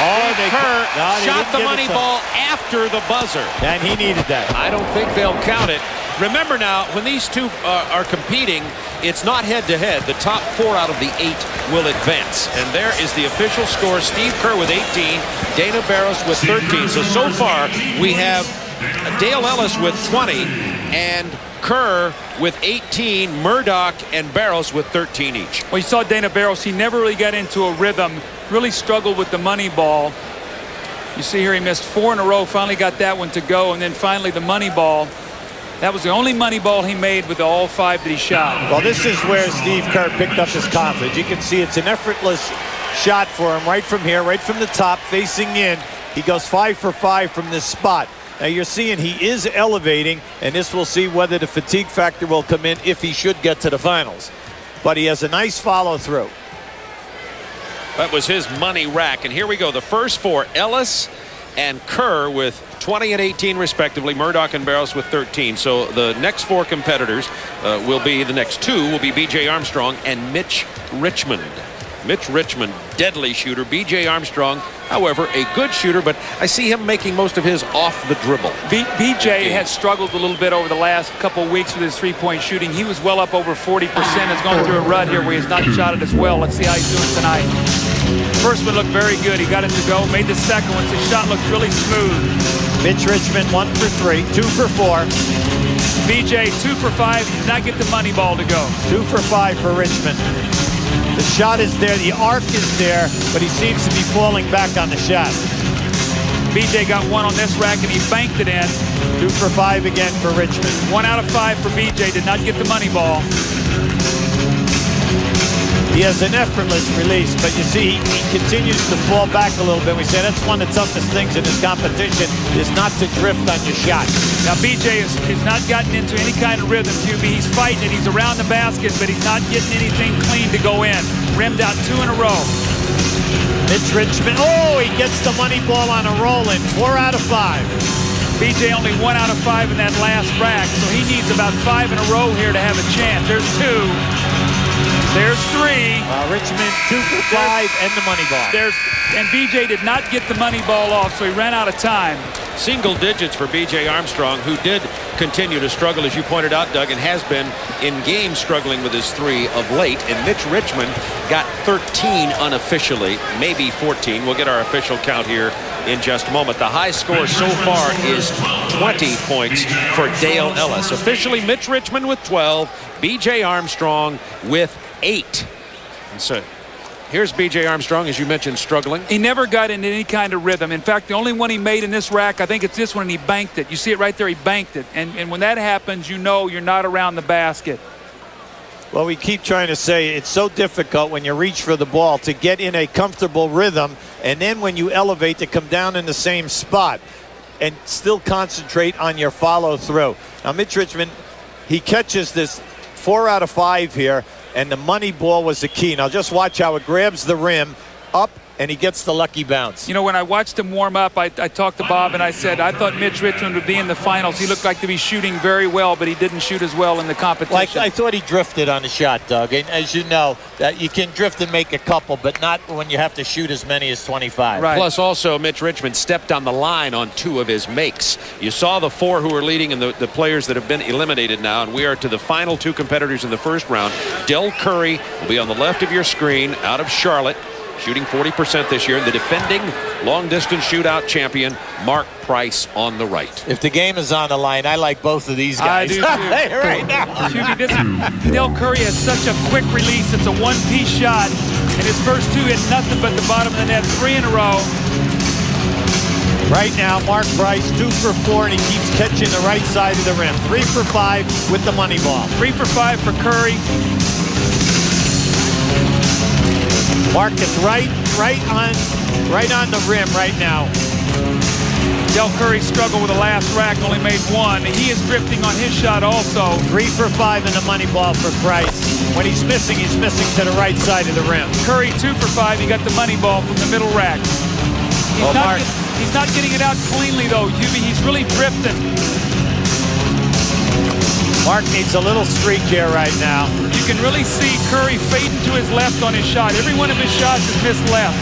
Oh, Kerr shot the money ball after the buzzer. And he needed that. I don't think they'll count it. Remember now, when these 2 are competing, it's not head-to-head. The top 4 out of the 8 will advance. And there is the official score. Steve Kerr with 18, Dana Barros with 13. So far, we have Dale Ellis with 20 and Kerr with 18, Murdoch and Barros with 13 each. Well, you saw Dana Barros. He never really got into a rhythm, really struggled with the money ball. You see here he missed 4 in a row, finally got that one to go, and then finally the money ball. That was the only money ball he made with all 5 that he shot. Well, this is where Steve Kerr picked up his confidence. You can see it's an effortless shot for him right from here, right from the top, facing in. He goes 5 for 5 from this spot. Now you're seeing he is elevating, and this will see whether the fatigue factor will come in if he should get to the finals. But he has a nice follow through. That was his money rack, and here we go. The first 4, Ellis and Kerr with 20 and 18 respectively, Murdoch and Barros with 13. So the next 4 competitors will be, the next 2 will be B.J. Armstrong and Mitch Richmond. Mitch Richmond, deadly shooter. B.J. Armstrong, however, a good shooter, but I see him making most of his off the dribble. B.J. has struggled a little bit over the last couple of weeks with his 3-point shooting. He was well up over 40%. Has gone through a rut here where he's not shot it as well. Let's see how he's doing tonight. First one looked very good. He got it to go. Made the second one. His shot looked really smooth. Mitch Richmond 1 for 3, 2 for 4. B.J. 2 for 5. He did not get the money ball to go. 2 for 5 for Richmond. The shot is there, the arc is there, but he seems to be falling back on the shot. B.J. got 1 on this rack and he banked it in. 2 for 5 again for Richmond. 1 out of 5 for B.J. Did not get the money ball. He has an effortless release, but you see, he continues to fall back a little bit. We say that's one of the toughest things in this competition is not to drift on your shot. Now, BJ has not gotten into any kind of rhythm, QB. He's fighting it. He's around the basket, but he's not getting anything clean to go in. Rimmed out 2 in a row. Mitch Richmond, oh, he gets the money ball on a roll-in. 4 out of 5. BJ only 1 out of 5 in that last rack, so he needs about 5 in a row here to have a chance. There's 2. There's 3. Richmond 2 for 5 and the money ball. And BJ did not get the money ball off, so he ran out of time. Single digits for B.J. Armstrong, who did continue to struggle, as you pointed out, Doug, and has been in game struggling with his 3 of late. And Mitch Richmond got 13 unofficially, maybe 14. We'll get our official count here in just a moment. The high score so far is 20 points for Dale Ellis. Officially, Mitch Richmond with 12, B.J. Armstrong with 8. And so here's B.J. Armstrong, as you mentioned, struggling. He never got into any kind of rhythm. In fact, the only one he made in this rack, I think it's this one, and he banked it. You see it right there, he banked it. And when that happens, you know you're not around the basket. Well, we keep trying to say it's so difficult when you reach for the ball to get in a comfortable rhythm, and then when you elevate to come down in the same spot and still concentrate on your follow through. Now, Mitch Richmond, he catches this 4 out of 5 here, and the money ball was the key. Now just watch how it grabs the rim up and he gets the lucky bounce. You know, when I watched him warm up, I talked to Bob and I said I thought Mitch Richmond would be in the finals. He looked like to be shooting very well, but he didn't shoot as well in the competition. Like I thought he drifted on the shot, Doug. And as you know, that you can drift and make a couple, but not when you have to shoot as many as 25. Right. Plus also Mitch Richmond stepped on the line on 2 of his makes. You saw the 4 who are leading and the players that have been eliminated now, and we are to the final 2 competitors in the first round. Del Curry will be on the left of your screen out of Charlotte, shooting 40% this year. The defending long-distance shootout champion, Mark Price, on the right. If the game is on the line, I like both of these guys. I do too. Right now. Del Curry has such a quick release. It's a one-piece shot, and his first 2 hit nothing but the bottom of the net. 3 in a row. Right now, Mark Price 2 for 4, and he keeps catching the right side of the rim. 3 for 5 with the money ball. 3 for 5 for Curry. Mark is right on the rim right now. Del Curry struggled with the last rack, only made 1. He is drifting on his shot also. 3 for 5 in the money ball for Price. When he's missing to the right side of the rim. Curry 2 for 5. He got the money ball from the middle rack. He's not getting it out cleanly though, Hubie. He's really drifting. Mark needs a little streak here right now. You can really see Curry fading to his left on his shot. Every one of his shots is missed left.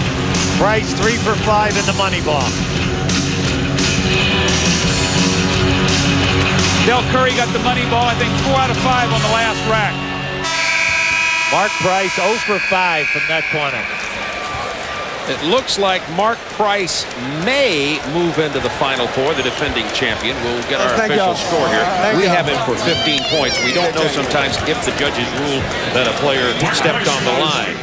Price 3 for 5 in the money ball. Del Curry got the money ball, I think 4 out of 5 on the last rack. Mark Price 0 for 5 from that corner. It looks like Mark Price may move into the Final Four, the defending champion. We'll get our official score here. We have him for 15 points. We don't know sometimes if the judges rule that a player stepped on the line.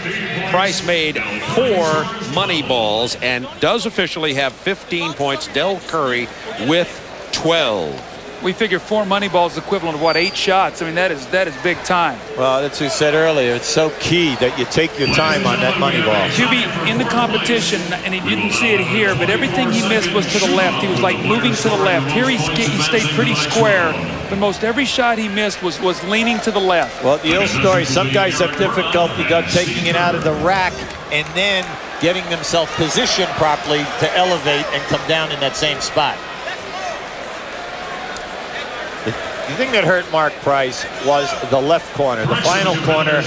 Price made 4 money balls and does officially have 15 points. Del Curry with 12. We figure 4 money balls is equivalent of what, 8 shots. I mean, that is big time. Well, that's what we said earlier. It's so key that you take your time on that money ball. QB in the competition, and he didn't see it here, but everything he missed was to the left. He was like moving to the left. Here he stayed pretty square, but most every shot he missed was leaning to the left. Well, the old story, some guys have difficulty taking it out of the rack and then getting themselves positioned properly to elevate and come down in that same spot. The thing that hurt Mark Price was the left corner, the final corner.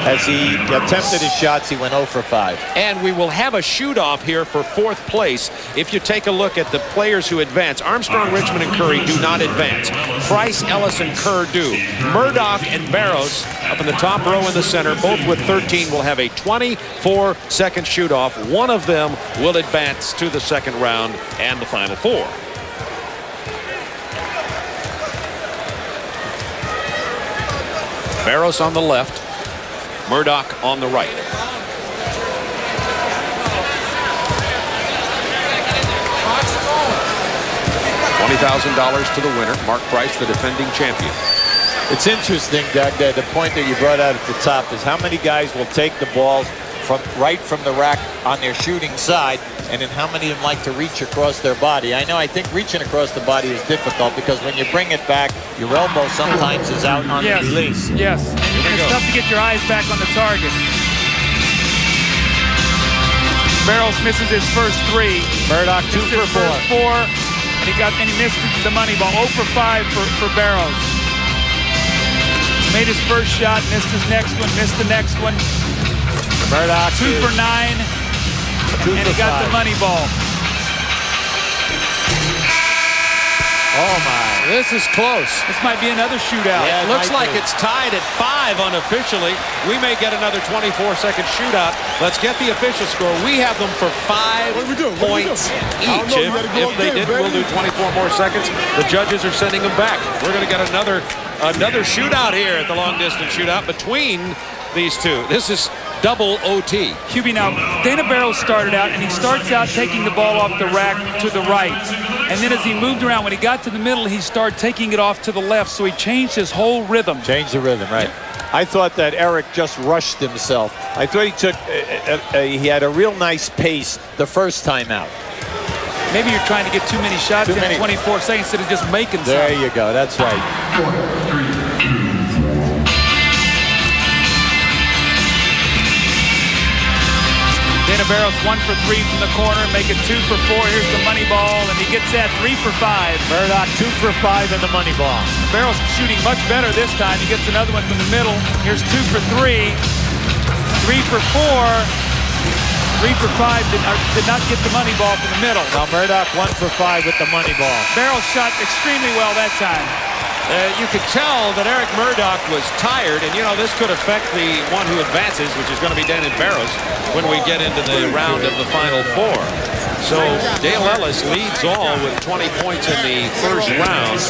As he attempted his shots, he went 0 for 5. And we will have a shoot-off here for 4th place. If you take a look at the players who advance, Armstrong, Richmond, and Curry do not advance. Price, Ellis, and Kerr do. Murdoch and Barros up in the top row in the center, both with 13, will have a 24-second shoot-off. One of them will advance to the second round and the Final Four. Barros on the left, Murdoch on the right. $20,000 to the winner, Mark Price, the defending champion. It's interesting, Doug, that the point that you brought out at the top is how many guys will take the balls right from the rack on their shooting side, and then how many of them like to reach across their body. I think reaching across the body is difficult because when you bring it back, your elbow sometimes is out on the release. Yes, and it's tough to get your eyes back on the target. Barrows misses his first 3. Murdoch 2 for 4. And he missed the money ball. 0 for 5 for Barrows. Made his first shot, missed his next one, missed the next one. Murdoch 2 for 9. And he got the money ball. Oh my. This is close. This might be another shootout. Yeah, it looks like it's tied at 5 unofficially. We may get another 24-second shootout. Let's get the official score. We have them for 5 points each. If they did, we'll do 24 more seconds. The judges are sending them back. We're going to get another shootout here at the long-distance shootout between these two. This is double OT. QB, now, Dana Barrows started out, and he starts out taking the ball off the rack to the right. And then as he moved around, when he got to the middle, he started taking it off to the left. So he changed his whole rhythm. Changed the rhythm, right. I thought that Eric just rushed himself. I thought he had a real nice pace the first time out. Maybe you're trying to get too many shots in 24 seconds instead of just making some. There you go. That's right. Dana Barrows 1 for 3 from the corner, make it 2 for 4. Here's the money ball, and he gets that 3 for 5. Murdoch 2 for 5 in the money ball. Barrows shooting much better this time. He gets another one from the middle. Here's 2 for 3. 3 for 4. 3 for 5 did not get the money ball from the middle. Now Murdoch 1 for 5 with the money ball. Barrows shot extremely well that time. You could tell that Eric Murdoch was tired, and, you know, this could affect the one who advances, which is going to be Dana Barrows, when we get into the round of the Final Four. So Dale Ellis leads all with 20 points in the first round,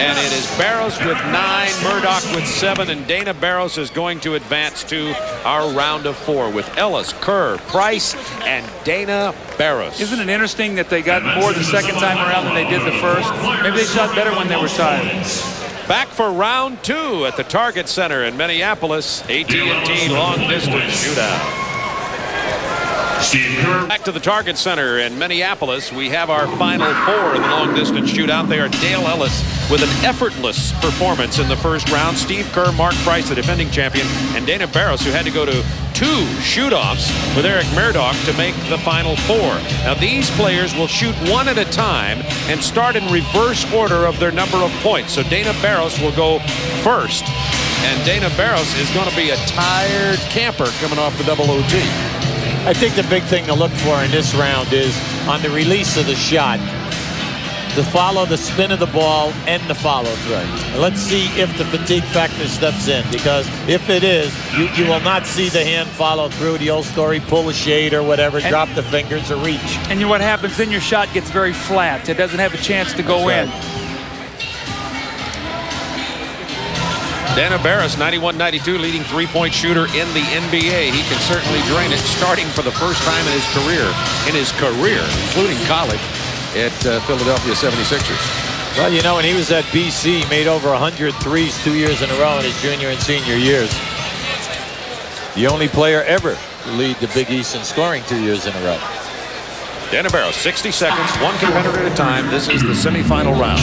and it is Barrows with 9, Murdoch with 7, and Dana Barrows is going to advance to our round of 4 with Ellis, Kerr, Price, and Dana Barrows. Isn't it interesting that they got more the second time around than they did the first? Maybe they shot better when they were tired. Back for round 2 at the Target Center in Minneapolis. AT&T long distance shootout. Back to the Target Center in Minneapolis. We have our Final Four in the long distance shootout. They are Dale Ellis with an effortless performance in the first round. Steve Kerr, Mark Price, the defending champion, and Dana Barrows, who had to go to 2 shoot-offs with Eric Murdoch to make the Final Four. Now these players will shoot one at a time and start in reverse order of their number of points. So Dana Barrows will go first. And Dana Barrows is going to be a tired camper coming off the double OT. I think the big thing to look for in this round is on the release of the shot to follow the spin of the ball and the follow through. Let's see if the fatigue factor steps in, because if it is, you will not see the hand follow through. The old story, pull a shade or whatever, drop the fingers or reach. And what happens, then your shot gets very flat. It doesn't have a chance to go in. Dana Barrows, 91-92, leading three-point shooter in the NBA. He can certainly drain it, starting for the first time in his career, including college, at Philadelphia 76ers. Well, you know, when he was at BC, he made over 100 threes 2 years in a row in his junior and senior years. The only player ever to lead the Big East in scoring 2 years in a row. Dana Barrows, 60 seconds, one competitor at a time. This is the semifinal round.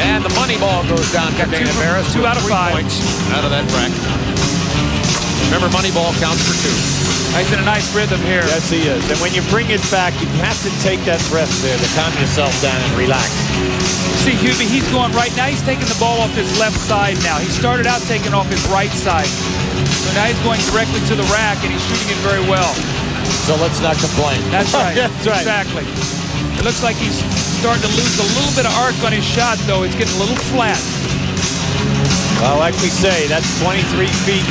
And the money ball goes down for Dana Barrows. 2 out of 5 points out of that bracket. Remember, money ball counts for 2. He's in a nice rhythm here. Yes, he is. And when you bring it back, you have to take that breath there to calm yourself down and relax. See, Hubie, he's going right now. He's taking the ball off his left side now. He started out taking off his right side. So now he's going directly to the rack, and he's shooting it very well. So let's not complain. That's right. That's right. Exactly. It looks like he's starting to lose a little bit of arc on his shot, though. It's getting a little flat. Well, like we say, that's 23 feet,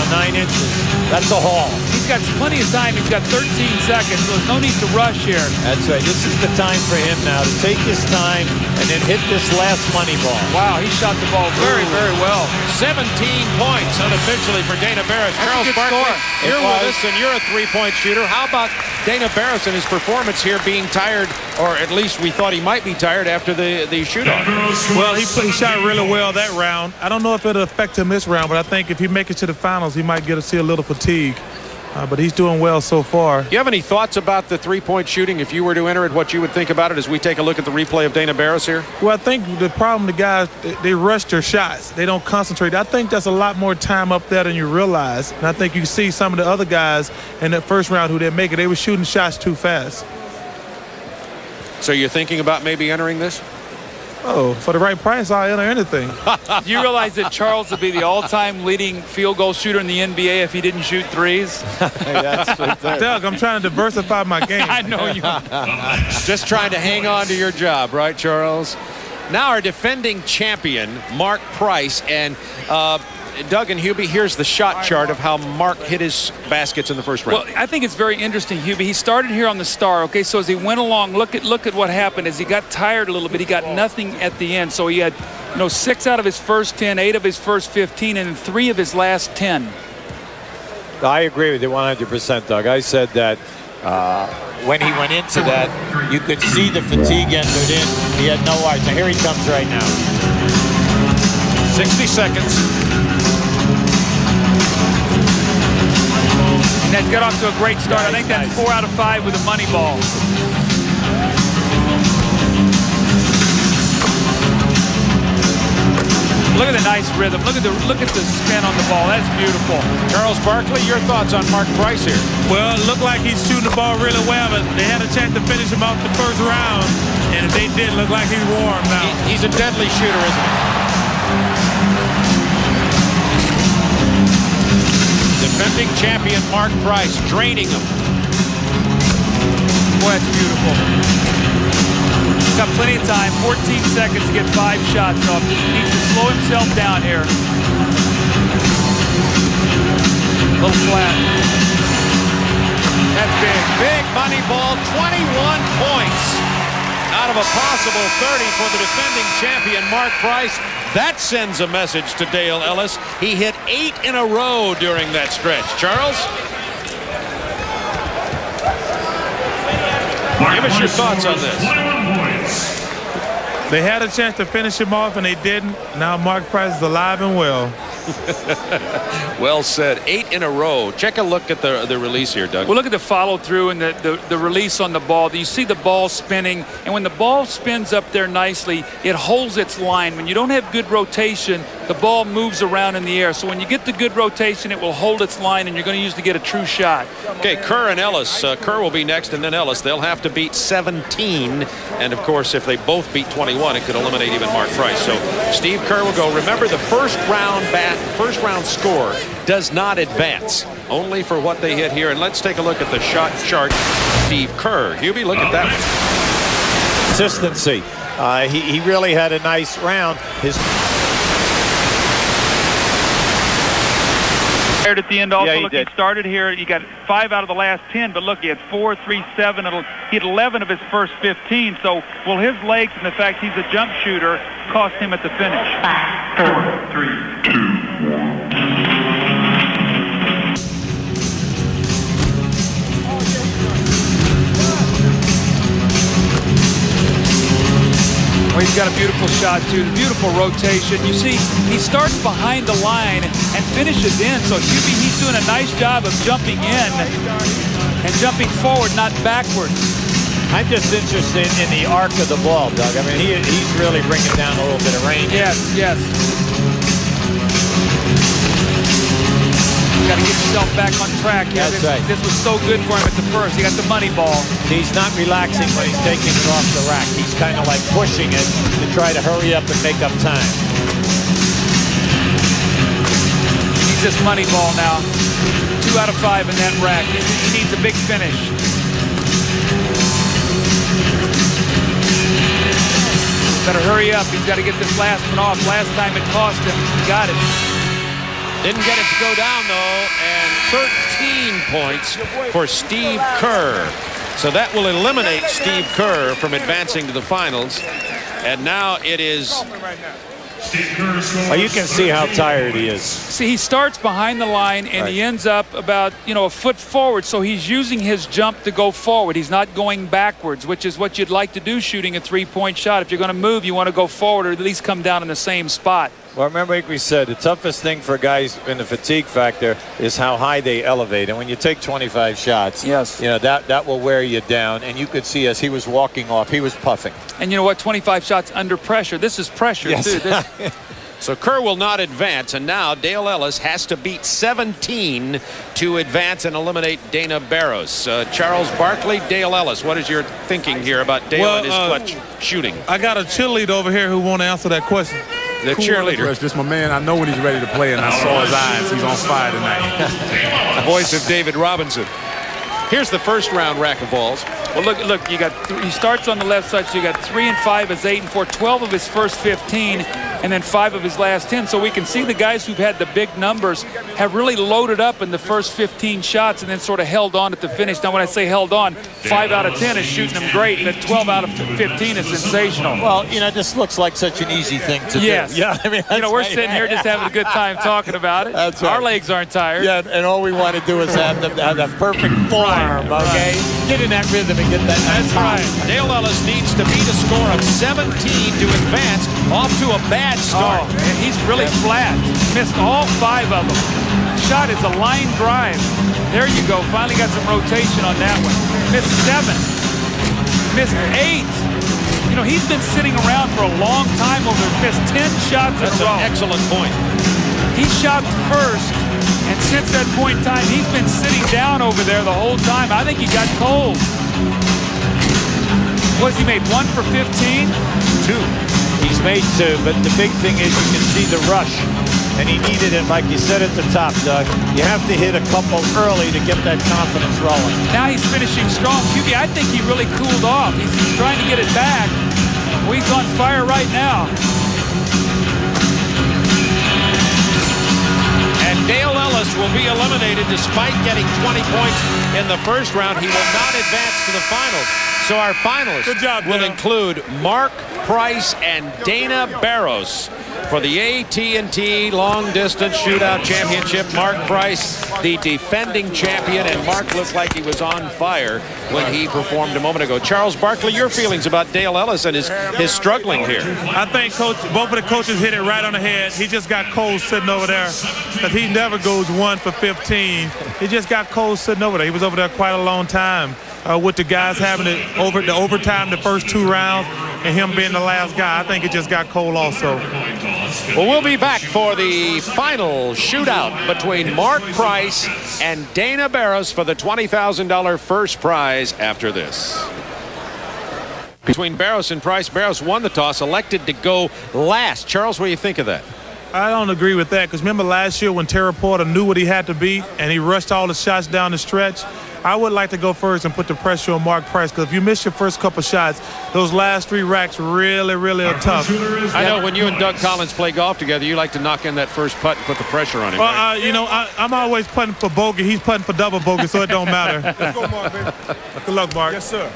9 inches. That's a haul. He's got plenty of time. He's got 13 seconds, so there's no need to rush here. That's right. This is the time for him now to take his time and then hit this last money ball. Wow, he shot the ball very, very well. 17 points unofficially for Dana Barris. Charles Barkley, you're with us, and you're a three-point shooter. How about Dana Barris and his performance here being tired, or at least we thought he might be tired after the shootout? Well, he shot really well that round. I don't know if it'll affect him this round, but I think if he makes it to the finals, he might see a little fatigue. But he's doing well so far. Do you have any thoughts about the three-point shooting? If you were to enter it, what you would think about it as we take a look at the replay of Dana Barris here? Well, I think the problem, the guys, they rush their shots. They don't concentrate. I think that's a lot more time up there than you realize. And I think you see some of the other guys in that first round who didn't make it. They were shooting shots too fast. So you're thinking about maybe entering this? Oh, for the right price, I'll enter anything. Do you realize that Charles would be the all-time leading field goal shooter in the NBA if he didn't shoot threes? Doug, I'm trying to diversify my game. I know you are. Just trying to hang on to your job, right, Charles? Now our defending champion, Mark Price, and Doug and Hubie, here's the shot chart of how Mark hit his baskets in the first round. Well, I think it's very interesting, Hubie. He started here on the star, okay? So as he went along, look at what happened. As he got tired a little bit, he got nothing at the end. So he had, 6 out of his first 10, 8 of his first 15, and 3 of his last 10. I agree with you 100%, Doug. I said that when he went into that, you could see the fatigue entered in. He had no eyes. Now here he comes right now. 60 seconds. And that's got off to a great start. I think that's 4 out of 5 with a money ball. Look at the nice rhythm. Look at the spin on the ball. That's beautiful. Charles Barkley, your thoughts on Mark Price here? Well, it looked like he's shooting the ball really well, but they had a chance to finish him off the first round, and if they did, look like he's warm now. He's a deadly shooter, isn't he? Defending champion Mark Price, draining him. Boy, that's beautiful. He's got plenty of time, 14 seconds to get 5 shots off. He needs to slow himself down here. A little flat. That's big. Big money ball, 21 points out of a possible 30 for the defending champion Mark Price. That sends a message to Dale Ellis. He hit 8 in a row during that stretch. Charles? Give us your thoughts on this. They had a chance to finish him off, and they didn't. Now Mark Price is alive and well. Well said. 8 in a row. Check a look at the release here, Doug. Well, look at the follow through and the release on the ball. You see the ball spinning, and when the ball spins up there nicely, it holds its line. When you don't have good rotation, the ball moves around in the air. So when you get the good rotation, it will hold its line, and you're going to use to get a true shot. Okay, Kerr and Ellis. Kerr will be next, and then Ellis. They'll have to beat 17, and of course, if they both beat 21, it could eliminate even Mark Price. So Steve Kerr will go. Remember, the first round score does not advance, only for what they hit here. And let's take a look at the shot chart. Steve Kerr. Hubie, look at that one. Consistency. He really had a nice round. At the end also, yeah, look, he started here, he got 5 out of the last 10, but look, he had 4, 3, 7, he had 11 of his first 15, so will his legs and the fact he's a jump shooter cost him at the finish? 5, 4, 3, 2, 1. Well, he's got a beautiful shot, too. Beautiful rotation. You see, he starts behind the line and finishes in. So, Hubie, he's doing a nice job of jumping in and jumping forward, not backward. I'm just interested in the arc of the ball, Doug. I mean, he's really bringing down a little bit of range. Yes, yes. Got to get yourself back on track here. That's right. This was so good for him at the first. He got the money ball. He's not relaxing when he's taking it off the rack. He's kind of like pushing it to try to hurry up and make up time. He's just money ball now. 2 out of 5 in that rack. He needs a big finish. Better hurry up. He's got to get this last one off. Last time it cost him. He got it. Didn't get it to go down, though, and 13 points for Steve Kerr. So that will eliminate Steve Kerr from advancing to the finals. And now it is... Oh, you can see how tired he is. See, he starts behind the line, and he ends up about, a foot forward. So he's using his jump to go forward. He's not going backwards, which is what you'd like to do shooting a three-point shot. If you're going to move, you want to go forward or at least come down in the same spot. Well, remember, like we said, the toughest thing for guys in the fatigue factor is how high they elevate. And when you take 25 shots, yes, that will wear you down. And you could see as he was walking off, he was puffing. And you know what? 25 shots under pressure. This is pressure, too. So Kerr will not advance, and now Dale Ellis has to beat 17 to advance and eliminate Dana Barros. Charles Barkley, Dale Ellis, what is your thinking here about Dale and his clutch shooting? I got a cheerleader over here who won't answer that question. The cheerleader. This is my man. I know when he's ready to play, and I saw his eyes. He's on fire tonight. Voice of David Robinson. Here's the first round rack of balls. Well, look, you got he starts on the left side, so you got 3 and 5 as 8 and 4, 12 of his first 15, and then 5 of his last 10. So we can see the guys who've had the big numbers have really loaded up in the first 15 shots and then sort of held on at the finish. Now, when I say held on, 5 out of 10 is shooting them great, but 12 out of 15 is sensational. Well, this looks like such an easy thing to do. Yeah, I mean, we're sitting here just having a good time talking about it. That's Our legs aren't tired. Yeah, and all we want to do is have that perfect form, okay? Get in that rhythm and get that. That's right. Dale Ellis needs to beat a score of 17 to advance, off to a bad start. Oh, and he's really flat. Missed all 5 of them. Shot is a line drive. There you go. Finally got some rotation on that one. Missed 7. Missed 8. He's been sitting around for a long time over there. Missed 10 shots in a row. That's an excellent point. He shot first, and since that point in time, he's been sitting down over there the whole time. I think he got cold. What's he made? 1 for 15? 2. He's made 2, but the big thing is you can see the rush. And he needed it, like you said at the top, Doug. You have to hit a couple early to get that confidence rolling. Now he's finishing strong. QB, I think he really cooled off. He's trying to get it back. Well, he's on fire right now. And Dale Ellis will be eliminated despite getting 20 points in the first round. He will not advance to the finals. So our finalists will include Mark Price and Dana Barros for the AT&T Long Distance Shootout Championship. Mark Price, the defending champion, and Mark looked like he was on fire when he performed a moment ago. Charles Barkley, your feelings about Dale Ellis and his struggling here? I think both of the coaches hit it right on the head. He just got cold sitting over there because he never goes 1 for 15. He just got cold sitting over there. He was over there quite a long time. With the guys having it over the overtime, the first 2 rounds, and him being the last guy. I think it just got cold also. Well, we'll be back for the final shootout between Mark Price and Dana Barros for the $20,000 first prize after this. Between Barros and Price, Barros won the toss, elected to go last. Charles, what do you think of that? I don't agree with that because remember last year when Terry Porter knew what he had to beat and he rushed all the shots down the stretch? I would like to go first and put the pressure on Mark Price because if you miss your first couple shots, those last 3 racks really are tough. I know when you and Doug Collins play golf together, you like to knock in that first putt and put the pressure on him. Well, right? I'm always putting for bogey. He's putting for double bogey, so it don't matter. Let's go, Mark, baby. Good luck, Mark. Yes, sir.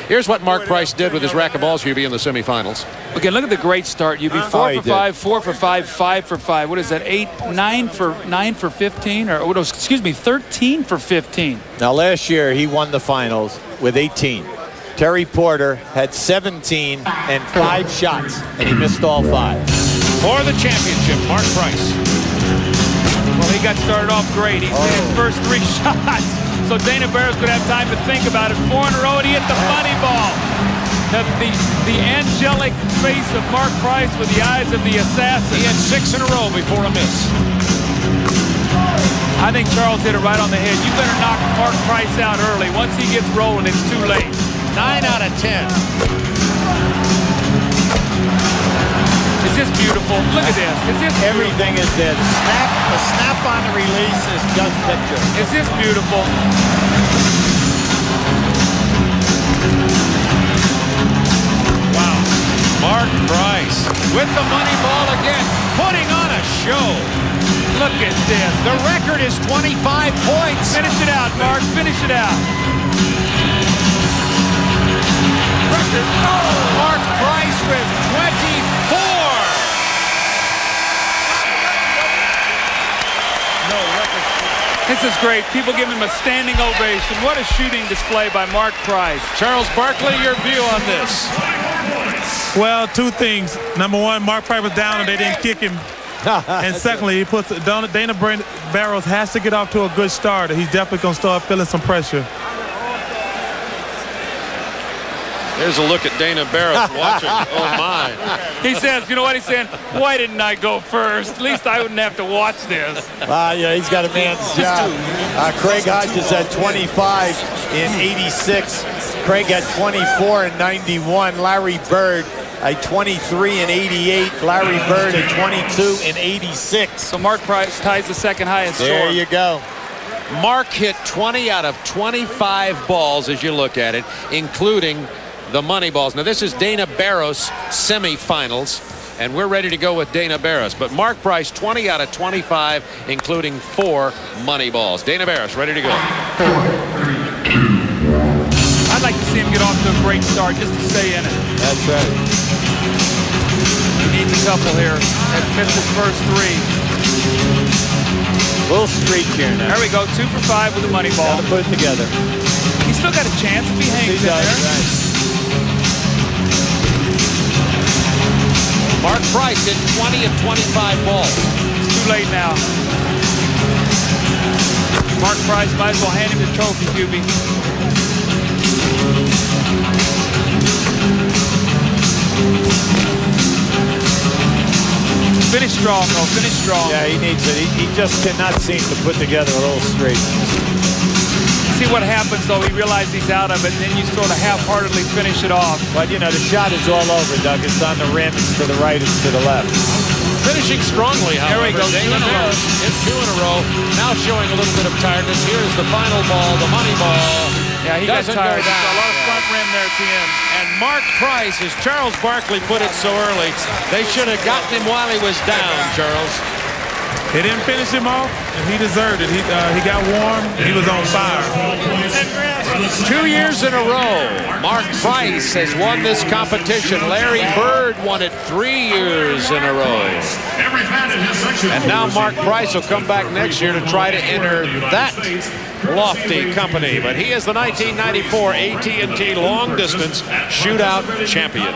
Here's what Mark Price did with his rack of balls, UB, in the semifinals. Okay, look at the great start. UB 4 for 5, 4 for 5, 5 for 5. What is that? 9 for 15, or no, excuse me, 13 for 15. Now last year he won the finals with 18. Terry Porter had 17 and 5 shots, and he missed all 5. For the championship, Mark Price. Well, he got started off great. He's hit his first 3 shots. So Dana Barros could have time to think about it. 4 in a row, and he hit the money ball. The angelic face of Mark Price with the eyes of the assassin. He had 6 in a row before a miss. I think Charles hit it right on the head. You better knock Mark Price out early. Once he gets rolling, it's too late. 9 out of 10. Is this beautiful? Look at this. Is this beautiful? Everything is there. The snap on the release is just picture. Is this beautiful? Wow. Mark Mark Price with the money ball again, putting on a show. Look at this. The record is 25 points. Finish it out, Mark. Finish it out. Record. Oh, Mark Price with 24. No record. This is great. People give him a standing ovation. What a shooting display by Mark Price. Charles Barkley, your view on this? Well, two things. Number one, Mark Price was down and they didn't kick him. And secondly, he puts Dana Barros has to get off to a good start. He's definitely going to start feeling some pressure. There's a look at Dana Barros watching. Oh, my. He says, you know what he's saying? Why didn't I go first? At least I wouldn't have to watch this. Yeah, he's got a man's job. Craig Hodges had 25 in 86. Craig had 24 in 91. Larry Bird a 23 in 88. Larry Bird a 22 in 86. So Mark Price ties the second highest score. There you go. Mark hit 20 out of 25 balls as you look at it, including the money balls. Now this is Dana Barros semifinals, and we're ready to go with Dana Barros. But Mark Price 20 out of 25, including 4 money balls. Dana Barros ready to go. I'd like to see him get off to a great start just to stay in it. That's right. He needs a couple here. Has missed his first 3. Little streak here now. There we go, 2 for 5 with a money ball. Gotta put it together. He's still got a chance if he hangs in there. Right. Mark Price hit 20 of 25 balls. It's too late now. Mark Price might as well hand him the trophy, QB. Finish strong, though. Finish strong. Yeah, he needs it. He just cannot seem to put together a little straight. See what happens, though. He realizes he's out of it, and then you sort of half-heartedly finish it off. But, you know, the shot is all over, Doug. It's on the rim. It's to the right. It's to the left. Finishing strongly, however. There we go. Dana Barros hit 2 in a row. Now showing a little bit of tiredness. Here's the final ball, the money ball. Yeah, he got tired. Go down. A lot of front rim there at the end. And Mark Price, as Charles Barkley put it so early, they should have gotten him while he was down, Charles. They didn't finish him off, and he deserved it. He got warm, and he was on fire. 2 years in a row, Mark Price has won this competition. Larry Bird won it 3 years in a row. And now Mark Price will come back next year to try to enter that lofty company. But he is the 1994 AT&T Long Distance Shootout Champion.